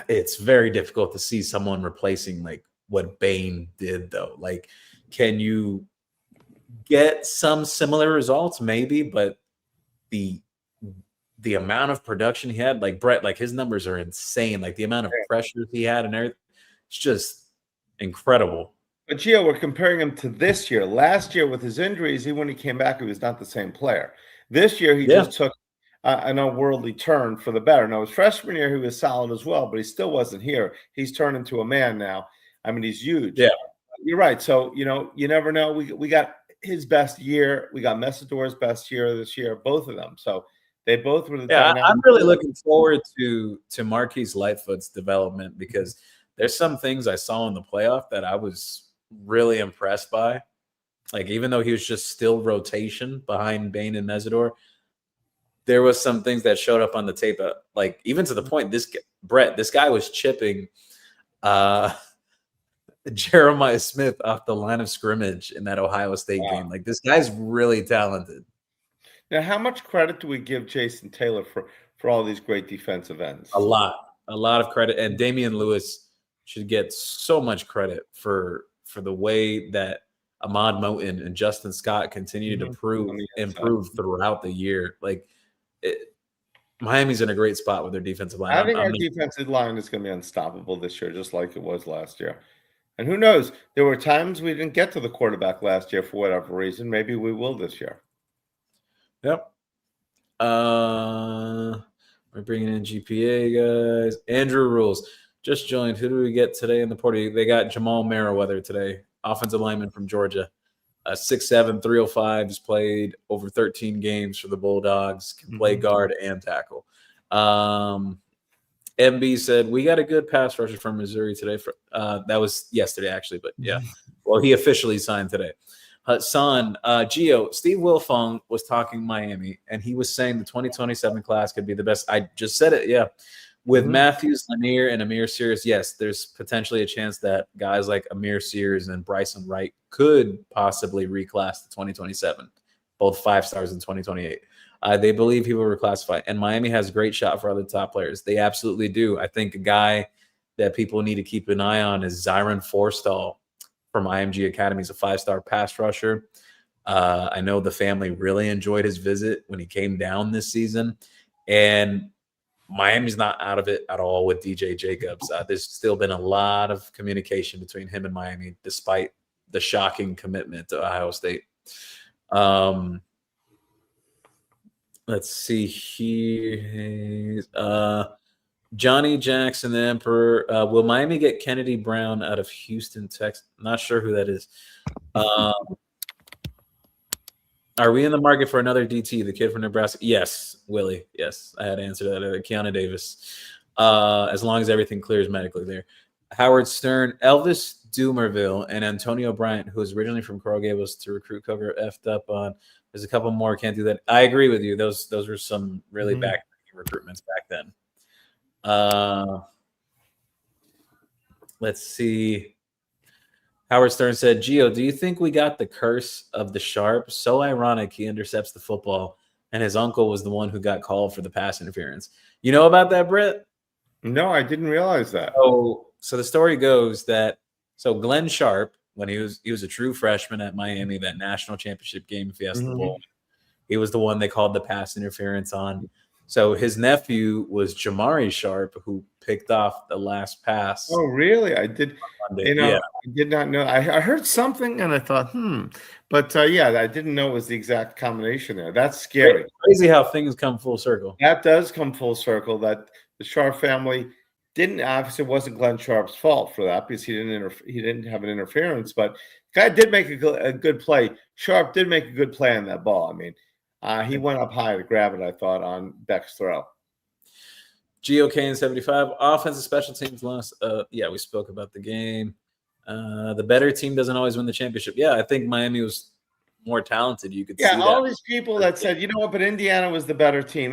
it's very difficult to see someone replacing like what Bain did though. Like, can you get some similar results? Maybe, but the amount of production he had, like Brett, like his numbers are insane. Like the amount of pressures he had and everything, it's just incredible. But Gio, we're comparing him to this year. Last year with his injuries, even when he came back, he was not the same player. This year, he just took an unworldly turn for the better. Now, his freshman year, he was solid as well, but he still wasn't here. He's turned into a man now. I mean, he's huge. Yeah. You're right. So, you know, you never know. We got his best year. We got Mesidor's best year this year, both of them. So they both were the dynamic. I'm really looking forward to Marquise Lightfoot's development because there's some things I saw in the playoff that I was really impressed by. Like, even though he was just still rotation behind Bain and Mesidor, there was some things that showed up on the tape. Like, even to the point, this guy was chipping Jeremiah Smith off the line of scrimmage in that Ohio State game. Like, this guy's really talented. Now, how much credit do we give Jason Taylor for all these great defensive ends? A lot of credit. And Damian Lewis should get so much credit for the way that Ahmad Moten and Justin Scott continue to improve throughout the year. Like, Miami's in a great spot with their defensive line. I think our defensive line is going to be unstoppable this year, just like it was last year. And who knows? There were times we didn't get to the quarterback last year for whatever reason. Maybe we will this year. Yep. We're bringing in GPA, guys. Andrew Rules just joined. Who do we get today in the party? They got Jamal Merriweather today, offensive lineman from Georgia. 6'7", 305, has played over 13 games for the Bulldogs, can play guard and tackle. MB said, we got a good pass rusher from Missouri today. That was yesterday, actually, but yeah. Well, he officially signed today. Hassan, Gio, Steve Wilfong was talking Miami, and he was saying the 2027 class could be the best. I just said it, yeah. With Matthews, Lanier, and Amir Sears, yes, there's potentially a chance that guys like Amir Sears and Bryson Wright could possibly reclass to 2027, both 5 stars in 2028. They believe he will reclassify, and Miami has a great shot for other top players. They absolutely do. I think a guy that people need to keep an eye on is Zyron Forstall from IMG Academy. He's a 5-star pass rusher. I know the family really enjoyed his visit when he came down this season, and Miami's not out of it at all with DJ Jacobs. There's still been a lot of communication between him and Miami, despite the shocking commitment to Ohio State. Let's see here. Johnny Jackson, the Emperor. Will Miami get Kennedy Brown out of Houston, Texas? Not sure who that is. Are we in the market for another DT, the kid from Nebraska? Yes, Willie. Yes, I had to answer that. Keanu Davis. As long as everything clears medically there. Howard Stern, Elvis Dumerville, and Antonio Bryant, who was originally from Coral Gables to recruit cover, effed up on. There's a couple more. Can't do that. I agree with you. Those were some really back recruitments back then. Let's see. Howard Stern said, Gio, do you think we got the curse of the sharp? So ironic he intercepts the football, and his uncle was the one who got called for the pass interference. You know about that, Brett? No, I didn't realize that. So the story goes that Glenn Sharp, when he was a true freshman at Miami, that national championship game, Fiesta Bowl, he was the one they called the pass interference on. So his nephew was Jamari Sharp, who picked off the last pass. Oh, really? I did. I did not know. I heard something and I thought, But yeah, I didn't know it was the exact combination there. That's scary. Crazy how things come full circle. That does come full circle. That the Sharp family didn't obviously, it wasn't Glenn Sharp's fault for that because he didn't have an interference. But guy did make a good play. Sharp did make a good play on that ball. I mean, he went up high to grab it, I thought, on Beck's throw. CanesWear offensive special teams lost. Yeah, we spoke about the game. The better team doesn't always win the championship. Yeah, I think Miami was more talented. You could see all that. these people that said, you know what, but Indiana was the better team.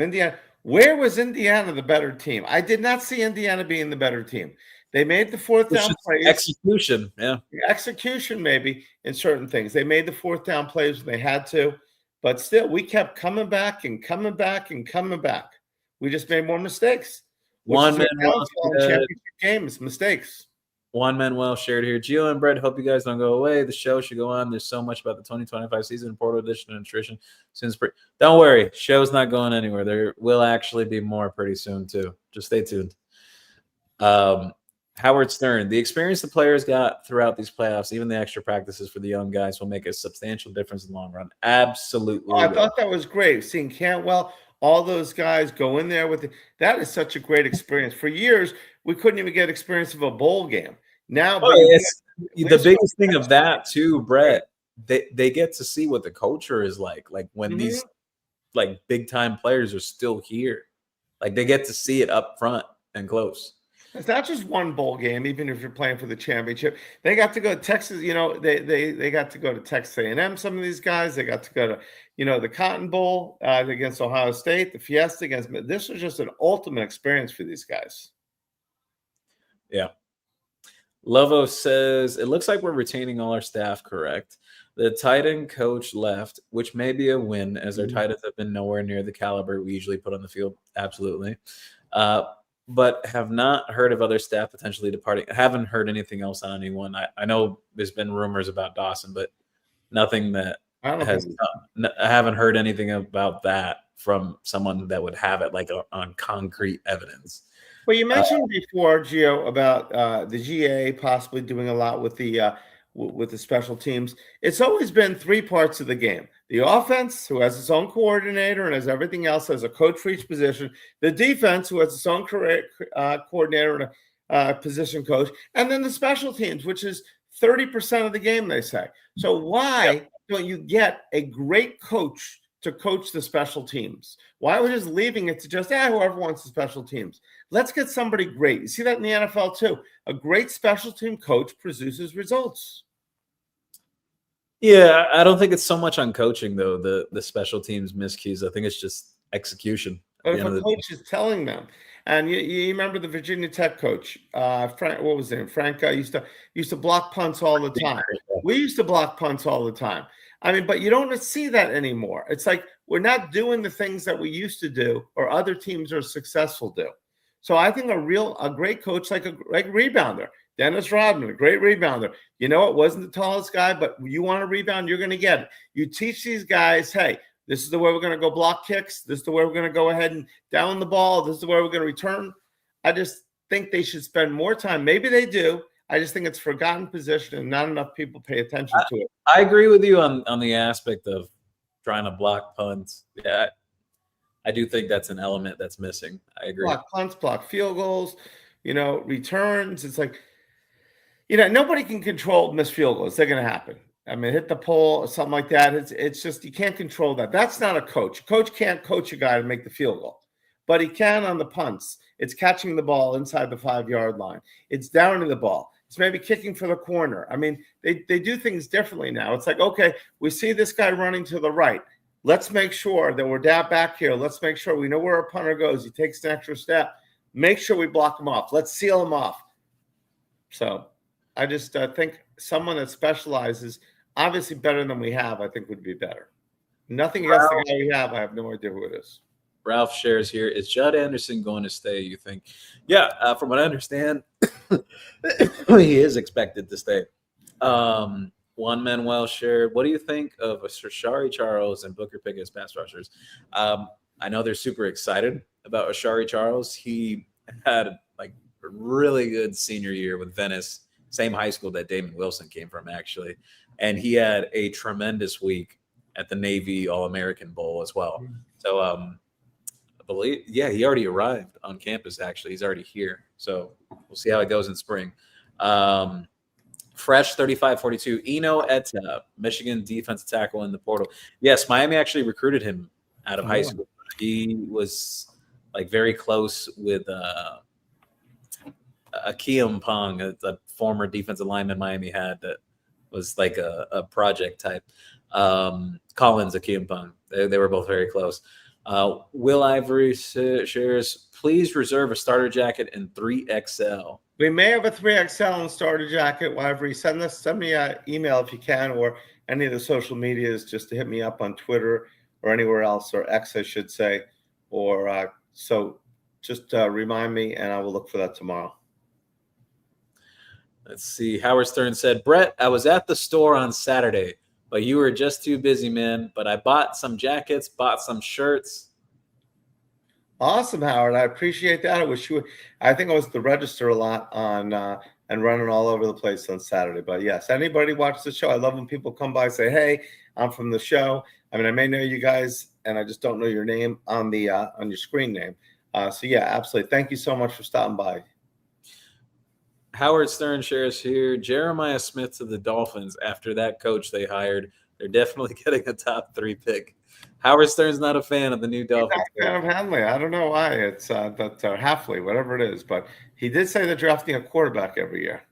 Where was Indiana the better team? I did not see Indiana being the better team. They made the fourth down plays. Execution, yeah. Execution, maybe, in certain things. They made the fourth down plays when they had to. But still, we kept coming back and coming back and coming back. We just made more mistakes. One man championship games, mistakes. Juan Manuel shared here. Gio and Brett, hope you guys don't go away. The show should go on. There's so much about the 2025 season, portal edition, and nutrition. Don't worry, show's not going anywhere. There will actually be more pretty soon too. Just stay tuned. Howard Stern, the experience the players got throughout these playoffs, even the extra practices for the young guys, will make a substantial difference in the long run. Absolutely. I thought that was great. Seeing Cantwell, all those guys go in there with that is such a great experience. For years, we couldn't even get experience of a bowl game. Now, the biggest thing of that too, Brett, they get to see what the culture is like when these like big time players are still here. Like they get to see it up front and close. It's not just one bowl game, even if you're playing for the championship. They got to go to Texas, they got to go to Texas A&M, some of these guys. They got to go to, the Cotton Bowl against Ohio State, the Fiesta against – this was just an ultimate experience for these guys. Yeah. Lovo says, it looks like we're retaining all our staff, correct? The tight end coach left, which may be a win as our tight ends have been nowhere near the caliber we usually put on the field. Absolutely. But have not heard of other staff potentially departing. I haven't heard anything else on anyone. I know there's been rumors about Dawson, but nothing that I haven't heard anything about that from someone that would have it on concrete evidence. Well, you mentioned before, Gio, about the GA possibly doing a lot with the special teams. It's always been three parts of the game. The offense, who has its own coordinator and has everything else, has a coach for each position. The defense, who has its own coordinator and a position coach. And then the special teams, which is 30% of the game, they say. So why don't you get a great coach to coach the special teams? Why are we just leaving it to just, whoever wants the special teams? Let's get somebody great. You see that in the NFL too. A great special team coach produces results. Yeah, I don't think it's so much on coaching, though, the special teams miscues. I think it's just execution. But if a coach is telling them, and you remember the Virginia Tech coach, Frank, what was his name? Frank used to block punts all the time. We used to block punts all the time. I mean, but you don't see that anymore. It's like we're not doing the things that we used to do or other teams are successful do. So I think a great coach, like a rebounder, Dennis Rodman, a great rebounder. It wasn't the tallest guy, but you want to rebound, you're going to get it. You teach these guys, hey, this is the way we're going to go block kicks. This is the way we're going to go ahead and down the ball. This is the way we're going to return. I just think they should spend more time. Maybe they do. I just think it's a forgotten position and not enough people pay attention to it. I agree with you on the aspect of trying to block punts. Yeah, I do think that's an element that's missing. I agree. Block punts, block field goals, returns. It's like, nobody can control missed field goals. They're going to happen. I mean, hit the pole or something like that. It's just, you can't control that. That's not a coach. A coach can't coach a guy to make the field goal, but he can on the punts. It's catching the ball inside the 5-yard line. It's downing the ball. It's maybe kicking for the corner. I mean, they do things differently now. It's like, okay, we see this guy running to the right. Let's make sure that we're down back here. Let's make sure we know where our punter goes. He takes an extra step. Make sure we block him off. Let's seal him off. So I just think someone that specializes, obviously better than we have, I think would be better. Nothing against the guy we have. I have no idea who it is. Ralph shares here. Is Judd Anderson going to stay, you think? Yeah, from what I understand, he is expected to stay. Juan Manuel shared, what do you think of Ashari Charles and Booker Pickett as pass rushers? I know they're super excited about Ashari Charles. He had a really good senior year with Venice same high school that Damon Wilson came from, actually. And he had a tremendous week at the Navy All-American Bowl as well. So I believe, yeah, he already arrived on campus, actually. He's already here. So we'll see how it goes in spring. Fresh 35-42. Eno Eta, Michigan defensive tackle in the portal. Yes, Miami actually recruited him out of high school. He was like very close with Akeem Pong, a former defensive lineman Miami had that was like a project type. Collins, Akeem Pong. They were both very close. Will Ivory shares, please reserve a starter jacket in 3XL. We may have a 3XL and starter jacket. Ivory, send me an email if you can, or any of the social medias, just to hit me up on Twitter or anywhere else, or X, I should say. Or so just remind me, and I will look for that tomorrow. Let's see. Howard Stern said, Brett, I was at the store on Saturday, but you were just too busy, man. But I bought some jackets, bought some shirts. Awesome, Howard. I appreciate that. I think I was at the register a lot on and running all over the place on Saturday. But yes, anybody watch the show. I love when people come by and say, hey, I'm from the show. I mean, I may know you guys, and I just don't know your name on your screen name. So yeah, absolutely. Thank you so much for stopping by. Howard Stern shares here, Jeremiah Smith to the Dolphins after that coach they hired. They're definitely getting a top 3 pick. Howard Stern's not a fan of the new Dolphins. He's not a fan of Hanley. I don't know why. It's Halfley, whatever it is. But he did say they're drafting a quarterback every year.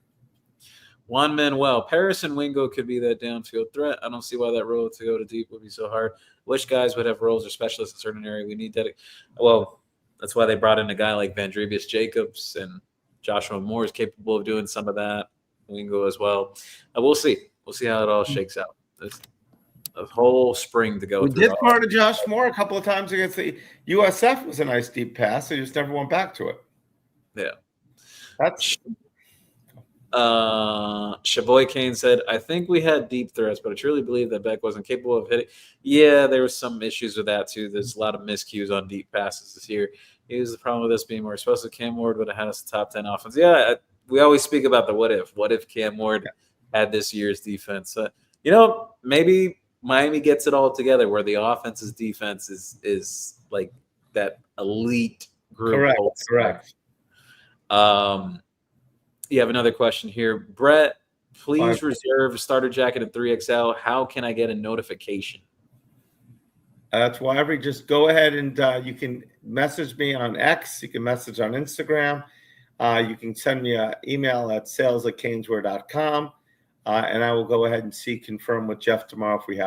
Juan Manuel, Paris and Wingo could be that downfield threat. I don't see why that role to go to deep would be so hard. Which guys would have roles or specialists in a certain area? We need that. Well, that's why they brought in a guy like Vandrevius Jacobs, and Joshua Moore is capable of doing some of that. Wingo as well. We'll see. We'll see how it all shakes out. There's a whole spring to go through. We did part of Josh Moore a couple of times against the USF. Was a nice deep pass. They just never went back to it. Yeah. That's Shaboy Kane said, I think we had deep threats, but I truly believe that Beck wasn't capable of hitting. Yeah, there was some issues with that too. There's a lot of miscues on deep passes this year. Here's the problem with this being more explosive. Cam Ward would have had us a top 10 offense. Yeah, we always speak about the what if. What if Cam Ward had this year's defense? Maybe Miami gets it all together where the offense's defense is like that elite group. Correct. You have another question here. Brett, please reserve a starter jacket in 3XL. How can I get a notification? That's why just go ahead and you can message me on X. You can message on Instagram. You can send me an email at sales@caneswear.com. And I will go ahead and confirm with Jeff tomorrow if we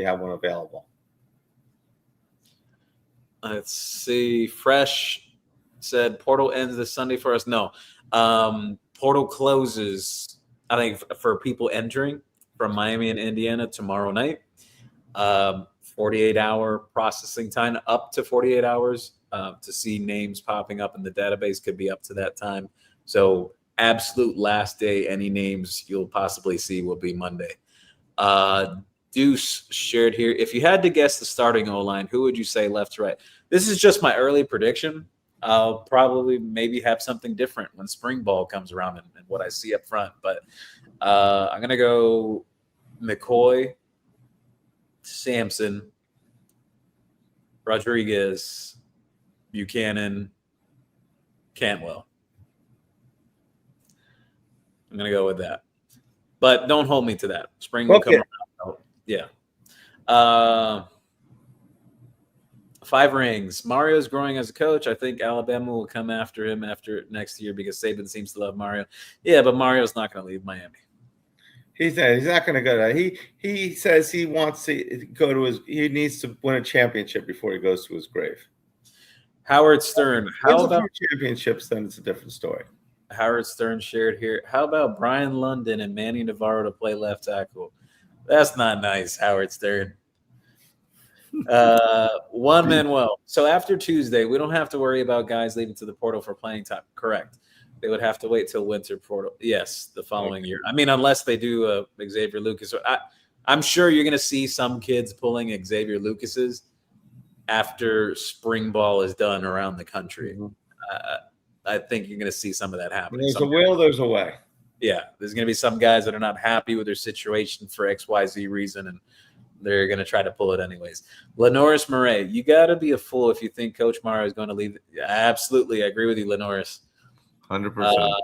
have one available. Let's see. Fresh said portal ends this Sunday for us. No. Portal closes, I think, for people entering from Miami and Indiana tomorrow night. 48-hour processing time, up to 48 hours to see names popping up in the database could be up to that time. So absolute last day, any names you'll possibly see will be Monday. Deuce shared here, if you had to guess the starting O-line, who would you say left to right? This is just my early prediction. I'll probably maybe have something different when spring ball comes around and what I see up front. But I'm going to go McCoy, Sampson, Rodriguez, Buchanan, Cantwell. I'm going to go with that. But don't hold me to that. Spring will come around. Yeah. 5 rings. Mario's growing as a coach. I think Alabama will come after him after next year because Saban seems to love Mario. Yeah, but Mario's not going to leave Miami. He's not going to go there. He says he wants to go to he needs to win a championship before he goes to his grave. Howard Stern. How about championships? Then it's a different story. Howard Stern shared here. How about Brian London and Manny Navarro to play left tackle? That's not nice, Howard Stern. Juan Manuel. So after Tuesday, we don't have to worry about guys leaving to the portal for playing time. Correct. They would have to wait till winter portal. Yes, the following year. I mean, unless they do Xavier Lucas. I'm sure you're going to see some kids pulling Xavier Lucas's after spring ball is done around the country. I think you're going to see some of that happen. There's a will, there's a way. Yeah, there's going to be some guys that are not happy with their situation for XYZ reason, and they're going to try to pull it anyways. Lenoris Murray, you got to be a fool if you think Coach Mario is going to leave. Yeah, absolutely. I agree with you, Lenoris. 100%.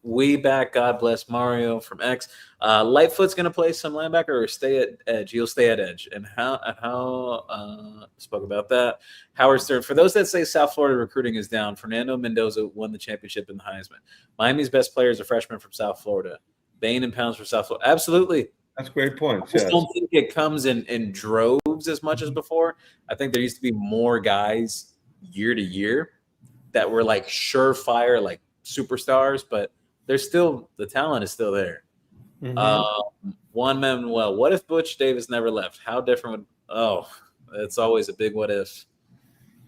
We back. God bless Mario from X. Lightfoot's going to play some linebacker or stay at edge. He'll stay at edge. And how spoke about that. Howard Stern. For those that say South Florida recruiting is down, Fernando Mendoza won the championship in the Heisman. Miami's best player is a freshman from South Florida. Bain and Pounds from South Florida. Absolutely. That's great point. I just don't think it comes in droves as much as before. I think there used to be more guys year to year that were like surefire, like superstars, but there's still the talent is still there. Juan Manuel, what if Butch Davis never left? How different would it's always a big what if.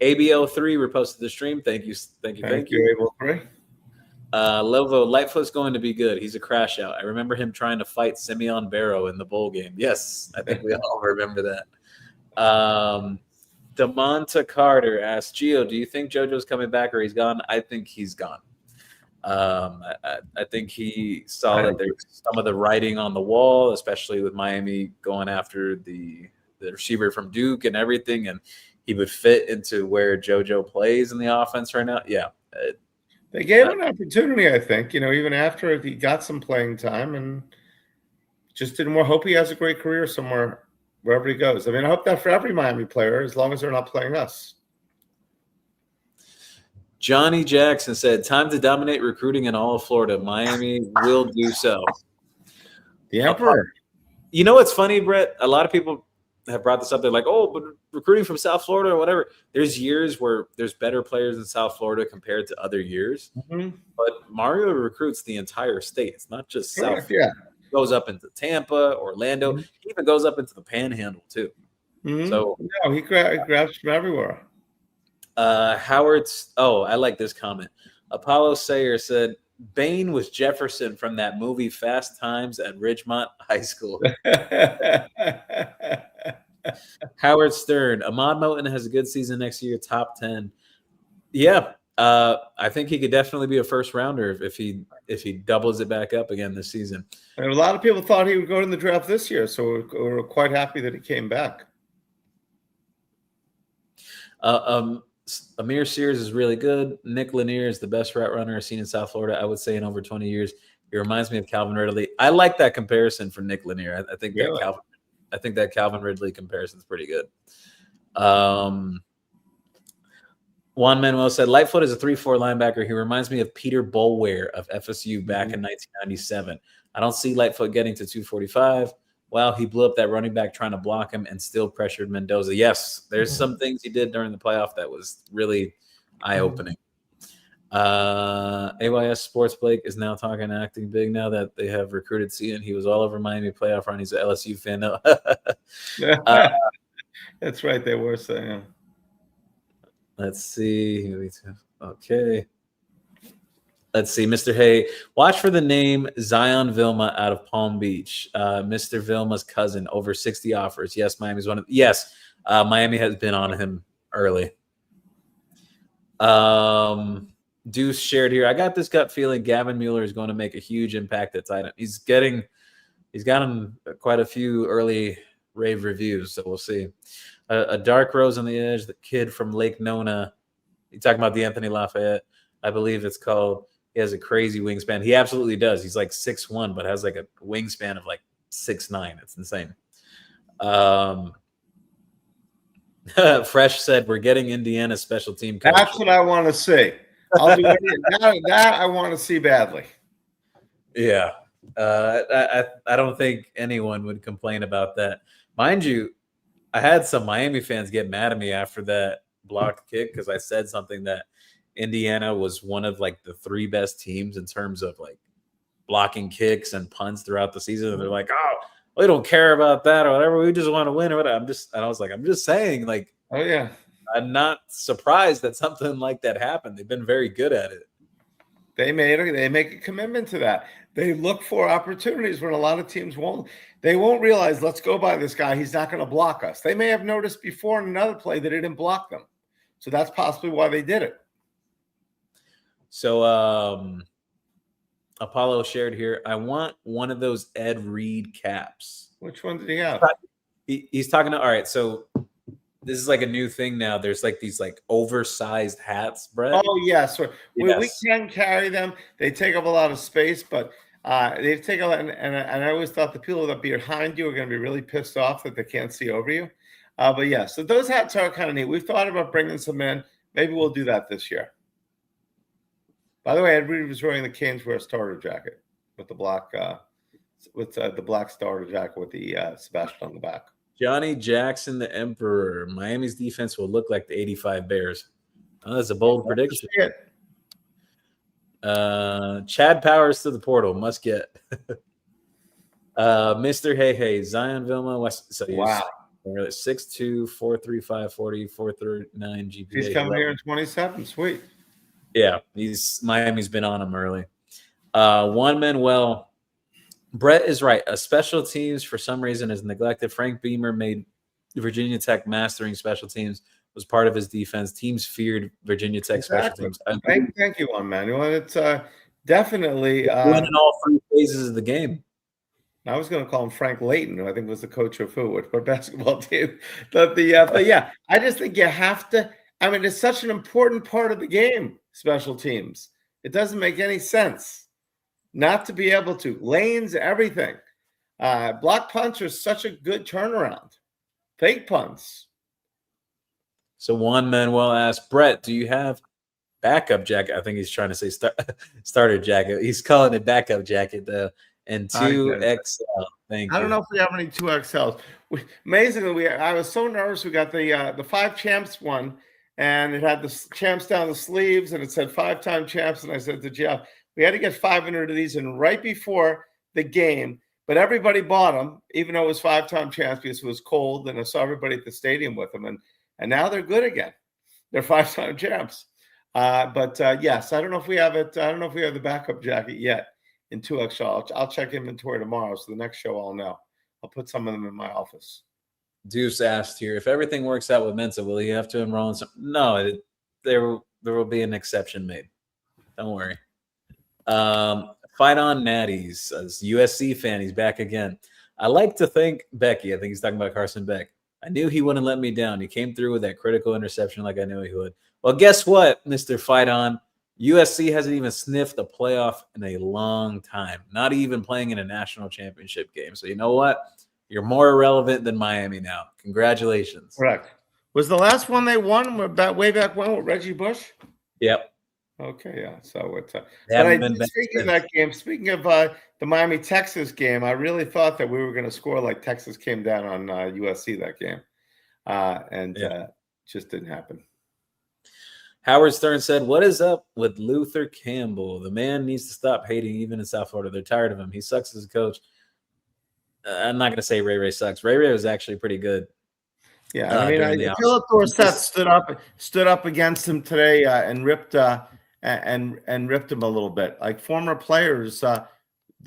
ABL3 reposted the stream. Thank you. Thank you. ABL3. Lovo, Lightfoot's going to be good. He's a crash out. I remember him trying to fight Simeon Barrow in the bowl game. Yes, I think we all remember that. DeMonta Carter asked, Gio, do you think JoJo's coming back or he's gone? I think he's gone. I think he saw that there's some of the writing on the wall, especially with Miami going after the receiver from Duke and everything, and he would fit into where JoJo plays in the offense right now. Yeah. They gave him an opportunity, I think, even after he got some playing time and just didn't more hope he has a great career somewhere, wherever he goes. I mean, I hope that for every Miami player, as long as they're not playing us. Johnny Jackson said, time to dominate recruiting in all of Florida. Miami will do so. The Emperor. You know what's funny, Brett? A lot of people have brought this up. They're like, oh, but recruiting from South Florida or whatever. There's years where there's better players in South Florida compared to other years. But Mario recruits the entire state. It's not just South Florida. Yeah. He goes up into Tampa, Orlando. He even goes up into the Panhandle, too. So he grabs from everywhere. Howard's – I like this comment. Apollo Sayer said, Bain was Jefferson from that movie Fast Times at Ridgemont High School. Howard Stern, Ahmad Moten has a good season next year, top 10. Yeah, I think he could definitely be a first rounder if he doubles it back up again this season. And a lot of people thought he would go in the draft this year, so we're quite happy that he came back. Amir Sears is really good. Nick Lanier is the best route runner I've seen in South Florida, I would say, in over 20 years. He reminds me of Calvin Ridley. I like that comparison for Nick Lanier. I think that Calvin Ridley comparison is pretty good. Juan Manuel said, Lightfoot is a 3-4 linebacker. He reminds me of Peter Boulware of FSU back in 1997. I don't see Lightfoot getting to 245. Wow, he blew up that running back trying to block him and still pressured Mendoza. Yes, there's some things he did during the playoff that was really eye-opening. AYS Sports Blake is now talking acting big now that they have recruited Cian. He was all over Miami playoff run. He's an LSU fan now. That's right. They were saying. Let's see. Okay. Let's see. Mr. Hay, watch for the name Zion Vilma out of Palm Beach. Mr. Vilma's cousin, over 60 offers. Yes, Miami's one of – yes, Miami has been on him early. Deuce shared here. I got this gut feeling Gavin Mueller is going to make a huge impact at tight end. He's gotten quite a few early rave reviews, so we'll see. A dark rose on the edge, the kid from Lake Nona. You talking about the Anthony Lafayette? I believe it's called. He has a crazy wingspan. He absolutely does. He's like 6'1", but has like a wingspan of like 6'9". It's insane. Fresh said, we're getting Indiana's special team coach. That's what I want to see. I'll do that I want to see badly. Yeah. I don't think anyone would complain about that. Mind you, I had some Miami fans get mad at me after that blocked kick because I said something that Indiana was one of like the 3 best teams in terms of like blocking kicks and punts throughout the season. And they're like, oh, we don't care about that or whatever. We just want to win or whatever. I was like, I'm just saying, like, oh yeah, I'm not surprised that something like that happened. They've been very good at it. They make a commitment to that. They look for opportunities when a lot of teams won't. They won't realize, let's go by this guy. He's not going to block us. They may have noticed before in another play that it didn't block them. So that's possibly why they did it. So Apollo shared here. I want one of those Ed Reed caps. Which one did he have? He's talking to. All right, so this is like a new thing now. There's like these like oversized hats, Brett. Oh yes, we Yes. can carry them. They take up a lot of space, but they take a lot. And I always thought the people that behind you are going to be really pissed off that they can't see over you. But yeah, so those hats are kind of neat. We've thought about bringing some in. Maybe we'll do that this year. By the way, Ed Reed was wearing the CanesWear starter jacket with the black the black starter jacket with the Sebastian on the back. Johnny Jackson, the Emperor. Miami's defense will look like the '85 Bears. Oh, that's a bold prediction. Chad Powers to the portal. Must get. Mr. Hey, Zion Vilma West. So wow. 6'2", 435, 40, 439 GPA. He's coming here in 27. Sweet. Yeah, Miami's been on him early. Juan Manuel. Brett is right. A special teams, for some reason, is neglected. Frank Beamer made Virginia Tech mastering special teams was part of his defense. Teams feared Virginia Tech special teams. Thank you, Juan Manuel. It's definitely winning all three phases of the game. I was going to call him Frank Layton, who I think was the coach of what basketball team. But yeah, I just think you have to. I mean, it's such an important part of the game. Special teams. It doesn't make any sense not to be able to. Lanes, everything. Block punts are such a good turnaround. Fake punts. So Juan Manuel asked, Brett, do you have backup jacket? I think he's trying to say starter jacket. He's calling it backup jacket, though. And 2XL. Thank you. I don't know if we have any 2XLs. Amazingly, I was so nervous. We got the 5 champs one, and it had the champs down the sleeves, and it said 5-time champs. And I said to Jeff, we had to get 500 of these in right before the game, but everybody bought them, even though it was 5-time champs because it was cold, and I saw everybody at the stadium with them, and now they're good again. They're 5-time champs. But yes, I don't know if we have it. I don't know if we have the backup jacket yet in 2XL. I'll check inventory tomorrow, so the next show I'll know. I'll put some of them in my office. Deuce asked here, if everything works out with Mensa, will he have to enroll in some? No, there will be an exception made. Don't worry. Fight on Natties, as USC fan, he's back again. I like to think Becky. I think he's talking about Carson Beck. I knew he wouldn't let me down. He came through with that critical interception like I knew he would. Well, guess what, Mr. Fight On? USC hasn't even sniffed a playoff in a long time, not even playing in a national championship game. So you know what? You're more irrelevant than Miami now. Congratulations. Correct. Was the last one they won way back when with Reggie Bush? Yep. Okay, yeah. So it's speaking of that game, speaking of the Miami Texas game, I really thought that we were going to score like Texas came down on USC that game, and just didn't happen. Howard Stern said, "What is up with Luther Campbell? The man needs to stop hating, even in South Florida. They're tired of him. He sucks as a coach." I'm not going to say Ray sucks. Ray was actually pretty good. Yeah, I mean, Philip Dorsett stood up against him today and ripped and ripped him a little bit. Like former players,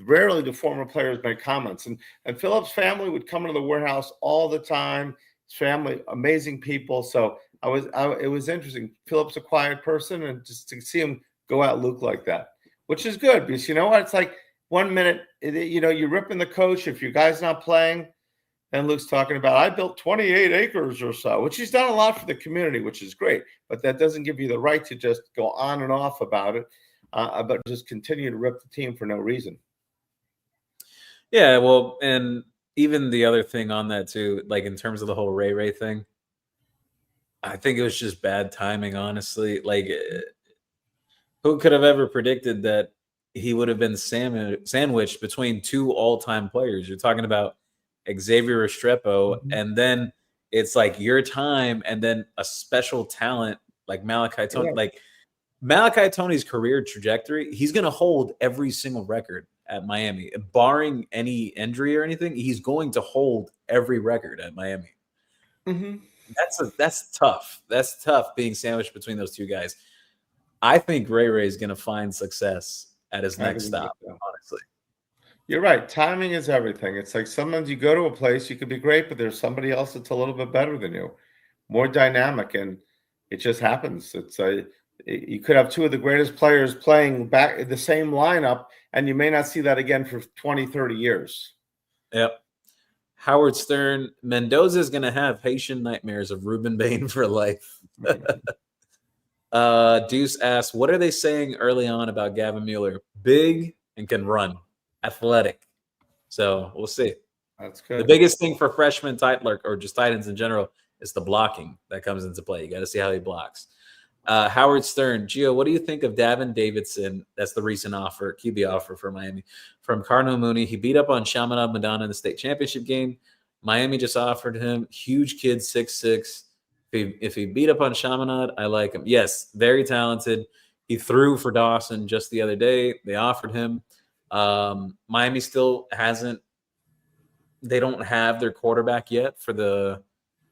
rarely do former players make comments. And Philip's family would come into the warehouse all the time. His family, amazing people. So it was interesting. Philip's a quiet person, and just to see him go at Luke like that, which is good because you know what? It's like 1 minute, you're ripping the coach if your guy's not playing. And Luke's talking about, I built 28 acres or so, which he's done a lot for the community, which is great. But that doesn't give you the right to just go on and off about it, but just continue to rip the team for no reason. Yeah, well, and even the other thing on that too, like in terms of the whole Ray thing, I think it was just bad timing, honestly. Like, who could have ever predicted that he would have been sandwiched between 2 all-time players? You're talking about Xavier Restrepo, and then it's like your time, and then a special talent like Malachi Tony. Yeah. Like Malachi Tony's career trajectory, he's going to hold every single record at Miami, barring any injury or anything. He's going to hold every record at Miami. Mm-hmm. That's tough. That's tough being sandwiched between those 2 guys. I think Ray is going to find success at his next stop. Honestly. You're right. Timing is everything. It's like sometimes you go to a place, you could be great, but there's somebody else that's a little bit better than you, more dynamic, and it just happens. You could have 2 of the greatest players playing back in the same lineup, and you may not see that again for 20, 30 years. Yep. Howard Stern, Mendoza is going to have Haitian nightmares of Ruben Bain for life. Deuce asks, what are they saying early on about Gavin Mueller? Big and can run, athletic. So we'll see. That's good. The biggest thing for freshman tight or just tight ends in general is the blocking that comes into play. You got to see how he blocks. Howard Stern, Gio, what do you think of Davin Davidson? That's the recent offer, QB offer for Miami from Cardinal Mooney. He beat up on Chaminade Madonna in the state championship game. Miami just offered him huge kid, 6'6". If he beat up on Chaminade, I like him. Yes, very talented. He threw for Dawson just the other day. They offered him. Miami still hasn't. They don't have their quarterback yet for the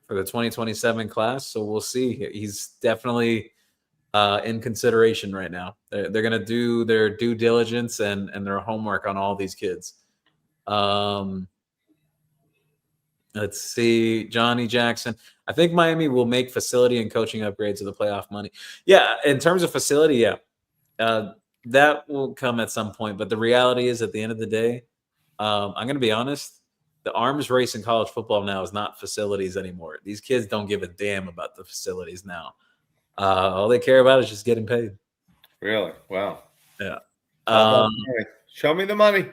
2027 class, so we'll see. He's definitely in consideration right now. They're going to do their due diligence and their homework on all these kids. Let's see, Johnny Jackson. I think Miami will make facility and coaching upgrades of the playoff money. Yeah, in terms of facility, yeah, that will come at some point. But the reality is, at the end of the day, I'm going to be honest. The arms race in college football now is not facilities anymore. These kids don't give a damn about the facilities now. All they care about is just getting paid. Really? Wow. Yeah. Show me the money.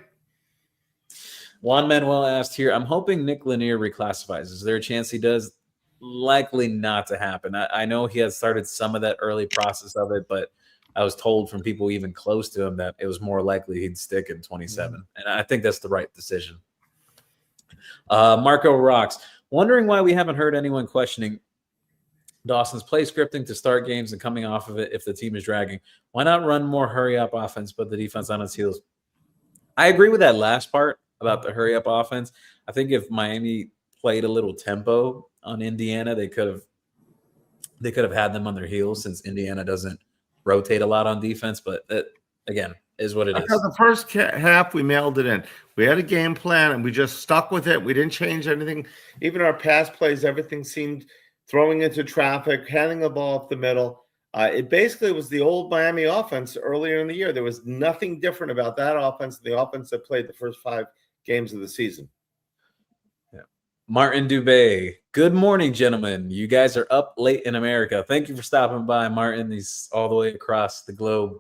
Juan Manuel asked here, I'm hoping Nick Lanier reclassifies. Is there a chance he does? Likely not to happen. I know he had started some of that early process of it, but I was told from people even close to him that it was more likely he'd stick in 27. Mm-hmm. And I think that's the right decision. Marco Rocks, wondering why we haven't heard anyone questioning Dawson's play scripting to start games and coming off of it if the team is dragging. Why not run more hurry-up offense, put the defense on its heels? I agree with that last part about the hurry-up offense. I think if Miami played a little tempo on Indiana, they could have had them on their heels, since Indiana doesn't rotate a lot on defense. But that, again, is what it is. The first half, we mailed it in. We had a game plan, and we just stuck with it. We didn't change anything. Even our pass plays, everything seemed throwing into traffic, handing the ball up the middle. It basically was the old Miami offense earlier in the year. There was nothing different about that offense than the offense that played the first 5 games of the season. Yeah. Martin Dubé, good morning, gentlemen. You guys are up late in America. Thank you for stopping by, Martin. He's all the way across the globe.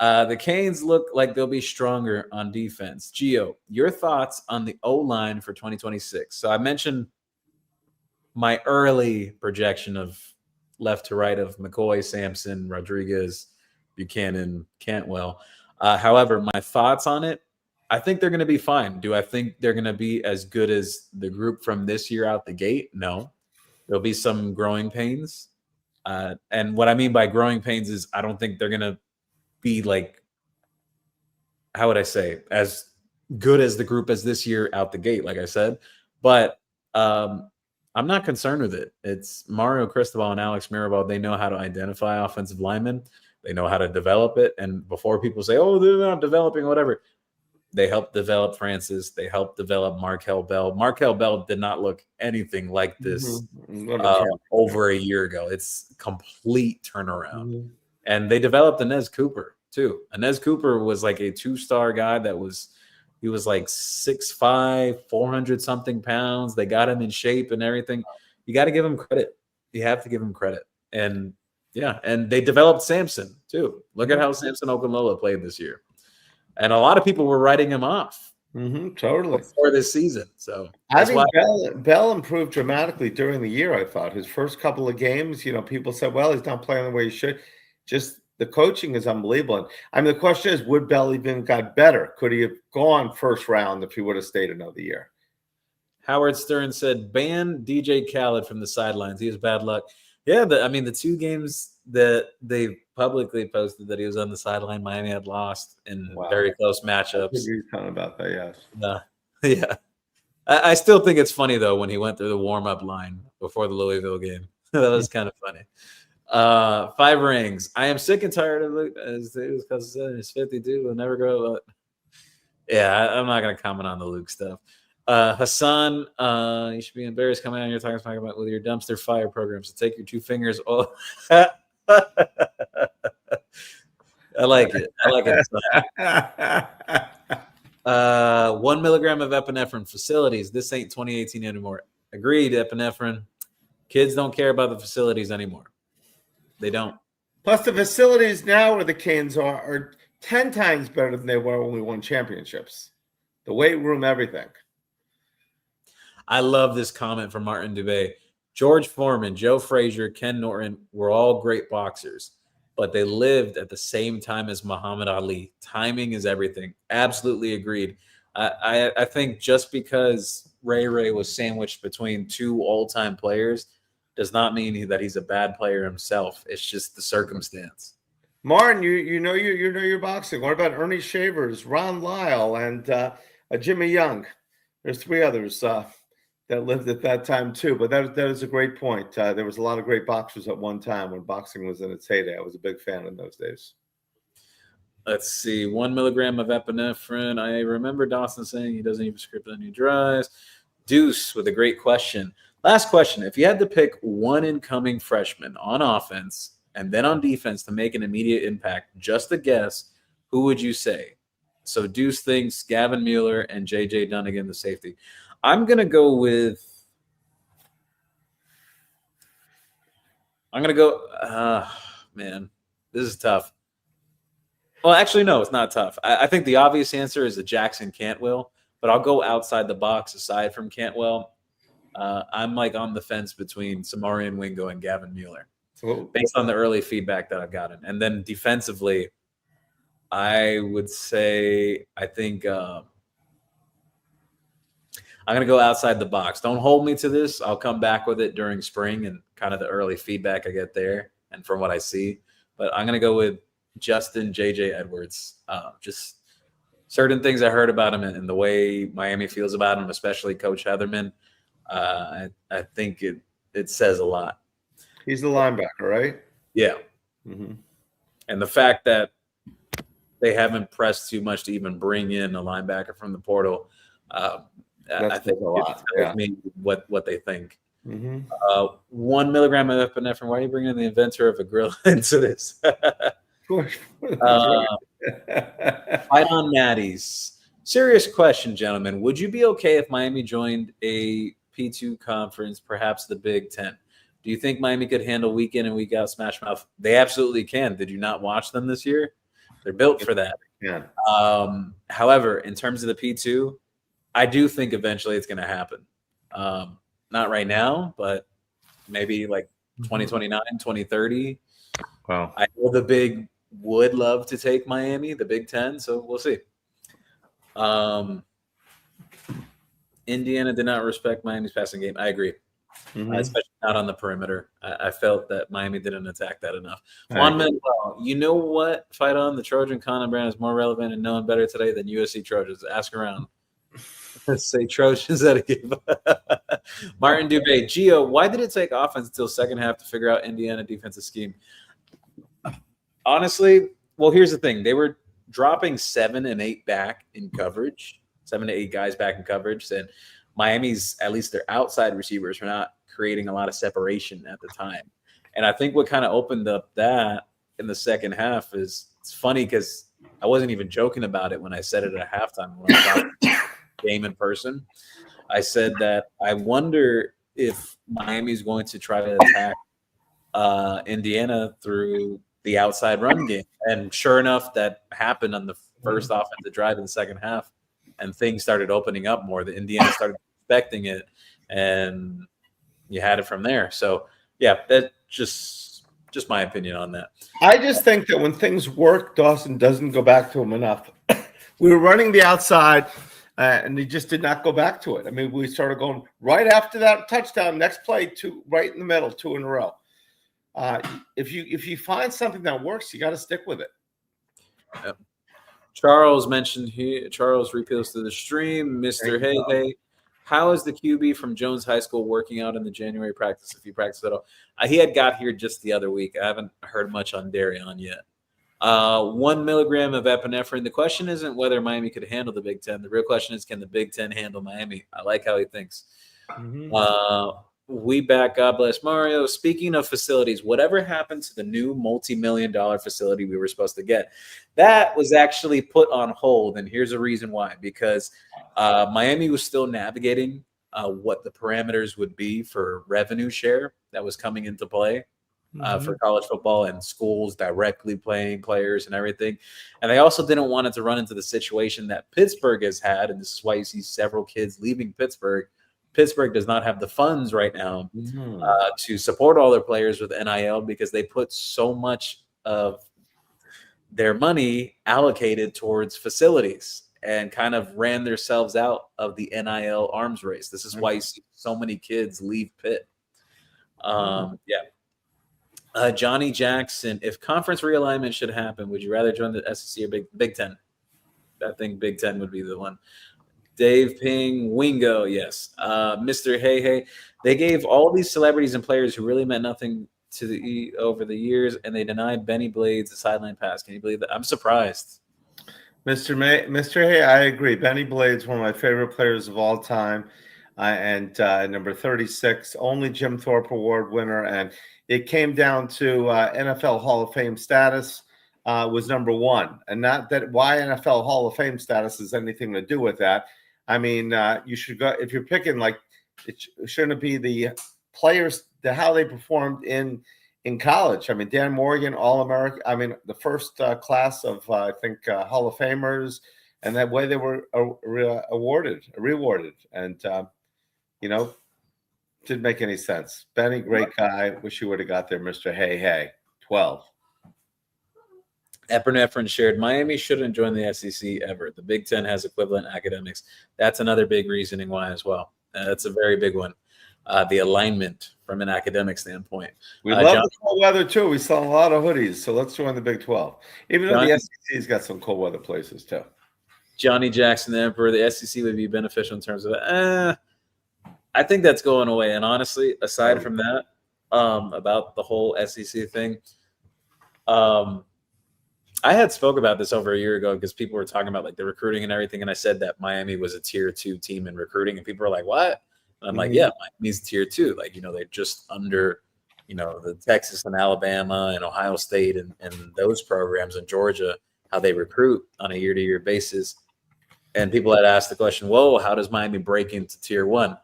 The Canes look like they'll be stronger on defense. Gio, your thoughts on the O-line for 2026? So I mentioned my early projection of left to right of McCoy, Sampson, Rodriguez, Buchanan, Cantwell. However, my thoughts on it, I think they're going to be fine. Do I think they're going to be as good as the group from this year out the gate? No. There'll be some growing pains. And what I mean by growing pains is I don't think they're going to be like, how would I say, as good as the group as this year out the gate, like I said. But I'm not concerned with it. It's Mario Cristobal and Alex Mirabal. They know how to identify offensive linemen. They know how to develop it. And before people say, oh, they're not developing, whatever, they helped develop Francis. They helped develop Markel Bell. Markel Bell did not look anything like this over a year ago. It's complete turnaround. Mm-hmm. And they developed Inez Cooper, too. Inez Cooper was like a 2-star guy he was like 6'5", 400-something pounds. They got him in shape and everything. You got to give him credit. You have to give him credit. And, yeah, and they developed Sampson, too. Look at how Sampson Okunlola played this year. And a lot of people were writing him off totally before this season. So I think Bell improved dramatically during the year, I thought. His first couple of games, people said, well, he's not playing the way he should. Just the coaching is unbelievable. And the question is, would Bell even got better? Could he have gone first round if he would have stayed another year? Howard Stern said, ban DJ Khaled from the sidelines. He has bad luck. Yeah, the 2 games that they publicly posted that he was on the sideline, Miami had lost in very close matchups. You're talking about that, yes. Yeah. I still think it's funny, though, when he went through the warm-up line before the Louisville game. That was kind of funny. 5 rings. I am sick and tired of Luke because he's 52. We'll never grow up. Yeah, I'm not going to comment on the Luke stuff. Hassan, you should be embarrassed coming out here talking about with your dumpster fire program. So take your 2 fingers. I like it. I like it. 1 milligram of epinephrine facilities. This ain't 2018 anymore. Agreed, epinephrine. Kids don't care about the facilities anymore. They don't. Plus, the facilities now where the Canes are 10 times better than they were when we won championships. The weight room, everything. I love this comment from Martin Dubé. George Foreman, Joe Frazier, Ken Norton were all great boxers, but they lived at the same time as Muhammad Ali. Timing is everything. Absolutely agreed. I think just because Ray was sandwiched between two all-time players does not mean that he's a bad player himself. It's just the circumstance. Martin, you know your boxing. What about Ernie Shavers, Ron Lyle, and Jimmy Young? There's three others that lived at that time too. But that is a great point. There was a lot of great boxers at one time when boxing was in its heyday. I was a big fan in those days. Let's see. 1 milligram of epinephrine. I remember Dawson saying he doesn't even script any drives. Deuce with a great question. Last question. If you had to pick one incoming freshman on offense and then on defense to make an immediate impact, just a guess, who would you say? So Deuce thinks Gavin Mueller and J.J. Dunnigan, the safety. I'm going to go with man, this is tough. Well, actually, no, it's not tough. I think the obvious answer is the Jackson Cantwell, but I'll go outside the box aside from Cantwell. I'm like on the fence between Samarian Wingo and Gavin Mueller based on the early feedback that I've gotten. And then defensively, I would say I think I'm going to go outside the box. Don't hold me to this. I'll come back with it during spring and kind of the early feedback I get there and from what I see. But I'm going to go with Justin J.J. Edwards. Just certain things I heard about him and the way Miami feels about him, especially Coach Heatherman. I think it says a lot. He's the linebacker, right? Yeah. Mm-hmm. And the fact that they haven't pressed too much to even bring in a linebacker from the portal, I think a lot. Tells me what they think. Mm-hmm. 1 milligram of epinephrine. Why are you bringing the inventor of a grill into this? Fight on Natties. Serious question, gentlemen. Would you be okay if Miami joined a P2 conference, perhaps the Big Ten? Do you think Miami could handle week in and week out Smash Mouth? They absolutely can. Did you not watch them this year? They're built for that. Yeah. However, in terms of the P2, I do think eventually it's going to happen. Not right now, but maybe like 2029, 2030. Wow. I know the Big would love to take Miami, the Big Ten, so we'll see. Indiana did not respect Miami's passing game. I agree. Mm-hmm. Especially not on the perimeter. I felt that Miami didn't attack that enough. Juan Manuel, you know what? Fight on. The Trojan Conan brand is more relevant and known better today than USC Trojans. Ask around. Let's say Trojans at a game. Martin Dubé. Gio, why did it take offense until second half to figure out Indiana defensive scheme? Honestly, well, here's the thing. They were dropping 7 and 8 back in coverage, 7 to 8 guys back in coverage. And Miami's, at least their outside receivers, were not creating a lot of separation at the time. And I think what kind of opened up that in the second half is it's funny because I wasn't even joking about it when I said it at halftime when I saw the game in person. I said that I wonder if Miami's going to try to attack Indiana through the outside run game. And sure enough, that happened on the first offensive drive in the second half. And things started opening up more. The Indiana started expecting it, and you had it from there. So, yeah, that's just my opinion on that. I just think that when things work, Dawson doesn't go back to him enough. We were running the outside, and he just did not go back to it. I mean, we started going right after that touchdown, next play, 2 right in the middle, 2 in a row. If you find something that works, you got to stick with it. Yep. Charles mentioned here. Charles repeals to the stream. Mr. Hey, how is the QB from Jones High School working out in the January practice? If he practiced at all, he had got here just the other week. I haven't heard much on Darion yet. 1 milligram of epinephrine. The question isn't whether Miami could handle the Big Ten. The real question is, can the Big Ten handle Miami? I like how he thinks. Mm-hmm. We back. God bless Mario. Speaking of facilities, whatever happened to the new multi-million-dollar facility we were supposed to get? That was actually put on hold, and here's a reason why. Because Miami was still navigating what the parameters would be for revenue share that was coming into play for college football and schools directly playing players and everything. And they also didn't want it to run into the situation that Pittsburgh has had, and this is why you see several kids leaving Pittsburgh. Pittsburgh does not have the funds right now to support all their players with NIL because they put so much of their money allocated towards facilities and kind of ran themselves out of the NIL arms race. This is why you see so many kids leave Pitt. Johnny Jackson, if conference realignment should happen, would you rather join the SEC or Big Ten? I think Big Ten would be the one. Dave Ping, Wingo, yes. Mr. Hey, they gave all these celebrities and players who really meant nothing to over the years, and they denied Benny Blades a sideline pass. Can you believe that? I'm surprised. Mr. Hay, I agree. Benny Blades, one of my favorite players of all time, and number 36, only Jim Thorpe Award winner, and it came down to NFL Hall of Fame status. Was number one, and not that why NFL Hall of Fame status has anything to do with that. I mean, you should go if you're picking like it shouldn't be the players, how they performed in college. I mean, Dan Morgan, All-American. I mean, the first class of I think Hall of Famers, and that way they were rewarded, and didn't make any sense. Benny, great guy. Wish you would have got there, Mr. Hey, 12. Epinephrine shared, Miami shouldn't join the SEC ever. The Big Ten has equivalent academics. That's another big reasoning why as well. That's a very big one. The alignment from an academic standpoint. We love the cold weather too. We sell a lot of hoodies, so let's join the Big 12. Even though the SEC's got some cold weather places too. Johnny Jackson, the Emperor, the SEC would be beneficial in terms of I think that's going away. And honestly, aside from that, about the whole SEC thing, I had spoke about this over a year ago because people were talking about like the recruiting and everything. And I said that Miami was a tier 2 team in recruiting, and people were like, what? And I'm like, yeah, Miami's tier 2. Like, they're just under, the Texas and Alabama and Ohio State and those programs in Georgia, how they recruit on a year-to-year basis. And people had asked the question, whoa, how does Miami break into tier 1?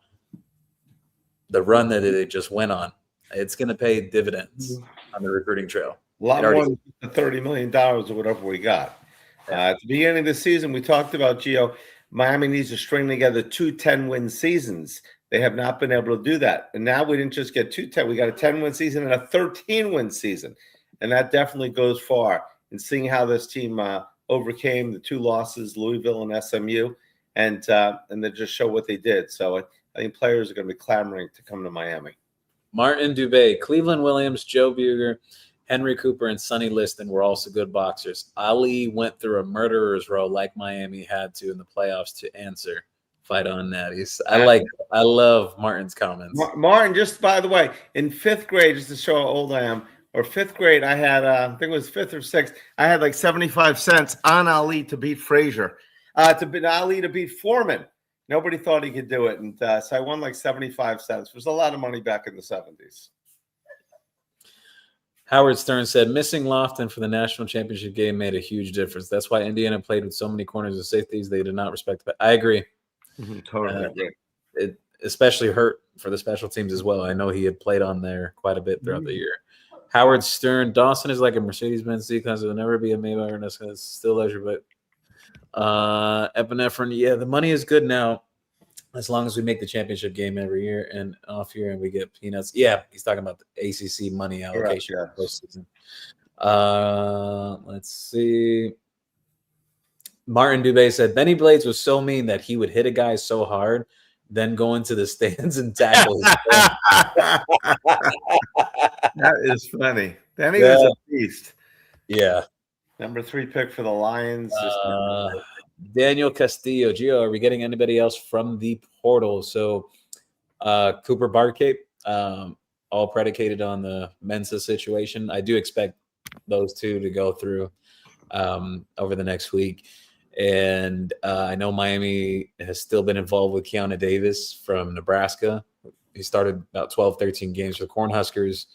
The run that it just went on, it's going to pay dividends on the recruiting trail. A lot more than the $30 million or whatever we got. At the beginning of the season, we talked about, Gio, Miami needs to string together 2 10-win seasons. They have not been able to do that. And now we didn't just get 2 10. We got a 10-win season and a 13-win season. And that definitely goes far in seeing how this team overcame the 2 losses, Louisville and SMU, and then just show what they did. So I think players are going to be clamoring to come to Miami. Martin Dubé, Cleveland Williams, Joe Buger, Henry Cooper, and Sonny Liston were also good boxers. Ali went through a murderer's row like Miami had to in the playoffs to answer. Fight on, Natties. I love Martin's comments. Martin, just by the way, in 5th grade, just to show how old I am, or 5th grade, I had, I think it was 5th or 6th, I had like 75 cents on Ali to beat Frazier, Ali to beat Foreman. Nobody thought he could do it. And so I won like 75 cents. It was a lot of money back in the 70s. Howard Stern said, missing Lofton for the national championship game made a huge difference. That's why Indiana played with so many corners and safeties. They did not respect that. I agree. Totally agree. It especially hurt for the special teams as well. I know he had played on there quite a bit throughout the year. Howard Stern, Dawson is like a Mercedes-Benz C-Class. It will never be a Maybach, and that's still leisure. But epinephrine, yeah, the money is good now as long as we make the championship game every year and off year and we get peanuts. Yeah, he's talking about the ACC money allocation postseason. Let's see. Martin Dubé said, Benny Blades was so mean that he would hit a guy so hard, then go into the stands and tackle his That is funny. Benny was a beast. Yeah. Number 3 pick for the Lions. Daniel Castillo, Gio, are we getting anybody else from the portal? So Cooper Barcape, all predicated on the Mensa situation. I do expect those 2 to go through over the next week. And I know Miami has still been involved with Keanu Davis from Nebraska, He started about 12, 13 games for the Cornhuskers.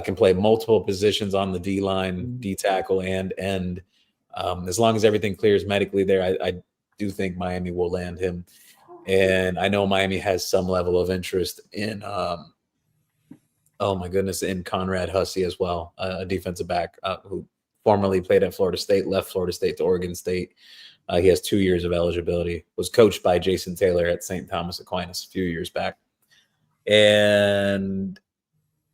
Can play multiple positions on the D line, D tackle, and end. As long as everything clears medically there, I do think Miami will land him. And I know Miami has some level of interest in, oh my goodness, in Conrad Hussey as well, a defensive back who formerly played at Florida State, left Florida State to Oregon State. He has 2 years of eligibility, was coached by Jason Taylor at St. Thomas Aquinas a few years back. And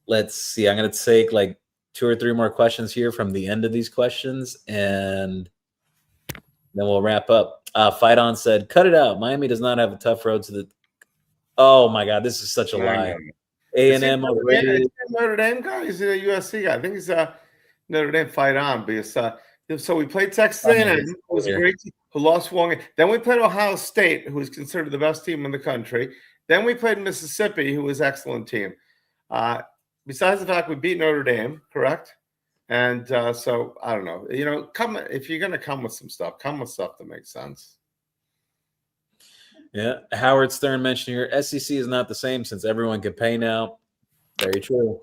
let's see, I'm going to take like 2 or 3 more questions here from the end of these questions, and then we'll wrap up. Fight On said, cut it out. Miami does not have a tough road to the – oh, my God, this is such a lie. A&M overrated. Notre Dame guy? Is he a USC guy? I think he's a Notre Dame. Fight On. Because so we played Texas A&M, who was a great team, who lost one game. Then we played Ohio State, who was considered the best team in the country. Then we played Mississippi, who was an excellent team. Besides the fact we beat Notre Dame, correct? And so I don't know. Come if you're going to come with some stuff, come with stuff that makes sense. Yeah, Howard Stern mentioned here, SEC is not the same since everyone can pay now. Very true.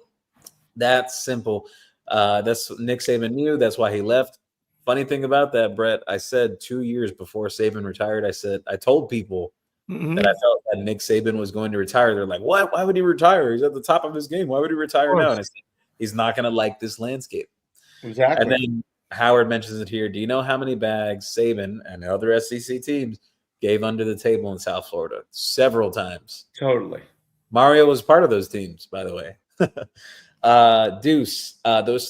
That's simple. That's Nick Saban knew. That's why he left. Funny thing about that, Brett, I said 2 years before Saban retired, I told people that I felt that Nick Saban was going to retire. They're like, what? Why would he retire? He's at the top of his game. Why would he retire now? And I said, he's not going to like this landscape. Exactly. And then Howard mentions it here. Do you know how many bags Saban and the other SEC teams gave under the table in South Florida? Several times. Totally. Mario was part of those teams, by the way. Deuce,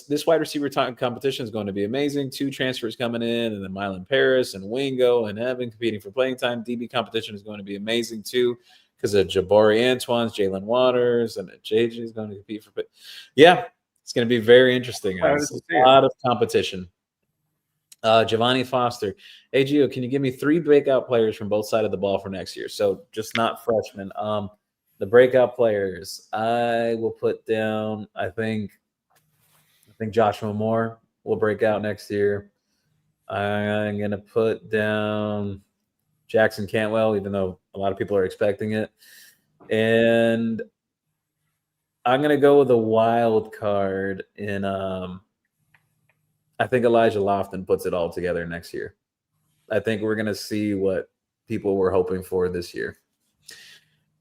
this wide receiver competition is going to be amazing. 2 transfers coming in, and then Mylan Paris and Wingo and Evan competing for playing time. DB competition is going to be amazing too, because of Jabari Antoine's, Jalen Waters, and JJ is going to compete for. Yeah, it's going to be very interesting. A lot of competition. Giovanni Foster, hey Gio, can you give me 3 breakout players from both sides of the ball for next year? So just not freshmen. The breakout players, I will put down. I think Joshua Moore will break out next year. I'm gonna put down Jackson Cantwell, even though a lot of people are expecting it, and I'm gonna go with a wild card in. I think Elijah Lofton puts it all together next year. I think we're gonna see what people were hoping for this year.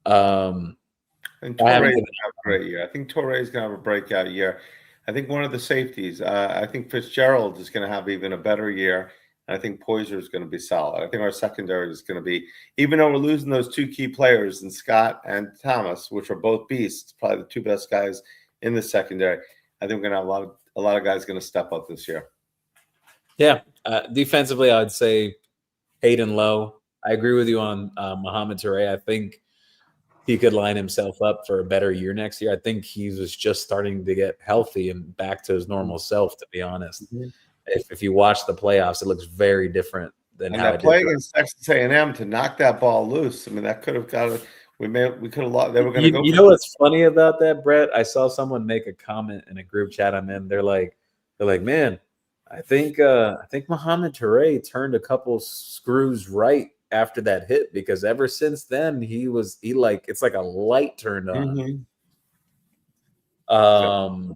And Torrey's going to have a great year. I think Torrey's going to have a breakout year. I think one of the safeties, I think Fitzgerald is going to have even a better year. And I think Poiser is going to be solid. I think our secondary is going to be, even though we're losing those 2 key players in Scott and Thomas, which are both beasts, probably the 2 best guys in the secondary. I think we're going to have a lot of guys going to step up this year. Yeah, defensively, I'd say Hayden Lowe. I agree with you on Mohamed Touré. I think he could line himself up for a better year next year. I think he was just starting to get healthy and back to his normal self, to be honest. Mm-hmm. If you watch the playoffs, it looks very different than how it playing against Texas A&M to knock that ball loose. I mean, that could have got it. We could have lost. They were going to go. You know what's funny about that, Brett? I saw someone make a comment in a group chat I'm in. They're like, man, I think Mohamed Touré turned a couple screws right after that hit, because ever since then it's like a light turned on. Mm-hmm.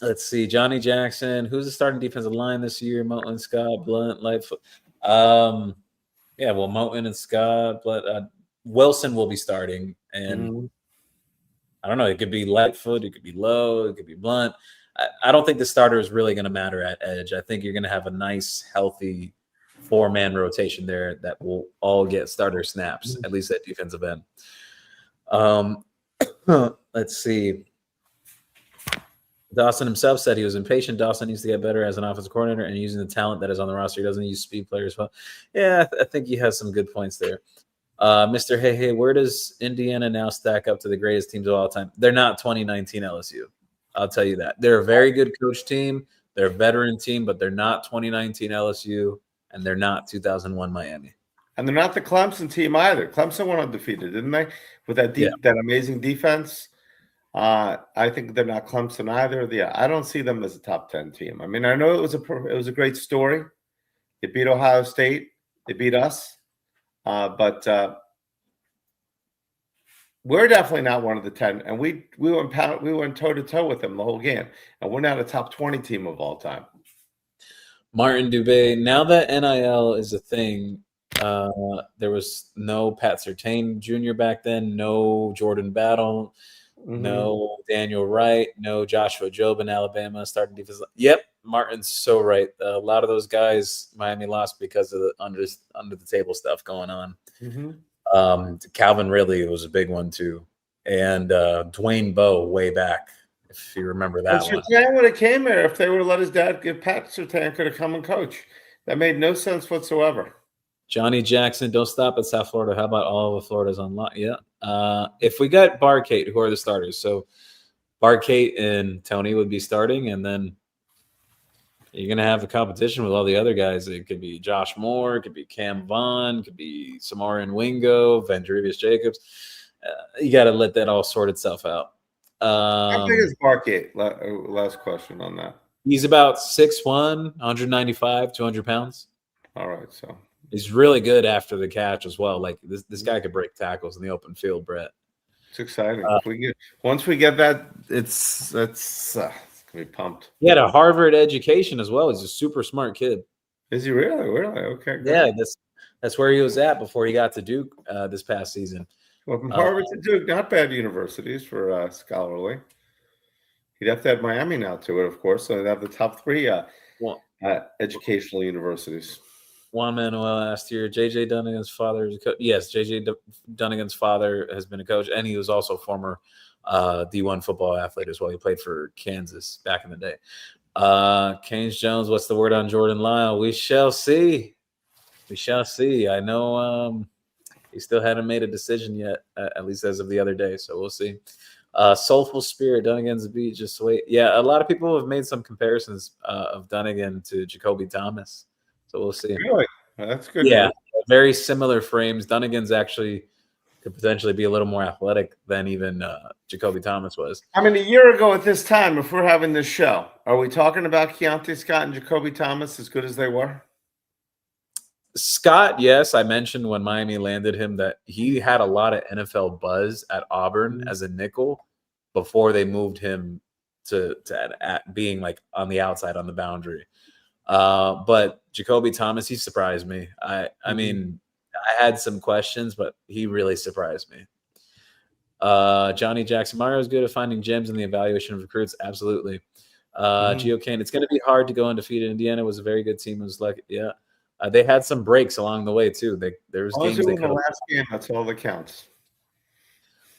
Let's see, Johnny Jackson, who's the starting defensive line this year? Moten, Scott, Blunt, Lightfoot. Moten and Scott, but Wilson will be starting, and I don't know. It could be Lightfoot, it could be Lowe, it could be Blunt. I don't think the starter is really going to matter at edge. I think you're going to have a nice, healthy 4-man rotation there that will all get starter snaps, at least at defensive end. Let's see. Dawson himself said he was impatient. Dawson needs to get better as an offensive coordinator and using the talent that is on the roster. He doesn't use speed players well. Yeah, I think he has some good points there. Mr. Hey, where does Indiana now stack up to the greatest teams of all time? They're not 2019 LSU. I'll tell you that. They're a very good coach team. They're a veteran team, but they're not 2019 LSU. And they're not 2001 Miami. And they're not the Clemson team either. Clemson went undefeated, didn't they? With that amazing defense. I think they're not Clemson either. I don't see them as a top 10 team. I mean, I know it was a great story. They beat Ohio State. They beat us. But We're definitely not one of the 10, and we went toe to toe with them the whole game, and we're not a top 20 team of all time. Martin Dubé. Now that NIL is a thing, there was no Pat Surtain Jr. back then, no Jordan Battle, no Daniel Wright, no Joshua Jobe in Alabama starting defense. Yep, Martin's so right. A lot of those guys Miami lost because of the under the table stuff going on. Calvin Ridley was a big one too, and Dwayne Bowe way back, if you remember that one. Surtain would have came here if they would have let his dad give. Pat Surtain could have come and coach. That made no sense whatsoever. Johnny Jackson, don't stop at South Florida. How about all of Florida's on lock? Yeah. If we got Barcate, who are the starters? So Barcate and Tony would be starting, and then you're going to have a competition with all the other guys. It could be Josh Moore, it could be Cam Vaughn, it could be Samarian Wingo, Vandrevius Jacobs. You got to let that all sort itself out. How big is Barcate? Last question on that. He's about 6'1", 195, 200 pounds. All right, so he's really good after the catch as well. Like this guy could break tackles in the open field, Brett. It's exciting. Once we get that, it's gonna be pumped. He had a Harvard education as well. He's a super smart kid. Is he really? Really? Okay. Good. Yeah, that's where he was at before he got to Duke this past season. Well, from Harvard to Duke, not bad universities for scholarly. He'd have to have Miami now to it, of course. So they'd have the top 3 educational universities. Juan Manuel asked here, J.J. Dunnigan's father is a coach. Yes, J.J. Dunnigan's father has been a coach, and he was also a former D1 football athlete as well. He played for Kansas back in the day. Canes Jones, what's the word on Jordan Lyle? We shall see. We shall see. I know he still hadn't made a decision yet, at least as of the other day, so we'll see. Soulful Spirit, Dunnigan's beat, just wait. Yeah, a lot of people have made some comparisons of Dunnigan to Jacoby Thomas. So we'll see. Really? That's good. Yeah, very similar frames. Dunnigan's actually could potentially be a little more athletic than even Jacoby Thomas was. I mean, a year ago at this time, if we're having this show, are we talking about Keontae Scott and Jacoby Thomas as good as they were? Scott, yes. I mentioned when Miami landed him that he had a lot of NFL buzz at Auburn as a nickel before they moved him to being like on the outside on the boundary. But Jacoby Thomas, he surprised me. I mean, I had some questions, but he really surprised me. Johnny Jackson, Mario's good at finding gems in the evaluation of recruits. Absolutely. Gio Kane, it's going to be hard to go undefeated. Indiana was a very good team. It was like, yeah. They had some breaks along the way too. There was games they could have. Last game, that's all that counts.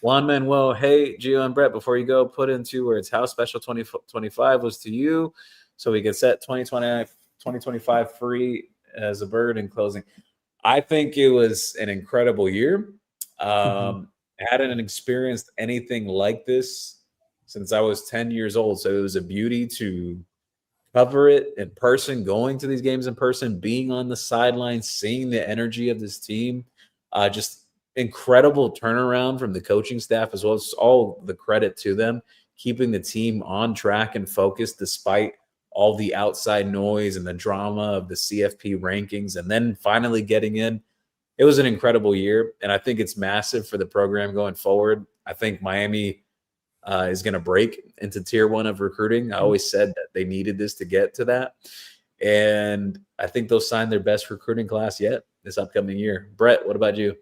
Juan Manuel, hey Gio and Brett, before you go, put into words how special 2025 was to you, so we could set 2025 free as a bird in closing. I think it was an incredible year. I hadn't experienced anything like this since I was 10 years old, so it was a beauty to cover it in person, going to these games in person, being on the sidelines, seeing the energy of this team. Just incredible turnaround from the coaching staff as well. It's all the credit to them, keeping the team on track and focused despite all the outside noise and the drama of the CFP rankings, and then finally getting in. It was an incredible year, and I think it's massive for the program going forward. I think Miami is going to break into tier 1 of recruiting. I always said that they needed this to get to that. And I think they'll sign their best recruiting class yet this upcoming year. Brett, what about you?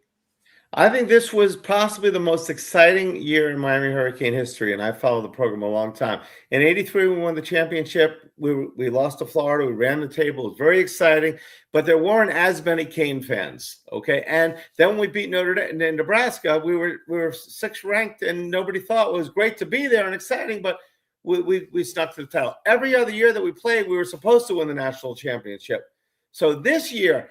I think this was possibly the most exciting year in Miami Hurricane history, and I followed the program a long time. In '83, we won the championship. We lost to Florida. We ran the table. It was very exciting, but there weren't as many Cane fans, okay? And then when we beat Notre Dame in Nebraska, we were 6th ranked, and nobody thought it was great to be there and exciting, but we stuck to the title. Every other year that we played, we were supposed to win the national championship. So this year,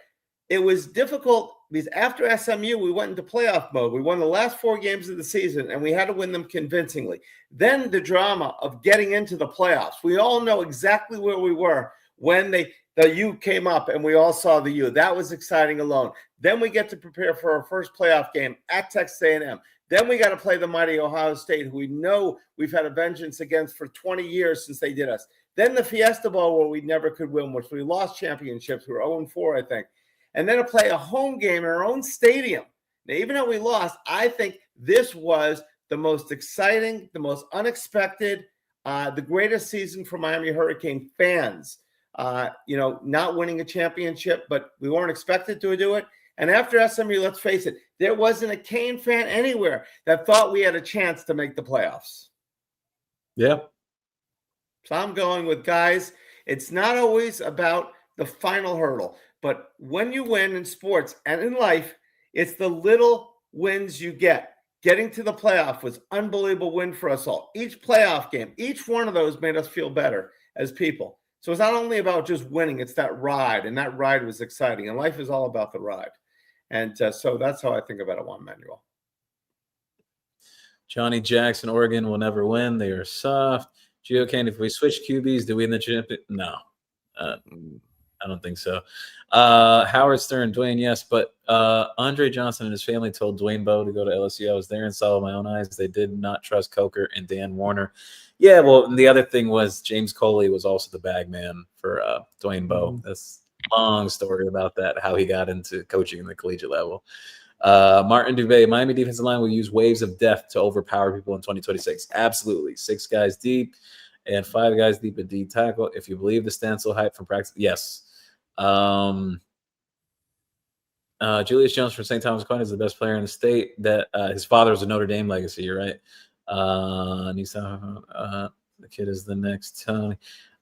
it was difficult because after SMU, we went into playoff mode. We won the last 4 games of the season, and we had to win them convincingly. Then the drama of getting into the playoffs. We all know exactly where we were when the U came up, and we all saw the U. That was exciting alone. Then we get to prepare for our first playoff game at Texas A&M. Then we got to play the mighty Ohio State, who we know we've had a vengeance against for 20 years since they did us. Then the Fiesta Bowl, where we never could win, which we lost championships. We were 0-4, I think. And then to play a home game in our own stadium Now, even though we lost, I think this was the most exciting, the most unexpected, the greatest season for Miami Hurricane fans. Not winning a championship, but we weren't expected to do it. And after SMU, let's face it, there wasn't a Cane fan anywhere that thought we had a chance to make the playoffs. Yeah. So I'm going with, guys, it's not always about the final hurdle, but when you win in sports and in life, it's the little wins you get. Getting to the playoff was an unbelievable win for us all. Each playoff game, each one of those made us feel better as people. So it's not only about just winning, it's that ride, and that ride was exciting. And life is all about the ride. And so that's how I think about it, Juan Manuel. Johnny Jackson, Oregon will never win. They are soft. Gio Kane, if we switch QBs, do we win the champion? No. I don't think so. Howard Stern, Dwayne, yes, but Andre Johnson and his family told Dwayne Bowe to go to LSU. I was there and saw with my own eyes. They did not trust Coker and Dan Warner. Yeah, well, and the other thing was James Coley was also the bag man for Dwayne Bowe. That's a long story about that, how he got into coaching in the collegiate level. Martin Dubé, Miami defensive line will use waves of death to overpower people in 2026. Absolutely. 6 guys deep and 5 guys deep at D tackle. If you believe the Stansel hype from practice, yes. Julius Jones from St. Thomas Aquinas is the best player in the state. That his father was a Notre Dame legacy. You're right. The kid is the next Tony.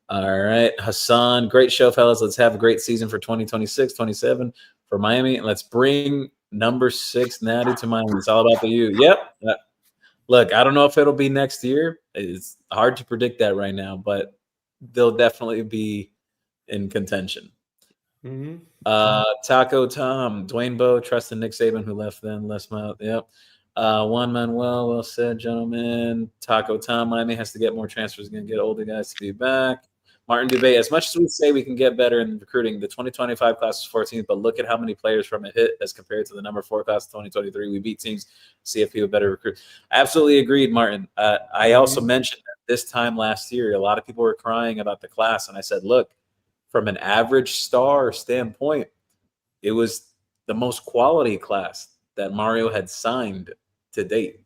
All right, Hassan, great show, fellas. Let's have a great season for 2026, 27 for Miami, and let's bring number 6 Natty to Miami. It's all about the U. Yep. Look, I don't know if it'll be next year. It's hard to predict that right now, but they'll definitely be in contention. Mm-hmm. Taco Tom, Dwayne Bowe, trusting Nick Saban, who left then. Les Miles. Yep. Juan Manuel, well said, gentlemen. Taco Tom, Miami has to get more transfers. Going to get older guys to be back. Martin Dubé, as much as we say we can get better in recruiting, the 2025 class is 14th, but look at how many players from it hit as compared to the number 4 class of 2023. We beat teams, CFP with better recruit. Absolutely agreed, Martin. I also mentioned that this time last year, a lot of people were crying about the class, and I said, look, from an average star standpoint, it was the most quality class that Mario had signed to date.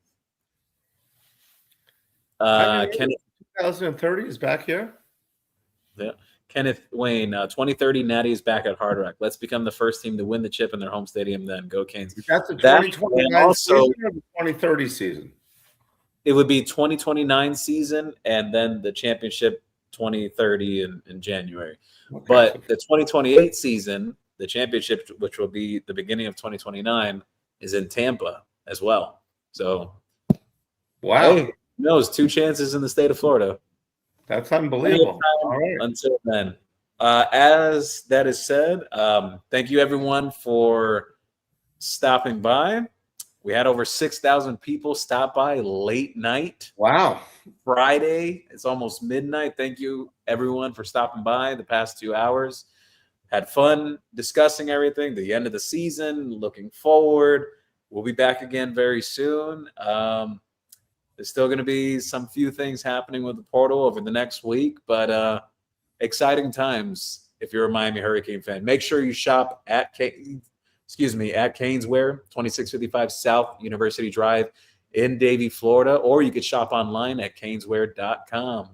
Kenneth 2030 is back here. Yeah. Kenneth Wayne, 2030 Natty is back at Hard Rock. Let's become the first team to win the chip in their home stadium then. Go Canes. That's the 2029 season or the 2030 season? It would be 2029 season and then the championship 2030 in January. Okay, but the 2028 season, the championship, which will be the beginning of 2029, is in Tampa as well. So, wow. Hey, who knows? 2 chances in the state of Florida. That's unbelievable. All right. Until then, as that is said, thank you everyone for stopping by. We had over 6,000 people stop by late night. Wow. Friday. It's almost midnight. Thank you everyone for stopping by the past 2 hours. Had fun discussing everything, the end of the season, looking forward. We'll be back again very soon. There's still going to be some few things happening with the portal over the next week, but exciting times if you're a Miami Hurricane fan. Make sure you shop at CanesWear, 2655 South University Drive in Davie, Florida, or you could shop online at CanesWear.com.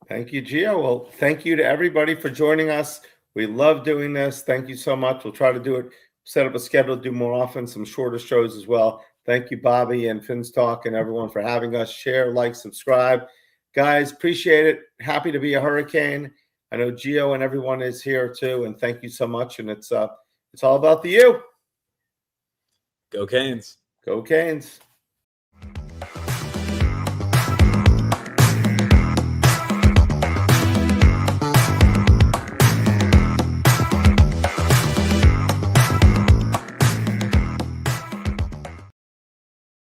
Thank you, Gio. Well, thank you to everybody for joining us. We love doing this. Thank you so much. We'll try to do it, set up a schedule, do more often, some shorter shows as well. Thank you, Bobby and Finn's Talk and everyone for having us. Share, like, subscribe. Guys, appreciate it. Happy to be a Hurricane. I know Gio and everyone is here too, and thank you so much. And it's all about the U. Go Canes. Go Canes.